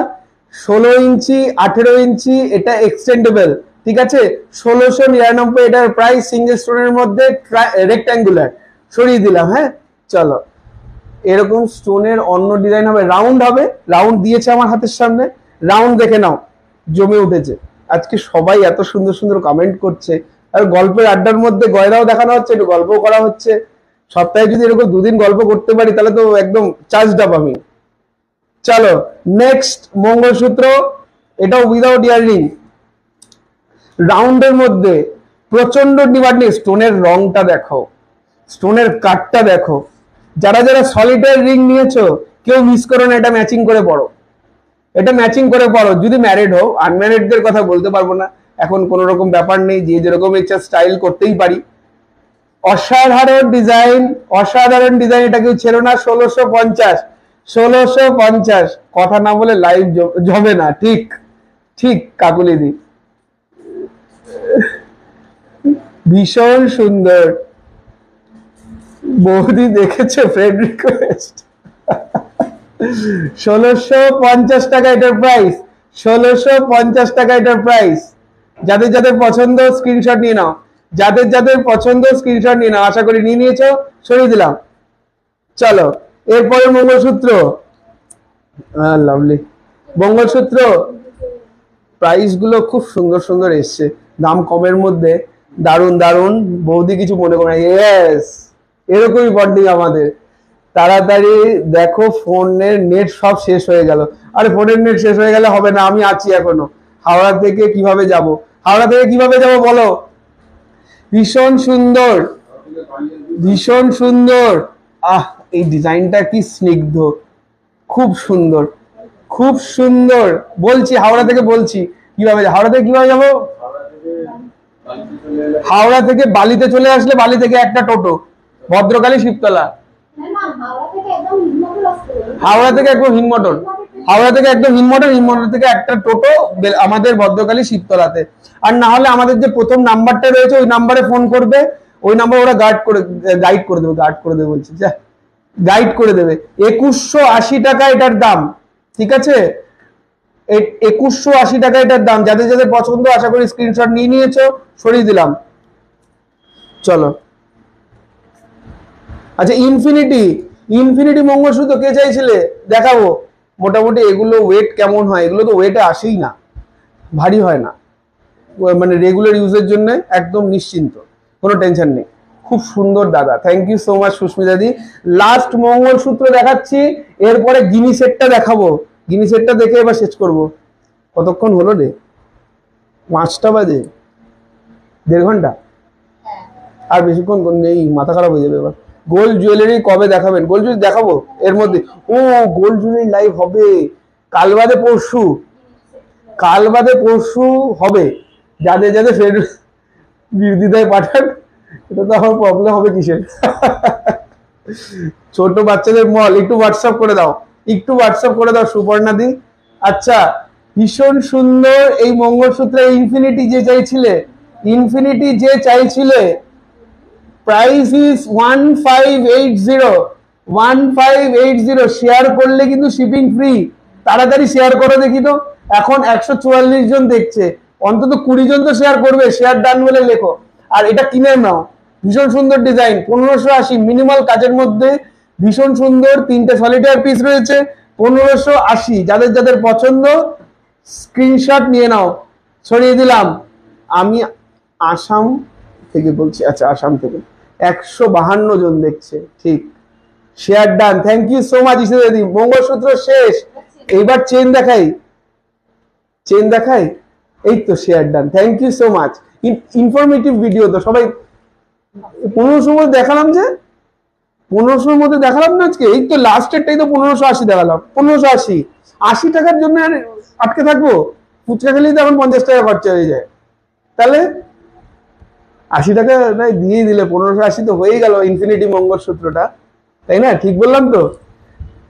16 ইঞ্চি 18 ইঞ্চি, এটা এক্সটেন্ডেবল, ঠিক আছে। 1699 এটার প্রাইস, সিঙ্গেল স্টোনের মধ্যে রেক্ট্যাঙ্গুলার, সরিয়ে দিলাম। হ্যাঁ চলো, এরকম স্টোনের অন্য ডিজাইন হবে, রাউন্ড হবে, রাউন্ড দিয়েছে আমার হাতের সামনে, রাউন্ড দেখে নাও, জমে উঠেছে। আজকে সবাই এত সুন্দর সুন্দর কমেন্ট করছে, আর গল্পের আড্ডার মধ্যে গয়নাও দেখানো হচ্ছে, একটু গল্প করা হচ্ছে। সপ্তাহে যদি এরকম 2 দিন গল্প করতে পারি তাহলে তো একদম চার্জড আপ আমি। চলো নেক্সট, মঙ্গলসূত্র, এটাও উইদাউট ইয়াররিং, রাউন্ডের মধ্যে, প্রচন্ড ডিমান্ডিং। স্টোনের রংটা দেখো, স্টোনের কাটটা দেখো। যারা যারা সলিটার রিং নিয়েছো কেউ মিস করো না, এটা ম্যাচিং করে পড়ো, এটা ম্যাচিং করে পড়ো। যদি ম্যারিড হও, আনম্যারিডদের কথা বলতে পারবো না, এখন কোনো রকম ব্যাপার নেই, যে যেরকম ইচ্ছা স্টাইল করতেই পারি। অসাধারণ ডিজাইন, অসাধারণ ডিজাইন, এটা কেউ ছেড়ো না। 1650, 1650, কথা না বলে লাইভ জমে না, ঠিক ঠিক কাকুলিদি, ভীষণ সুন্দর। বৌদি দেখেছো, ফ্রেন্ড রিকোয়েস্ট। 1650 টাকা এটার প্রাইস, 1650 টাকা এটার প্রাইস। যাদের যাদের পছন্দ স্ক্রিনশট নিয়ে নাও, যাদের যাদের পছন্দ স্ক্রিনশট নিয়ে নাও। আশা করি নিয়ে নিয়েছো, সরিয়ে দিলাম। চলো এরপরে মঙ্গলসূত্র, লাভলি মঙ্গলসূত্র, প্রাইস গুলো খুব সুন্দর সুন্দর এসছে, দাম কমের মধ্যে, দারুন দারুন। বৌদি কিছু মনে করে না, ইয়েস, এরকমই বন্ডিং আমাদের। তাড়াতাড়ি দেখো, ফোনের নেট সব শেষ হয়ে গেল। আরে ফোনের নেট শেষ হয়ে গেলে হবে না, আমি আছি এখনো। হাওড়া থেকে কিভাবে যাব, হাওড়া থেকে কিভাবে যাব বলো। ভীষণ সুন্দর, ভীষণ সুন্দর। আহ, এই ডিজাইনটা কি স্নিগ্ধ, খুব সুন্দর, খুব সুন্দর। বলছি হাওড়া থেকে, বলছি কিভাবে, হাওড়া থেকে কিভাবে যাবো। হাওড়া থেকে বালিতে চলে আসলে, বালি থেকে একটা টোটো, ভদ্রকালী শিবতলা। হাওড়া থেকে একদম হিনমটন, হাওড়া থেকে একদম হিনমটন, হিনমটন থেকে একটা টোটো আমাদের ভদ্রকালী শিবতলাতে। আর না হলে আমাদের যে প্রথম নাম্বারটা রয়েছে ওই নাম্বারে ফোন করবে, ওই নাম্বার ওরা গাইড করে দেবে, গাইড করে দেবে বলছি, যা গাইড করে দেবে। 2180 টাকা এটার দাম, ঠিক আছে, 2180 টাকা এটার দাম। যাদের যাদের পছন্দ আশা করি স্ক্রিনশট নিয়ে নিয়েছো, সরিয়ে দিলাম। চলো আচ্ছা, ইনফিনিটি, ইনফিনিটি মঙ্গলসূত্র কে চাইছিলে, দেখাবো। মোটামুটি এগুলো ওয়েট কেমন হয়, এগুলো তো ওয়েটে আসেই না, ভারী হয় না, মানে রেগুলার ইউজের জন্য একদম নিশ্চিন্ত, কোনো টেনশন নেই। খুব সুন্দর দাদা, thank you so much Susmita দি। লাস্ট মঙ্গলসূত্র দেখাচ্ছি, এরপরে গিনি সেটটা দেখাবো। গিনি সেটটা দেখে এবার শেষ করব। কতক্ষণ হলো রে, 5টা বাজে, 1.5 ঘন্টা, আর বেশিক্ষণ নেই, মাথা খারাপ হয়ে যাবে এবার। গোল্ড জুয়েলারি কবে দেখাবেন, গোল্ড জুয়েলারি দেখাবো এর মধ্যে। ও গোল্ড জুয়েলারি লাইভ হবে কাল বাদে পরশু, কাল বাদে পরশু হবে। যাদের যাদের ফের বিরোধিতায় পাঠান, এটা তো আমার প্রবলেম হবে কিসের। ছোট বাচ্চাদের মল, একটু হোয়াটসঅ্যাপ করে দাও, একটু হোয়াটসঅ্যাপ করে দাও সুপর্ণা দি। আচ্ছা, ভীষণ সুন্দর এই মঙ্গলসূত্রে ইনফিনিটি যে চাইছিলে, ইনফিনিটি যে চাইছিলে, প্রাইস ইজ 1580, 1580। শেয়ার করলে কিন্তু শিপিং ফ্রি, তাড়াতাড়ি শেয়ার করো দেখি তো। এখন 144 জন দেখছে, অন্তত 20 জন তো শেয়ার করবে, শেয়ার ডান বলে লেখো। আর এটা কিনে নাও, ভীষণ সুন্দর ডিজাইন, 1580 মিনিমাল কাজের মধ্যে, ভীষণ সুন্দর। 3টে সলিটার পিস রয়েছে, 1580। যাদের যাদের পছন্দ স্ক্রিনশট নিয়ে নাও, সরিয়ে দিলাম। আমি আসাম থেকে বলছি, আচ্ছা আসাম থেকে 152 জন দেখছে, ঠিক, share done, thank you so much ইসে দি। মঙ্গলসূত্র শেষ, এইবার চেন দেখাই, চেন দেখাই, এই তো share done, thank you so much. Informative video তো, সবাই 1500 দেখালাম যে, 1500-র মধ্যে দেখালাম না আজকে, এই তো লাস্টেরটাই তো 1580 দেখালাম। 1580, 80 টাকার জন্য আর আটকে থাকবো? ফুচকা খেলেই তো এখন 50 টাকা খরচা হয়ে যায়। তাহলে 80 টাকা নাই দিয়ে দিলে 1580 তো হয়ে গেল ইনফিনিটি মঙ্গলসূত্রটা, তাই না? ঠিক বললাম তো?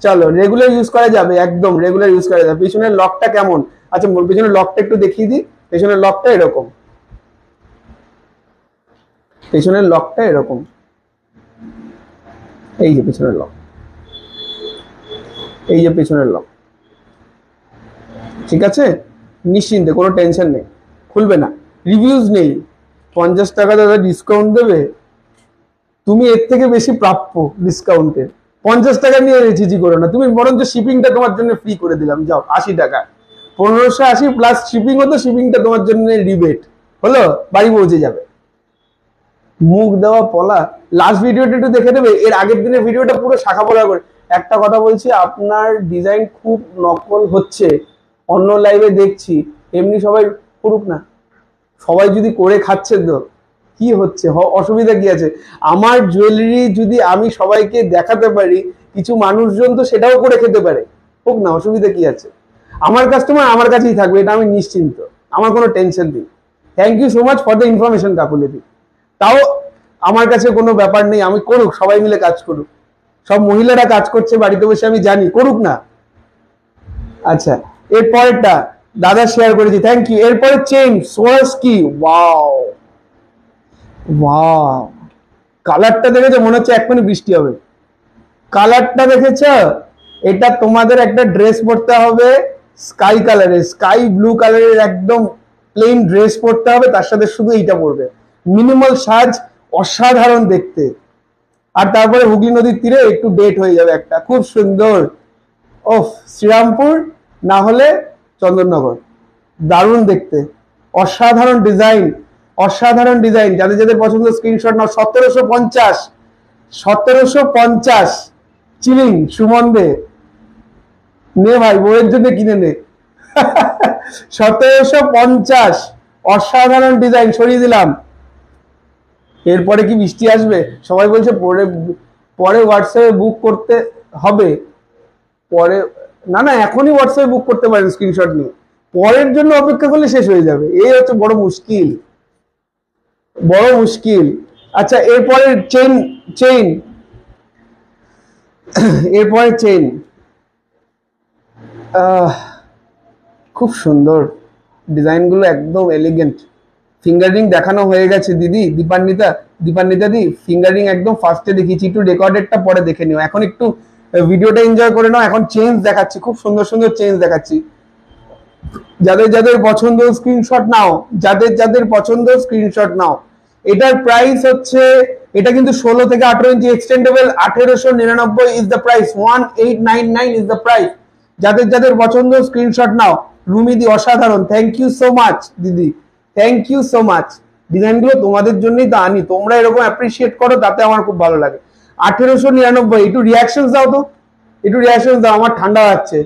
চলো, রেগুলার ইউজ করা যাবে, একদম রেগুলার ইউজ করা যাবে। পিছনের লকটা কেমন? আচ্ছা, পিছনের লকটা একটু দেখিয়ে দিই। পেছনের লকটা এরকম, পেছনের লকটা এরকম, এই যে পেছনের লক, এই যে পেছনের লক, ঠিক আছে? নিশ্চিন্তে, কোনো টেনশন নেই, খুলবে না। রিভিউজ নেই। 50 টাকা দাদা ডিসকাউন্ট দেবে, তুমি এর থেকে বেশি প্রাপ্য ডিসকাউন্টে। 50 টাকা নিয়ে রেচিজি করো না তুমি, বরঞ্চ শিপিংটা তোমার জন্য ফ্রি করে দিলাম। যাও, 80 টাকা, 1580 প্লাস শিপিং হতো, শিপিংটা তোমার জন্য রিবেট হলো, বাড়ি পৌঁছে যাবে। মুখ দেওয়া পলা। লাস্ট ভিডিওটা একটু দেখে নেবে, এর আগের দিনের ভিডিওটা পুরো শাখা পলা করে। একটা কথা বলছি, আপনার ডিজাইন খুব নকল হচ্ছে, অন্য লাইভে দেখছি। এমনি সবাই করুক না, সবাই যদি করে খাচ্ছে তো কি হচ্ছে, অসুবিধা কি আছে? আমার জুয়েলারি যদি আমি সবাইকে দেখাতে পারি, কিছু মানুষজন তো সেটাও করে খেতে পারে, হোক না, অসুবিধা কি আছে? আমার কাস্টমার আমার কাছেই থাকবে, এটা আমি নিশ্চিন্ত, আমার কোনো টেনশন নেই। Thank you so much for the information কাকুলিদি। তাও আমার কাছে কোনো ব্যাপার নেই, আমি করুক, সবাই মিলে কাজ করুক। সব মহিলারা কাজ করছে বাড়িতে বসে, আমি জানি, করুক না। আচ্ছা, এরপরেরটা দাদা শেয়ার করেছি, থ্যাংক ইউ। এরপরে চেইন সোয়ারস্কি, ওয়াও ওয়াও, কালারটা দেখেছো? মনে হচ্ছে এক্ষুনি বৃষ্টি হবে। কালারটা দেখেছ? এটা তোমাদের একটা ড্রেস পরতে হবে স্কাই কালারের, স্কাই ব্লু কালারের, একদম প্লেন ড্রেস পরতে হবে, তার সাথে শুধু এইটা পরবে। মিনিমাল সাজ, অসাধারণ দেখতে। আর তারপরে হুগলি নদীর তীরে একটু ডেট হয়ে যাবে একটা, খুব সুন্দর। ওফ, শ্রীরামপুর না হলে চন্দননগর, দারুণ দেখতে, অসাধারণ ডিজাইন, অসাধারণ ডিজাইন। যাদের যাদের পছন্দ স্ক্রিনশট নাও। 1750, 1750 চিলিং সুমন দে, নে ভাই, বউয়ের জন্য কিনে নে। 1750, অসাধারণ ডিজাইন, সরিয়ে দিলাম। এরপরে কি বৃষ্টি আসবে? সবাই বলছে পরে, পরে হোয়াটসঅ্যাপে বুক করতে হবে। পরে না, না, এখনই হোয়াটসঅ্যাপে বুক করতে পারেন স্ক্রিনশট নিয়ে, পরের জন্য অপেক্ষা করলে শেষ হয়ে যাবে। এই হচ্ছে বড় মুশকিল, বড় মুশকিল। আচ্ছা, এরপরে চেইন, চেইন, এরপরে চেইন, খুব সুন্দর ডিজাইনগুলো, একদম এলিগেন্ট। ফিঙ্গারিং দেখানো হয়ে গেছে দিদি, দীপান্বিতা, দীপান্বিতা দি, ফিঙ্গারিং একদম ফার্স্টে দেখিয়েছি, একটু রেকর্ডেডটা পরে দেখে নিও, এখন একটু ভিডিওটা এনজয় করে নাও। এখন চেঞ্জ দেখাচ্ছি, খুব সুন্দর সুন্দর চেঞ্জ দেখাচ্ছি। যাদের যাদের পছন্দ স্ক্রিনশট নাও, যাদের যাদের পছন্দ স্ক্রিনশট নাও। এটার প্রাইস হচ্ছে, এটা কিন্তু 16 থেকে 18 inch extendable, 1899 is the price, 1899 is the price. যাদের যাদের পছন্দ স্ক্রিনশট নাও। রুমিদি, অসাধারণ, থ্যাংক ইউ সো মাচ দিদি, থ্যাংক ইউ সো মাচ। ডিজাইনগুলো তোমাদের জন্যই তো আনি, তোমরা এরকম অ্যাপ্রিসিয়েট করো, তাতে আমার খুব ভালো লাগে। 1899, একটু রিয়াকশন দাও তো, একটু রিয়াকশন দাও। আমার ঠান্ডা লাগছে,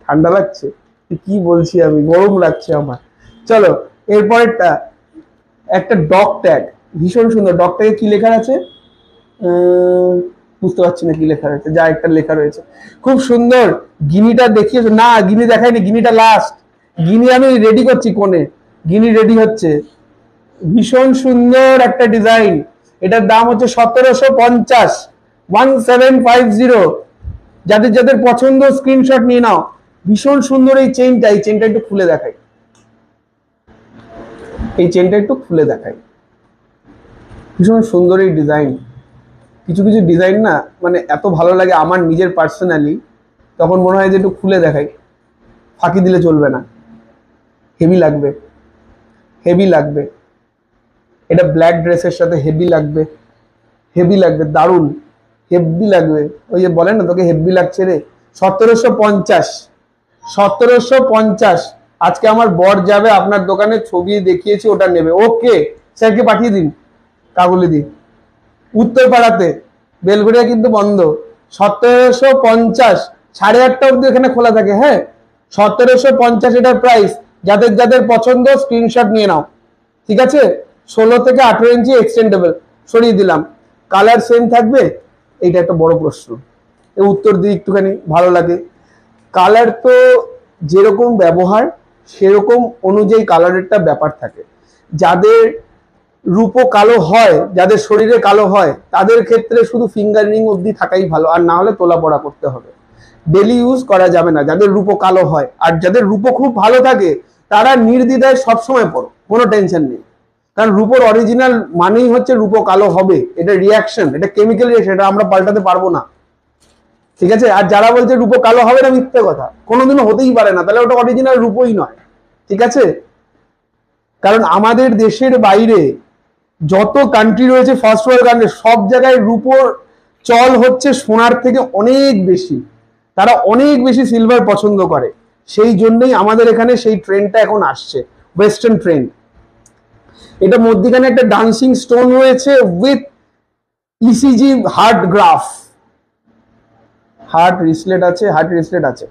ঠান্ডা লাগছে, কি বলছি আমি, গরম লাগছে আমার। চলো, এরপরেরটা একটা ডগ ট্যাগ, ভীষণ সুন্দর। ডগ ট্যাগে কি লেখা আছে বুঝতে পারছি না কি লেখা রয়েছে, যা একটা লেখা রয়েছে, খুব সুন্দর। গিনিটা দেখিয়েছো না? গিনি দেখাইনি, গিনিটা লাস্ট। গিনি আমি রেডি করছি, কোণে গিনি রেডি হচ্ছে। ভীষণ সুন্দর একটা ডিজাইন। এটার দাম হচ্ছে 1750, 1750। যাদের যাদের পছন্দ স্ক্রিনশট নিয়ে নাও। ভীষণ সুন্দর এই চেইনটা, এই চেইনটা একটু খুলে দেখাই, এই চেইনটা একটু খুলে দেখাই। ভীষণ সুন্দর এই ডিজাইন। কিছু কিছু ডিজাইন না মানে এত ভালো লাগে আমার নিজের পার্সোনালি, তখন মনে হয় যে একটু খুলে দেখাই, ফাঁকি দিলে চলবে না। হেভি লাগবে, হেভি লাগবে, এটা ব্ল্যাক ড্রেসের সাথে হেভি লাগবে, হেভি লাগবে, দারুণ হেভি লাগবে। ওই যে বলেন না তোকে হেভি লাগছে রে। 1750, 1750। আজকে আমার বর যাবে আপনার দোকানে, ছবি দেখিয়েছি, ওটা নেবে। ওকে, স্যারকে পাঠিয়ে দিন, কাগুলি দিন, উত্তরপাড়াতে, বেলঘড়িয়া কিন্তু বন্ধ। 1750, 8:30 অব্দি এখানে খোলা থাকে। হ্যাঁ, 1750 এটার প্রাইস। যাদের যাদের পছন্দ স্ক্রিনশট নিয়ে নাও, ঠিক আছে? 16 থেকে 18 ইঞ্চি এক্সটেন্ডেবল, সরিয়ে দিলাম। কালার সেম থাকবে, এইটা একটা বড় প্রশ্ন, এই উত্তর দিয়ে একটুখানি ভালো লাগে। কালার তো যেরকম ব্যবহার সেরকম অনুযায়ী কালারেরটা ব্যাপার থাকে। যাদের রূপো কালো হয়, যাদের শরীরে কালো হয়, তাদের ক্ষেত্রে শুধু ফিঙ্গার রিং অবধি থাকাই ভালো, আর না হলে তোলা পড়া করতে হবে, ডেলি ইউজ করা যাবে না যাদের রূপো কালো হয়। আর যাদের রূপো খুব ভালো থাকে তারা নির্দ্বিধায় সবসময় পড়ো, কোনো টেনশন নেই। কারণ রূপোর অরিজিনাল মানেই হচ্ছে রূপো কালো হবে, এটা রিয়াকশন, এটা কেমিক্যাল রিয়াকশন, এটা আমরা পাল্টাতে পারবো না, ঠিক আছে। আর যারা বলছে রূপো কালো হবে না, মিথ্যে কথা, কোনোদিনও হতেই পারে না, তাহলে ওটা অরিজিনাল রূপোই নয়, ঠিক আছে। কারণ আমাদের দেশের বাইরে যত কান্ট্রি রয়েছে, ফার্স্ট ওয়ার্ল্ড কান্ট্রি, সব জায়গায় রূপোর চল হচ্ছে সোনার থেকে অনেক বেশি, তারা অনেক বেশি সিলভার পছন্দ করে, সেই জন্যই আমাদের এখানে সেই ট্রেন্ডটা এখন আসছে, ওয়েস্টার্ন ট্রেন্ড। এটা মধ্যখানে একটা ডান্সিং স্টোন রয়েছে with ECG heart graph, heart রিসলেট আছে, হার্ট রিসলেট আছে।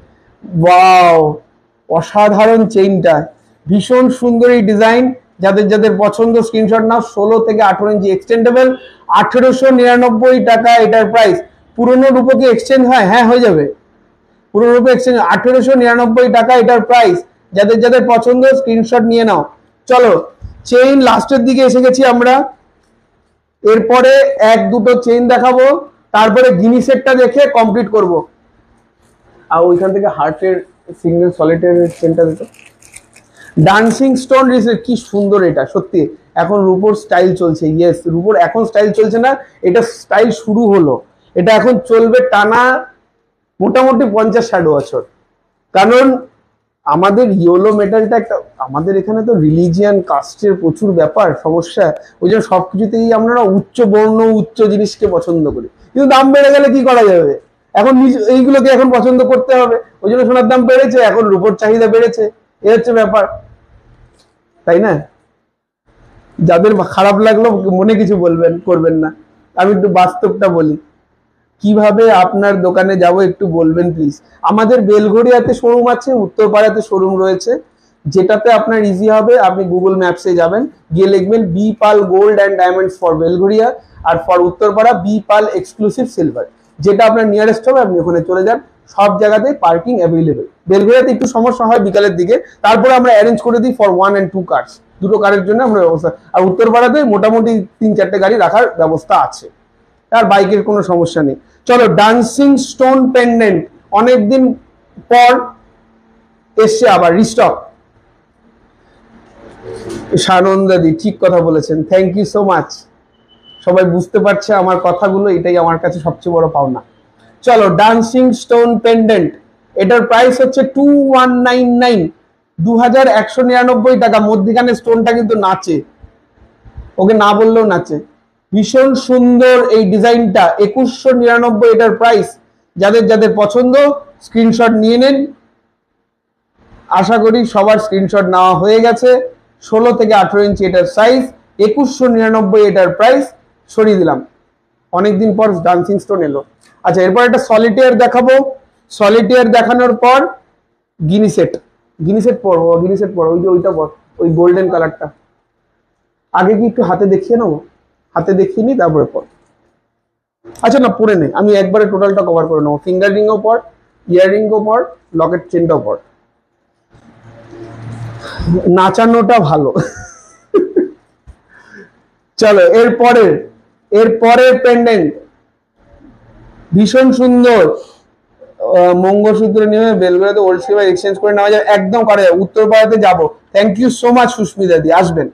ওয়াও, অসাধারণ চেইনটা, ভীষণ সুন্দর এই ডিজাইন। যাদের যাদের পছন্দ স্ক্রিনশট নাও। 16 থেকে 18 ইঞ্চি এক্সটেন্ডেবল, 1899 টাকা এটার প্রাইস। পুরনো রূপো কি এক্সচেঞ্জ হয়? হ্যাঁ, হয়ে যাবে, পুরনো রূপো এক্সচেঞ্জ। 1899 টাকা এটার প্রাইস। যাদের যাদের পছন্দ স্ক্রিনশট নিয়ে নাও। চলো, চেইন লাস্টের দিকে এসে গেছি আমরা, এরপরে এক দুটো চেইন দেখাবো, তারপরে গিনি সেটটা দেখে কমপ্লিট করব। আর ওইখান থেকে হার্টের সিঙ্গেল সলিটের চেনটা দিত। ডান্সিং স্টোন রিসেট, কি সুন্দর এটা, সত্যি এখন রূপোর স্টাইল চলছে। ইয়েস, রূপোর এখন স্টাইল চলছে না, এটা স্টাইল শুরু হলো, এটা এখন চলবে টানা মোটামুটি 50-60 বছর। কারণ আমাদের ইয়েলো মেটালটা একটা, আমাদের এখানে তো রিলিজিয়ান কাস্টের প্রচুর ব্যাপার সমস্যা, ওই জন্য সবকিছুতেই আমরা উচ্চ বর্ণ উচ্চ জিনিসকে পছন্দ করি, কিন্তু দাম বেড়ে গেলে কি করা যাবে, এখন এইগুলোকে এখন পছন্দ করতে হবে, ওই জন্য সোনার দাম বেড়েছে, এখন রূপোর চাহিদা বেড়েছে, এ হচ্ছে ব্যাপার, তাই না? যাদের খারাপ লাগলো মনে কিছু বলবেন, করবেন না, আমি একটু বাস্তবটা বলি। কিভাবে আপনার দোকানে যাব একটু বলবেন প্লিজ। আমাদের বেলঘড়িয়াতে শোরুম আছে, উত্তরপাড়াতে শোরুম রয়েছে, যেটাতে আপনার ইজি হবে, আপনি গুগল ম্যাপসে যাবেন, গিয়ে লিখবেন B Pal gold and diamonds for Belgharia, আর for Uttarpara B Pal exclusive silver, যেটা আপনার নিয়ারেস্ট হবে আপনি ওখানে চলে যান। সব জায়গাতেই পার্কিং অ্যাভেলেবেল। বেলঘড়িয়াতে একটু সমস্যা হয় বিকালের দিকে, তারপরে আমরা অ্যারেঞ্জ করে দিই ফর 1 and 2 কার্স, দুটো কারের জন্য আমরা ব্যবস্থা। আর উত্তরপাড়াতে মোটামুটি 3-4টে গাড়ি রাখার ব্যবস্থা আছে, আর বাইকের কোনো সমস্যা নেই। চলো, ডান্সিং স্টোন পেন্ডেন্ট অনেকদিন পর এসছে আবার রিস্টক। সানন্দাদি ঠিক কথা বলেছেন, থ্যাংক ইউ সো মাচ। সবাই বুঝতে পারছে আমার কথাগুলো, এটাই আমার কাছে সবচেয়ে বড় পাওনা। চলো, ডান্সিং স্টোন পেন্ডেন্ট, এটার প্রাইস হচ্ছে 2199, 2199 টাকা। মধ্যখানে স্টোনটা কিন্তু নাচে, ওকে না বললেও নাচে, ভীষণ সুন্দর এই ডিজাইনটা। 2199 এটার প্রাইস। যাদের যাদের পছন্দ স্ক্রিনশট নিয়ে নেন। আশা করি সবার স্ক্রিনশট নেওয়া হয়ে গেছে। 16 থেকে 18 ইঞ্চি এটার সাইজ, 2199 এটার প্রাইস। সরিয়ে দিলাম, অনেকদিন পর ডান্সিং স্টোন এলো। আচ্ছা, এরপর একটা সলিটেয়ার দেখাবো। সলিটেয়ার দেখানোর পর গিনি সেট, গিনি সেট পড়বো, গিনি সেট পড়ো, ওই যে ওইটা পড়, ওই গোল্ডেন কালারটা। আগে কি একটু হাতে দেখিয়ে নেবো? হাতে দেখিয়ে নি তারপরে পর। আচ্ছা না, পরে নে, আমি একবারে টোটালটা কভার করে নেবো। ফিঙ্গার রিংও পর, ইয়াররিংও পর, লকেট চেনটাও পর। নাচানোটা ভালো। চলো, এরপরে পেন্ডেন্ট ভীষণ সুন্দর। মঙ্গলসূত্র নিয়ে বেলঘড়িয়াতে ওল্ড সিলভার এক্সচেঞ্জ করে নেওয়া যায়, একদম করা যায়। উত্তরপাড়াতে যাবো, thank you so much Susmita di, আসবেন।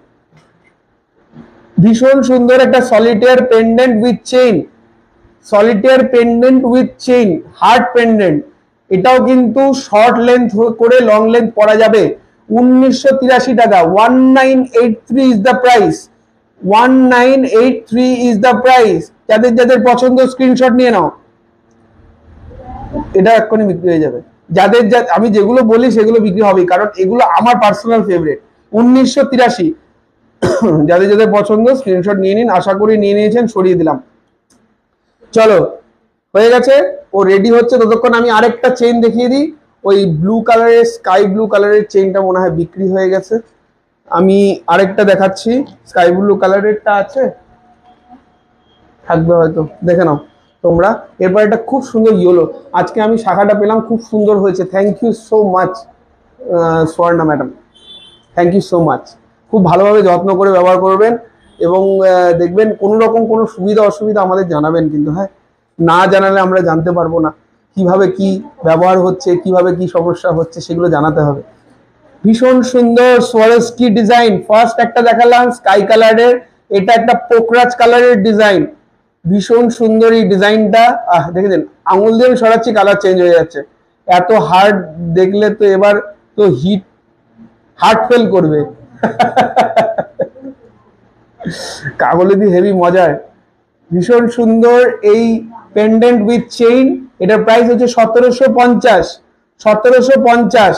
ভীষণ সুন্দর একটা solitaire pendant with chain, solitaire pendant with chain, heart pendant. এটাও কিন্তু শর্ট লেন্থ করে লং লেন্থ পরা যাবে। 1983 টাকা, 1983 is the price, 1983 is the price. যাদের যাদের পছন্দ স্ক্রিনশট নিয়ে নাও, এটা এক্ষুনি বিক্রি হয়ে যাবে। যাদের আমি যেগুলো বলি সেগুলো বিক্রি হবে, কারণ এগুলো আমার পার্সোনাল ফেভারিট। 1983, যাদের যাদের পছন্দ স্ক্রিনশট নিয়ে নিন। আশা করি নিয়ে নিয়েছেন, সরিয়ে দিলাম। চলো, হয়ে গেছে, ও রেডি হচ্ছে, ততক্ষণ আমি আরেকটা চেইন দেখিয়ে দিই। ওই ব্লু কালারের, স্কাই ব্লু কালারের চেইনটা মনে হয় বিক্রি হয়ে গেছে। আমি আরেকটা দেখাচ্ছি, স্কাই ব্লু কালারেরটা আছে, থাকবে হয়তো, দেখে নাও। তোমরা। এরপর একটা খুব সুন্দর ইয়েলো, আজকে আমি শাখাটা পেলাম, খুব সুন্দর হয়েছে, thank you so much Swarna madam, thank you so much. খুব ভালোভাবে যত্ন করে ব্যবহার করবেন এবং দেখবেন কোনো রকম কোনো সুবিধা অসুবিধা আমাদের জানাবেন কিন্তু, হ্যাঁ, না জানালে আমরা জানতে পারবো না কিভাবে কি ব্যবহার হচ্ছে, কিভাবে কি সমস্যা হচ্ছে, সেগুলো জানাতে হবে। ভীষণ সুন্দর সোয়ারস্কি ডিজাইন, ফার্স্ট একটা দেখালাম স্কাই কালারের, এটা একটা পোকরাজ কালারের ডিজাইন, ভীষণ সুন্দর এই ডিজাইনটা। দেখেছেন আঙুল দিয়ে সরাচ্ছি কালার চেঞ্জ হয়ে যাচ্ছে, এত হার্ড দেখলে তো এবার তো হার্ট ফেল করবে। কাগলে দিয়ে হেভি মজার, ভীষণ সুন্দর এই পেন্ডেন্ট উইথ চেইন, এটার প্রাইস হচ্ছে 1750, 1750।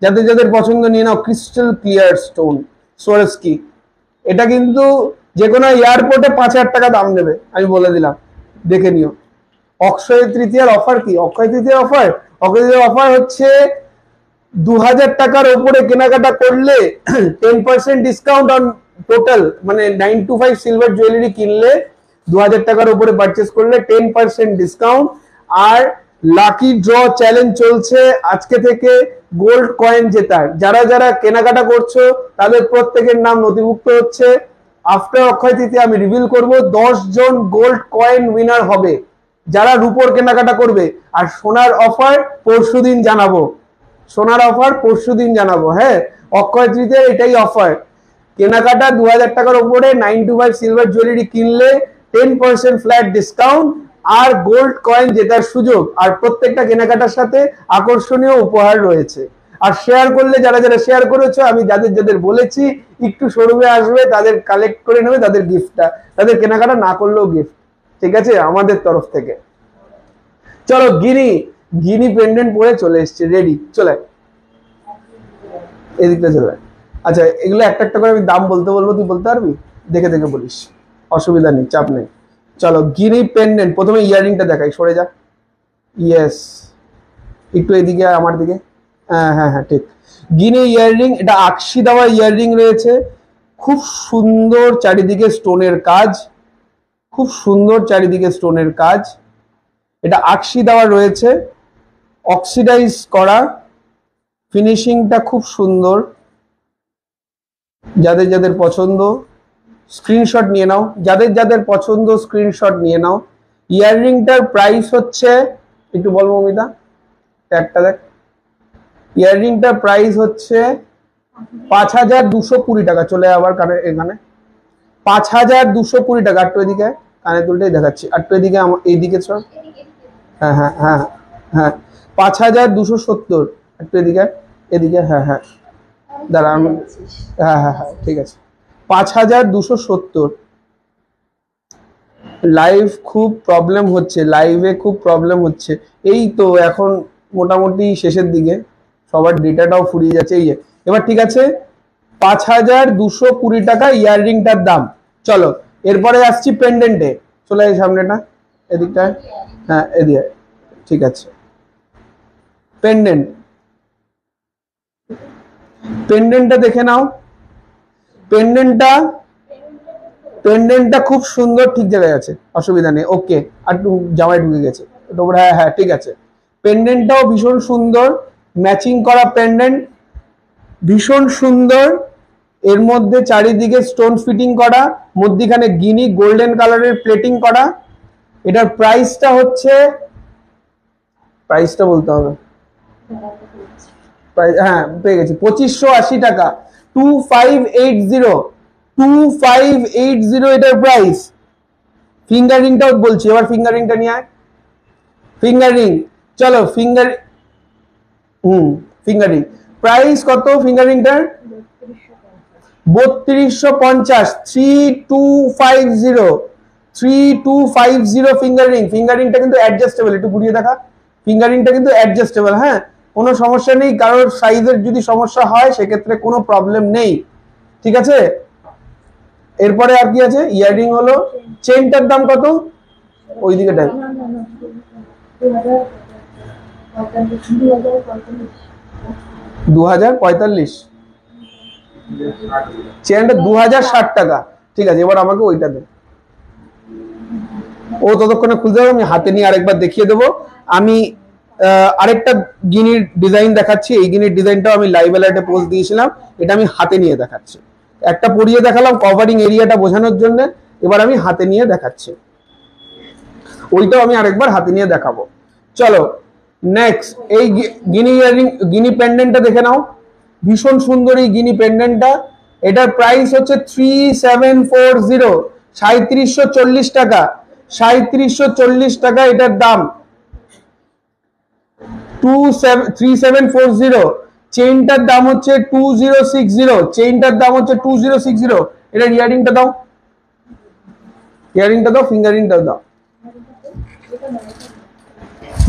যাদের যাদের পছন্দ নিয়ে নাও, ক্রিস্টাল ক্লিয়ার স্টোন সোয়ারস্কি। এটা কিন্তু যে কোনো এয়ারপোর্টে 5000 টাকা দাম নেবে, আমি বলে দিলাম, দেখে নিও। অক্ষয় তৃতীয়ার অফার কি? অক্ষয় তৃতীয়ার অফার, অক্ষয় তৃতীয়ার অফার হচ্ছে 2000 টাকার উপরে কেনাকাটা করলে 10% ডিসকাউন্ট অন টোটাল, মানে 925 সিলভার জুয়েলারি কিনলে 2000 টাকার উপরে পারচেস করলে 10% ডিসকাউন্ট। আর লাকি ড্র চ্যালেঞ্জ চলছে আজকে থেকে, গোল্ড কয়েন জেতার, যারা যারা কেনাকাটা করছো তাদের প্রত্যেকের নাম নথিভুক্ত হচ্ছে। আফটার অক্ষয় তৃতীয়া আমি রিভিল করব 10 জন গোল্ড কয়েন উইনার হবে যারা রূপোর কেনাকাটা করবে। আর সোনার অফার পরশুদিন জানাবো, সোনার অফার পরশুদিন জানাবো, হ্যাঁ। অক্ষয় তৃতীয়ার এটাই অফার, কেনাকাটা 2000 টাকার উপরে 925 সিলভার জুয়েলারি কিনলে 10% ফ্ল্যাট ডিসকাউন্ট আর গোল্ড কয়েন জেতার সুযোগ। আর প্রত্যেকটা কেনাকাটার সাথে আকর্ষণীয় উপহার রয়েছে। আর শেয়ার করলে, যারা যারা শেয়ার করেছো, আমি যাদের যাদের বলেছি একটু শোরুমে আসবে, তাদের কালেক্ট করে নেবে তাদের গিফটটা, তাদের কেনাকাটা না করলেও গিফট, ঠিক আছে, আমাদের তরফ থেকে। চলো গিনি পেন্ডেন্ট পরে চলে এসছে, রেডি, চলে এদিকটা চলে। আচ্ছা এগুলো একটা একটা করে আমি দাম বলতে বলবো, তুই বলতে পারবি, দেখে দেখে বলিস, অসুবিধা নেই, চাপ নেই। চলো গিনি পেন্ডেন্ট, প্রথমে ইয়াররিংটা দেখাই, সরে যা, ইয়েস, একটু এদিকে আমার দিকে, হ্যাঁ হ্যাঁ হ্যাঁ ঠিক। গিনি ইয়াররিং, এটা আকশি দেওয়া ইয়াররিং রয়েছে, খুব সুন্দর চারিদিকে স্টোনের কাজ, খুব সুন্দর চারিদিকে স্টোনের কাজ। এটা আকশি দেওয়া রয়েছে, অক্সিডাইজ করা, ফিনিশিংটা খুব সুন্দর। যাদের যাদের পছন্দ স্ক্রিনশট নিয়ে নাও, যাদের যাদের পছন্দ স্ক্রিনশট নিয়ে নাও। ইয়াররিংটার প্রাইস হচ্ছে, একটু বলবো অমিতা, ট্যাগটা দেখ, ইয়াররিংটার প্রাইস হচ্ছে 5220 টাকা। চলে আবার কানে, এখানে 5220 টাকা। একটু এদিকে কানে দুলটাই দেখাচ্ছি, একটু এদিকে, এইদিকে সব, হ্যাঁ হ্যাঁ হ্যাঁ হ্যাঁ 5270, একটু এদিকে, এদিকে, হ্যাঁ হ্যাঁ দাঁড়া আমি, হ্যাঁ হ্যাঁ হ্যাঁ ঠিক আছে, 5270। লাইভ খুব প্রবলেম হচ্ছে, লাইভে খুব প্রবলেম হচ্ছে, এই তো এখন মোটামুটি শেষের দিকে, সবার ডেটাটাও ফুরিয়ে যাচ্ছে। এই এবার ঠিক আছে, 5220 টাকা ইয়াররিংটার দাম। চলো এরপরে আসছি পেন্ডেন্টে, চলে এই সামনেটা, এদিকটা, হ্যাঁ এদিকে, ঠিক আছে। পেন্ডেন্ট, পেন্ডেন্টটা দেখে নাও, পেন্ডেন্টটা খুব সুন্দর, ঠিক জায়গায় আছে, অসুবিধা নেই, ওকে। আর জামাই ঢুকে গেছে তোমরা, হ্যাঁ হ্যাঁ ঠিক আছে। পেন্ডেন্টটাও ভীষণ সুন্দর, ম্যাচিং করা পেন্ডেন্ট, ভীষণ সুন্দর। এর মধ্যে চারিদিকে স্টোন ফিটিং করা, মধ্যিখানে গিনি গোল্ডেন কালারের প্লেটিং করা। এটার প্রাইসটা হচ্ছে, প্রাইসটা বলতে হবে, হ্যাঁ পেয়ে গেছি, 2580 টাকা, 2580 এটার প্রাইস। ফিঙ্গারিংটাও বলছি, এবার ফিঙ্গারিংটা নিয়ে আয়, ফিঙ্গারিং, চলো ফিঙ্গারিং প্রাইস কত ফিঙ্গারিংটার? 3250, 3250 ফিঙ্গারিং। ফিঙ্গারিংটা কিন্তু অ্যাডজাস্টেবল, একটু ঘুরিয়ে দেখা, ফিঙ্গারিংটা কিন্তু অ্যাডজাস্টেবল, হ্যাঁ, কোনো সমস্যা নেই, কারোর সাইজের যদি সমস্যা হয় সেক্ষেত্রে কোনো প্রবলেম নেই, ঠিক আছে। এরপরে আর কি আছে, ইয়াররিং হলো, চেইনটার দাম কত? ওইদিকে টাইপ, 2045, চেনটা 2060 টাকা, ঠিক আছে। এবার আমাকে ওইটা দেন, ও ততক্ষণে খুলতে হবে, আমি হাতে নিয়ে আরেকবার দেখিয়ে দেবো। আমি আরেকটা গিনির ডিজাইন দেখাচ্ছি। এই গিনির ডিজাইনটাও আমি লাইভ অ্যালার্টে পোস্ট দিয়েছিলাম, এটা আমি হাতে নিয়ে দেখাচ্ছি। একটা পরিয়ে দেখালাম কভারিং এরিয়াটা বোঝানোর জন্য, এবার আমি হাতে নিয়ে দেখাচ্ছি, ওইটাও আমি আরেকবার হাতে নিয়ে দেখাবো। চলো নেক্সট, এই গিনি ইয়ারিং, গিনি পেন্ডেন্টটা দেখে নাও, ভীষণ সুন্দর এই গিনি পেন্ডেন্টটা। এটার প্রাইস হচ্ছে 3740, 3740 টাকা, 3740 টাকা এটার দাম। 3740, চেইনটার দাম হচ্ছে 2060, চেইনটার দাম হচ্ছে 2060। এটার ইয়ারিংটা দাও, ইয়ারিংটা দাও, ফিঙ্গারিংটা দাও।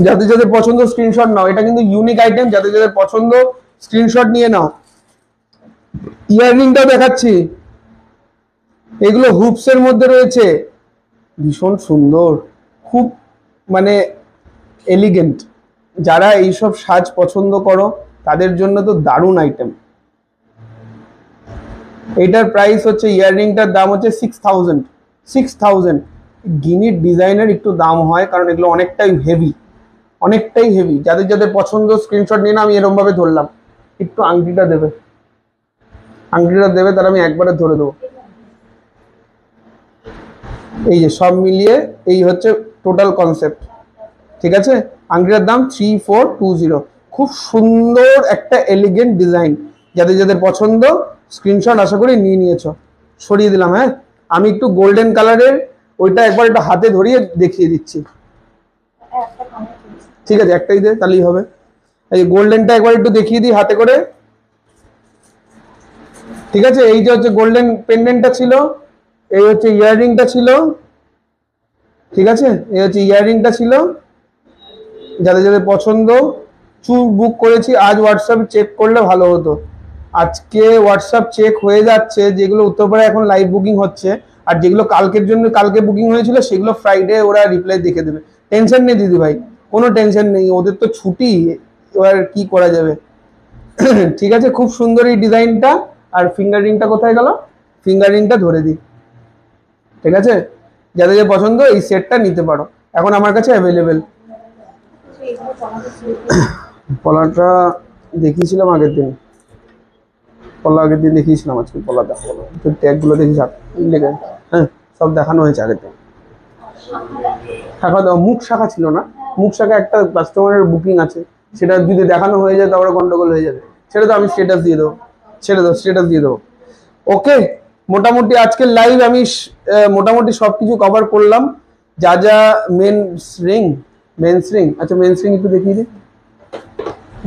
যাদের যাদের পছন্দ স্ক্রিনশট নাও, এটা কিন্তু ইউনিক আইটেম, যাদের যাদের পছন্দ স্ক্রিনশট নিয়ে নাও। ইয়াররিংটা দেখাচ্ছি, এগুলো হুপস এর মধ্যে রয়েছে, ভীষণ সুন্দর, খুব মানে এলিগেন্ট। যারা এইসব সাজ পছন্দ করো তাদের জন্য তো দারুণ আইটেম। এটার প্রাইস হচ্ছে, ইয়াররিংটার দাম হচ্ছে 6000। গিনির ডিজাইনের একটু দাম হয় কারণ এগুলো অনেকটাই হেভি, অনেকটাই হেভি। যাদের যাদের পছন্দ স্ক্রিনশট নিয়ে না, আমি এরকম ভাবে ধরলাম, একটু আংটিটা দেবে, আংটিটা দেবে, তাহলে আমি একবারে ধরে দেবো। এই যে সব মিলিয়ে এই হচ্ছে টোটাল কনসেপ্ট, ঠিক আছে। আংটিটার দাম 3420, খুব সুন্দর একটা এলিগেন্ট ডিজাইন। যাদের যাদের পছন্দ স্ক্রিনশট আশা করি নিয়ে নিয়েছো। সরিয়ে দিলাম, হ্যাঁ আমি একটু গোল্ডেন কালারের ওইটা একবার একটু হাতে ধরিয়ে দেখিয়ে দিচ্ছি, ঠিক আছে, একটাই দে তাহলেই হবে। এই গোল্ডেনটা একবার একটু দেখিয়ে দিই হাতে করে, ঠিক আছে। এই যে হচ্ছে গোল্ডেন পেন্ডেন্টটা ছিল, এই হচ্ছে ইয়াররিংটা ছিল, ঠিক আছে, এই হচ্ছে ইয়াররিংটা ছিল। যাদের যাদের পছন্দ চুপ বুক করেছি, আজ হোয়াটসঅ্যাপ চেক করলে ভালো হতো। আজকে হোয়াটসঅ্যাপ চেক হয়ে যাচ্ছে, যেগুলো উত্তরপাড়ায় এখন লাইভ বুকিং হচ্ছে, আর যেগুলো কালকের জন্য কালকে বুকিং হয়েছিল সেগুলো ফ্রাইডে ওরা রিপ্লাই দেখে দেবে। টেনশন নেই দিদি ভাই, কোনো টেনশন নেই, ওদের তো ছুটি, এবার কি করা যাবে। ঠিক আছে, খুব সুন্দর এই ডিজাইনটা। আর ফিঙ্গার রিংটা কোথায় গেল, ফিঙ্গার রিংটা ধরে দিই, ঠিক আছে। যাদের যে পছন্দ এই সেটটা নিতে পারো, এখন আমার কাছে অ্যাভেলেবেল। পলাটা দেখিয়েছিলাম আগের দিন, পলা আগের দিন দেখিয়েছিলাম, আজকে পলা দেখাবো, ট্যাগগুলো দেখি লেগে, হ্যাঁ সব দেখানো হয়েছে আগের দিন। শাখা দাও, মুখ শাখা ছিল না, মুখ শাখা একটা কাস্টমারের বুকিং আছে, সেটা যদি দেখানো হয়ে যায় তারপরে গন্ডগোল হয়ে যাবে। সেটা তো আমি স্টেটাস দিয়ে দেবো, ছেড়ে দাও, স্টেটাস দিয়ে দেবো। ওকে, মোটামুটি আজকের লাইভ আমি মোটামুটি সবকিছু কভার করলাম। যা যা মেন্স রিং, আচ্ছা মেন্স রিং একটু দেখিয়ে দিই,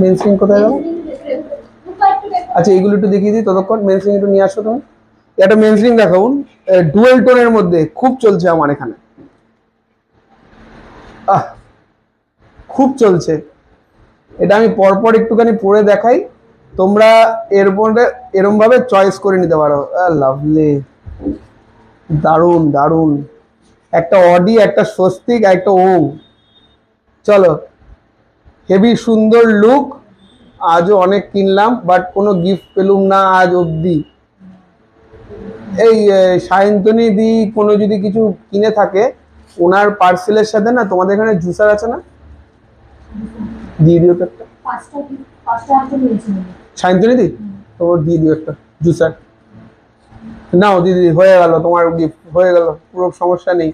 মেন্স রিং কোথায় গেল, আচ্ছা এইগুলো একটু দেখিয়ে দিই ততক্ষণ। মেন্স রিং একটু নিয়ে আসো তুমি, একটা মেন্স রিং দেখাউন, ডুয়েল টোনের মধ্যে খুব চলছে আমার এখানে, খুব চলছে। এটা আমি পরপর একটুখানি পরে দেখাই, তোমরা এর মধ্যে এরম ভাবে চয়েস করে নিতে পারো। লাভলি, দারুন দারুন, একটা অডি, একটা স্বস্তিক, একটা ওম। চলো, হেভি সুন্দর লুক। আজও অনেক কিনলাম বাট কোনো গিফট পেলুম না আজ অবধি। এই সায়ন্তনী দি কোনো যদি কিছু কিনে থাকে, ওনার পার্সেলের সাথে না তোমাদের এখানে জুসার আছে না, দিয়ে দিও তো একটা। সায়ন্তনী দি তোমার দিয়ে দিও একটা জুসার, নাও দিদি, হয়ে গেল তোমার গিফট, হয়ে গেল, পুরো সমস্যা নেই।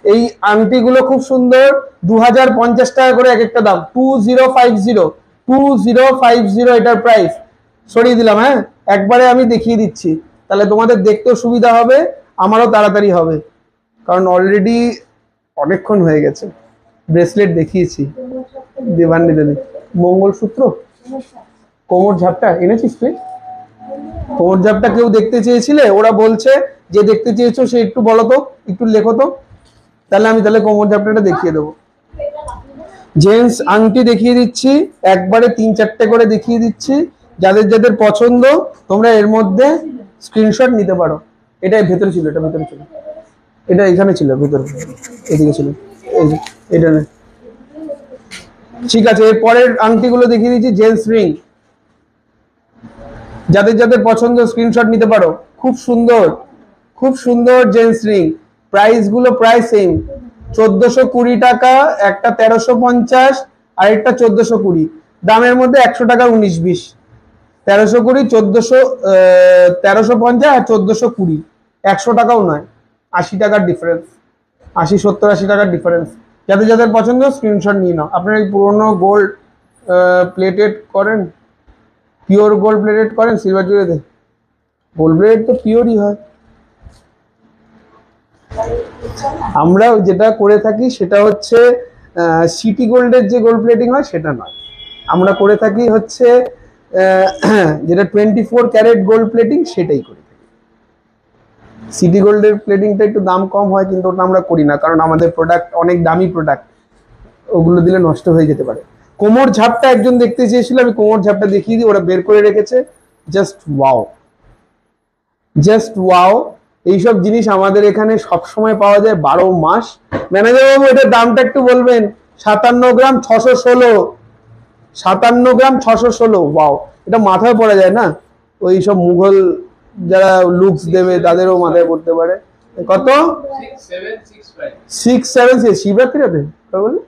এই আংটিগুলো খুব সুন্দর, 2050 টাকা করে এক একটা দাম, 2050 এটার প্রাইস। সরিয়ে দিলাম, হ্যাঁ একবারে আমি দেখিয়ে দিচ্ছি, তাহলে তোমাদের দেখতেও সুবিধা হবে, আমারও তাড়াতাড়ি হবে, কারণ অলরেডি অনেকক্ষণ হয়ে গেছে। ব্রেসলেট দেখিয়েছি দেবান্নি দিদি, মঙ্গলসূত্র, কোমর ঝাপটা এনেছিস তুই? কোমর ঝাপটা কেউ দেখতে চেয়েছিলে, ওরা বলছে যে দেখতে চেয়েছো সে একটু বলো তো, একটু লেখো তো, তাহলে আমি তাহলে কোমর ঝাপটাটা দেখিয়ে দেবো। জেন্টস আংটি দেখিয়ে দিচ্ছি, একবারে 3-4টে করে দেখিয়ে দিচ্ছি। যাদের যাদের পছন্দ তোমরা এর মধ্যে স্ক্রিনশট নিতে পারো। এটা ভেতরে ছিল, এটা ভেতরে ছিল, এটা এখানে ছিল, ভেতরে এদিকে ছিল, এই যে এটা না, ঠিক আছে। এর পরের আংটিগুলো দেখিয়ে দিচ্ছি, জেন্টস রিং। যাদের যাদের পছন্দ স্ক্রিনশট নিতে পারো, খুব সুন্দর, খুব সুন্দর জেন্টস রিং। প্রাইস গুলো প্রায় সেম, 1420 টাকা, একটা 1350, আর একটা 1420। দামের মধ্যে 100 টাকা 19-20। 1320, 1350 আর 1420, 100 টাকাও নয়, 80 টাকার ডিফারেন্স, 70-80 টাকার ডিফারেন্স। যাদের যাদের পছন্দ স্ক্রিনশট নিয়ে নাও। আপনারা এই পুরোনো গোল্ড প্লেটেড করেন, পিওর গোল্ড প্লেটেড করেন সিলভার জুয়েলারিতে? গোল্ড প্লেটেড তো পিওরই হয়। আমরা যেটা করে থাকি সেটা হচ্ছে সিটি গোল্ডের যে গোল্ড প্লেটিং হয় সেটা নয়, আমরা করে থাকি হচ্ছে যেটা 24 ক্যারেট গোল্ড প্লেটিং সেটাই করি। সিটি গোল্ডের প্লেটিংটা একটু দাম কম হয়, কিন্তু ওটা আমরা করি না, কারণ আমাদের প্রোডাক্ট অনেক দামি প্রোডাক্ট, ওগুলো দিলে নষ্ট হয়ে যেতে পারে। কোমর ঝাপটা একজন দেখতে চেয়েছিল, আমি কোমর ঝাপটা দেখিয়ে দিই, ওরা বের করে রেখেছে। Just wow, just wow. এইসব জিনিস আমাদের এখানে সবসময় পাওয়া যায় 12 মাস। ম্যানেজার বাবু এটার দামটা একটু বলবেন? 57 গ্রাম 616, 57 গ্রাম 616। ওয়াও, এটা মাথায় পড়া যায় না, ওই সব মুঘল যারা লুকস দেবে তাদেরও মাথায় পড়তে পারে। কত? 6765। শিবরাত্রিতে বলে?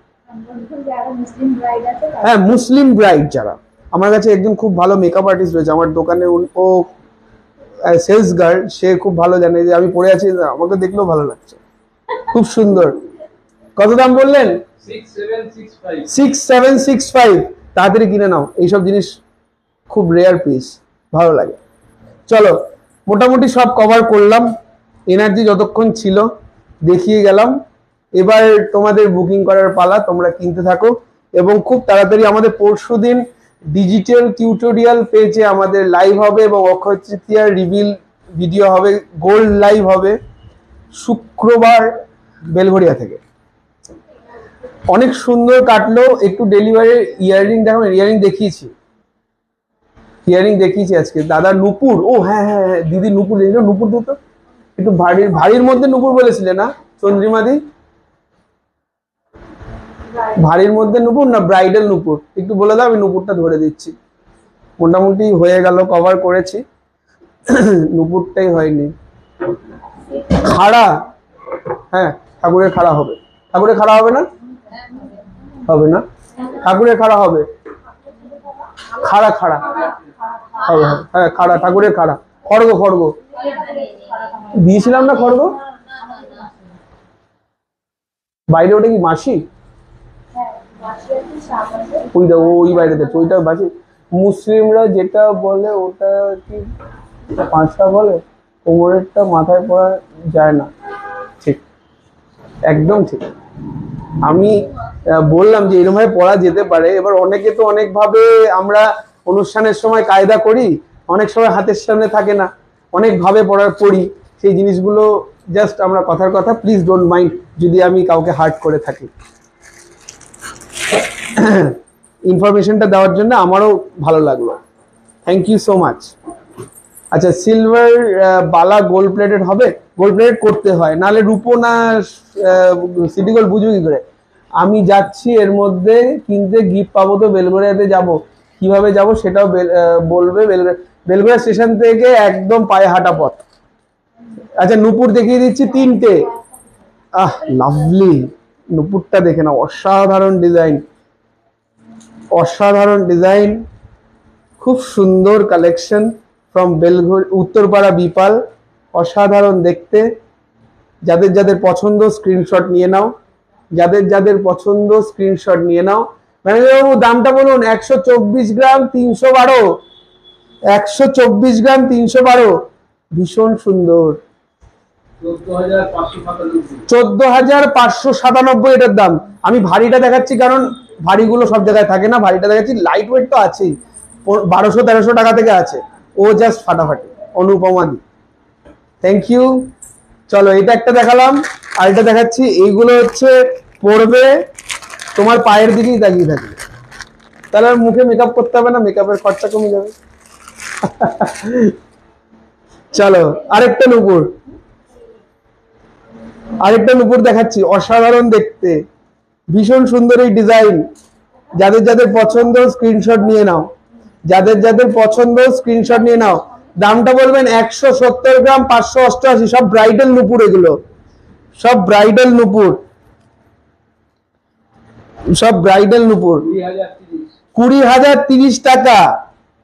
হ্যাঁ, মুসলিম ব্রাইড যারা। আমার কাছে একজন খুব ভালো মেকআপ আর্টিস্ট রয়েছে আমার দোকানে, ও সেলস গার্ল, সে খুব ভালো জানে যে আমি পরে আছি, আমাকে দেখলেও ভালো লাগছে, খুব সুন্দর। কত দাম বললেন? 6765। তাড়াতাড়ি কিনে নাও, এইসব জিনিস খুব রেয়ার পিস, ভালো লাগে। চলো, মোটামুটি সব কভার করলাম, এনার্জি যতক্ষণ ছিল দেখিয়ে গেলাম। এবার তোমাদের বুকিং করার পালা, তোমরা কিনতে থাকো। এবং খুব তাড়াতাড়ি আমাদের পরশুদিন ডিজিটাল টিউটোরিয়াল পেজে আমাদের লাইভ হবে, এবং অক্ষয় তৃতীয়ার রিভিল ভিডিও হবে, গোল্ড লাইভ হবে শুক্রবার বেলঘরিয়া থেকে। অনেক সুন্দর কাটলো। একটু ডেলিভারি ইয়াররিং দেখাবেন? ইয়াররিং দেখিয়েছি, ইয়াররিং দেখিয়েছি আজকে। দাদা নুপুর, ও হ্যাঁ হ্যাঁ হ্যাঁ, দিদি নুপুর দিয়েছিল, নুপুর দিত একটু ভারীর মধ্যে নুপুর বলেছিলে না চন্দ্রিমাদি? ভারীর মধ্যে নুপুর না ব্রাইডাল নুপুর? একটু বলে দাও, আমি নুপুরটা ধরে দিচ্ছি। মোটামুটি হয়ে গেল, কভার করেছি, নুপুরটাই হয়নি। খাড়া, হ্যাঁ ঠাকুরের খাড়া হবে, ঠাকুরের খাড়া হবে না? হবে না, ঠাকুরের খাড়া হবে, খাড়া খাড়া হবে, হ্যাঁ খাড়া, ঠাকুরের খাড়া। খড়গ, খড়গ দিয়েছিলাম না? খড়গ বাইরে, ওটা কি মাসি? ওই দেখো ওই বাইরে দেখছো, ওইটা বাসি। মুসলিমরা যেটা বলে ওটা কি পাঁচটা বলে, কোমরেরটা মাথায় পরা যায় না। ঠিক, একদম ঠিক। আমি বললাম যে এরকম ভাবে পড়া যেতে পারে। এবার অনেকে তো অনেক ভাবে, আমরা অনুষ্ঠানের সময় কায়দা করি, অনেক সময় হাতের সামনে থাকে না, অনেক ভাবে পড়ি, সেই জিনিসগুলো জাস্ট আমরা কথার কথা, প্লিজ ডোন্ট মাইন্ড যদি আমি কাউকে হার্ট করে থাকি। ইনফরমেশনটা দেওয়ার জন্য আমারও ভালো লাগলো, থ্যাংক ইউ সো মাচ। আচ্ছা, সিলভার বালা গোল্ড প্লেটেড হবে? গোল্ড প্লেটেড করতে হয়, নাহলে রূপো না সিটি গোল্ড বুঝবো কি করে? আমি যাচ্ছি এর মধ্যে কিনতে, গিফট পাবো তো, বেলগড়িয়াতে যাব, কিভাবে যাব সেটাও বলবে। বেলগড়িয়া স্টেশন থেকে একদম পায়ে হাঁটা পথ। আচ্ছা, নুপুর দেখিয়ে দিচ্ছি 3টে। আহ লাভলি, নুপুরটা দেখে নাও, অসাধারণ ডিজাইন, অসাধারণ ডিজাইন, খুব সুন্দর কালেকশন ফ্রম বেলঘর, উত্তরপাড়া বিপাল, অসাধারণ দেখতে। যাদের যাদের পছন্দ স্ক্রিনশট নিয়ে নাও, যাদের যাদের পছন্দ স্ক্রিনশট নিয়ে নাও। ম্যানেজার বাবু দামটা বলুন। 124 গ্রাম 312, 124 গ্রাম 312, ভীষণ সুন্দর। 14,597 এটার দাম। আমি ভারীটা দেখাচ্ছি কারণ ভারীগুলো সব জায়গায় থাকে না, ভারীটা দেখাচ্ছি। লাইট ওয়েট তো আছেই, 1200-1300 টাকা থেকে আছে, ও জাস্ট ফাটাফাটি। অনুপমা দি, থ্যাংক ইউ। চলো, এটা একটা দেখালাম, আর এটা দেখাচ্ছি। এইগুলো হচ্ছে পড়বে, তোমার পায়ের দিকেই তাকিয়ে থাকবে, তাহলে আর মুখে মেকআপ করতে হবে না, মেকআপের খরচা কমে যাবে। চলো, আরেকটা নুপুর, আরেকটা নুপুর দেখাচ্ছি, অসাধারণ দেখতে, ভীষণ সুন্দর এই ডিজাইন। যাদের যাদের পছন্দ স্ক্রিনশট নিয়ে নাও, যাদের যাদের পছন্দ স্ক্রিনশট নিয়ে নাও। দামটা বলবেন। 170 গ্রাম 588, সব ব্রাইডাল নুপুর, এগুলো সব ব্রাইডাল নুপুর। সব ব্রাইডাল নুপুর। 20,030 টাকা,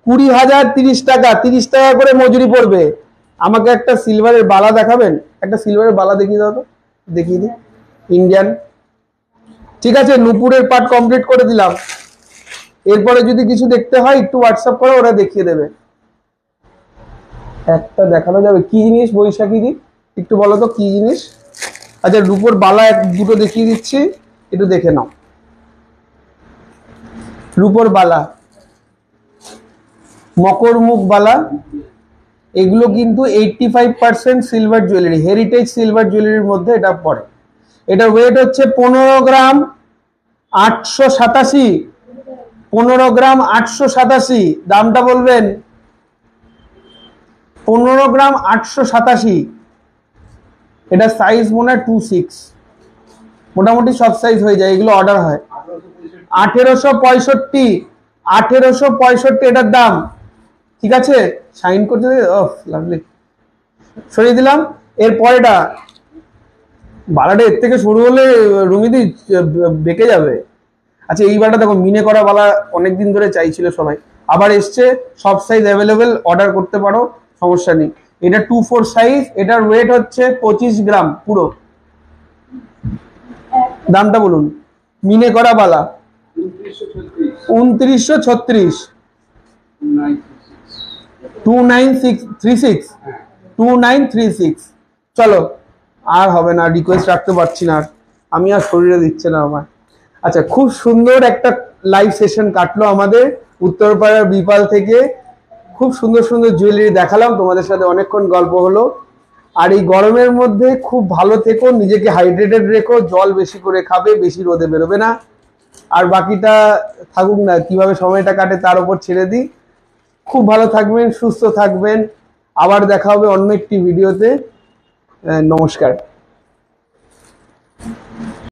20,030 টাকা, 30 টাকা করে মজুরি পড়বে। আমাকে একটা সিলভারের বালা দেখাবেন? একটা সিলভারের বালা দেখিয়ে দাও তো, দেখিয়ে দিই, ইন্ডিয়ান। ঠিক আছে, নুপুরের পার্ট কমপ্লিট করে দিলাম। এরপরে যদি কিছু দেখতে হয় একটু হোয়াটসঅ্যাপ করো, ওরা দেখিয়ে দেবে। একটা দেখানো যাবে কি জিনিস বৈশাখী দি, একটু বলো তো কি জিনিস? আচ্ছা, রূপোর বালা দুটো দেখিয়ে দিচ্ছি, একটু দেখে নাও। রূপোর বালা, মকর মুখ বালা, এগুলো কিন্তু 85% সিলভার জুয়েলারি, হেরিটেজ সিলভার জুয়েলারির মধ্যে এটা পড়ে। এটার ওয়েট হচ্ছে 15 গ্রাম 887, 15 গ্রাম 887। দামটা বলবেন? 15 গ্রাম 887। এটা সাইজ মনে হয় 26, মোটামুটি সব সাইজ হয়ে যায়, এগুলো অর্ডার হয়। 1865, 1865 এটার দাম। ঠিক আছে, সাইন করতে লাভলি, সরিয়ে দিলাম। এরপরেটা বালাটা এর থেকে শুরু হলে রুমিদি বেঁকে যাবে। আচ্ছা, এই বালাটা দেখো, মিনে করা বালা অনেকদিন ধরে চাইছিল সবাই, আবার এসছে, সব সাইজ অ্যাভেলেবেল, অর্ডার করতে পারো, সমস্যা নেই। এটা 24 সাইজ, এটার ওয়েট হচ্ছে 25 গ্রাম পুরো। দামটা বলুন। মিনে করা বালা 2936, 2936, 2936। চলো, আর হবে না, রিকোয়েস্ট রাখতে পারছি না আর, আমি আর শরীরে দিচ্ছে না আমার। আচ্ছা, খুব সুন্দর একটা লাইভ সেশন কাটলো আমাদের উত্তরপাড়ার বিপাল থেকে। খুব সুন্দর সুন্দর জুয়েলারি দেখালাম, তোমাদের সাথে অনেকক্ষণ গল্প হলো। আর এই গরমের মধ্যে খুব ভালো থেকো, নিজেকে হাইড্রেটেড রেখো, জল বেশি করে খাবে, বেশি রোদে বেরোবে না। আর বাকিটা থাকুক না, কিভাবে সময়টা কাটে তার উপর ছেড়ে দিই। খুব ভালো থাকবেন, সুস্থ থাকবেন। আবার দেখা হবে অন্য একটি ভিডিওতে। নমস্কার।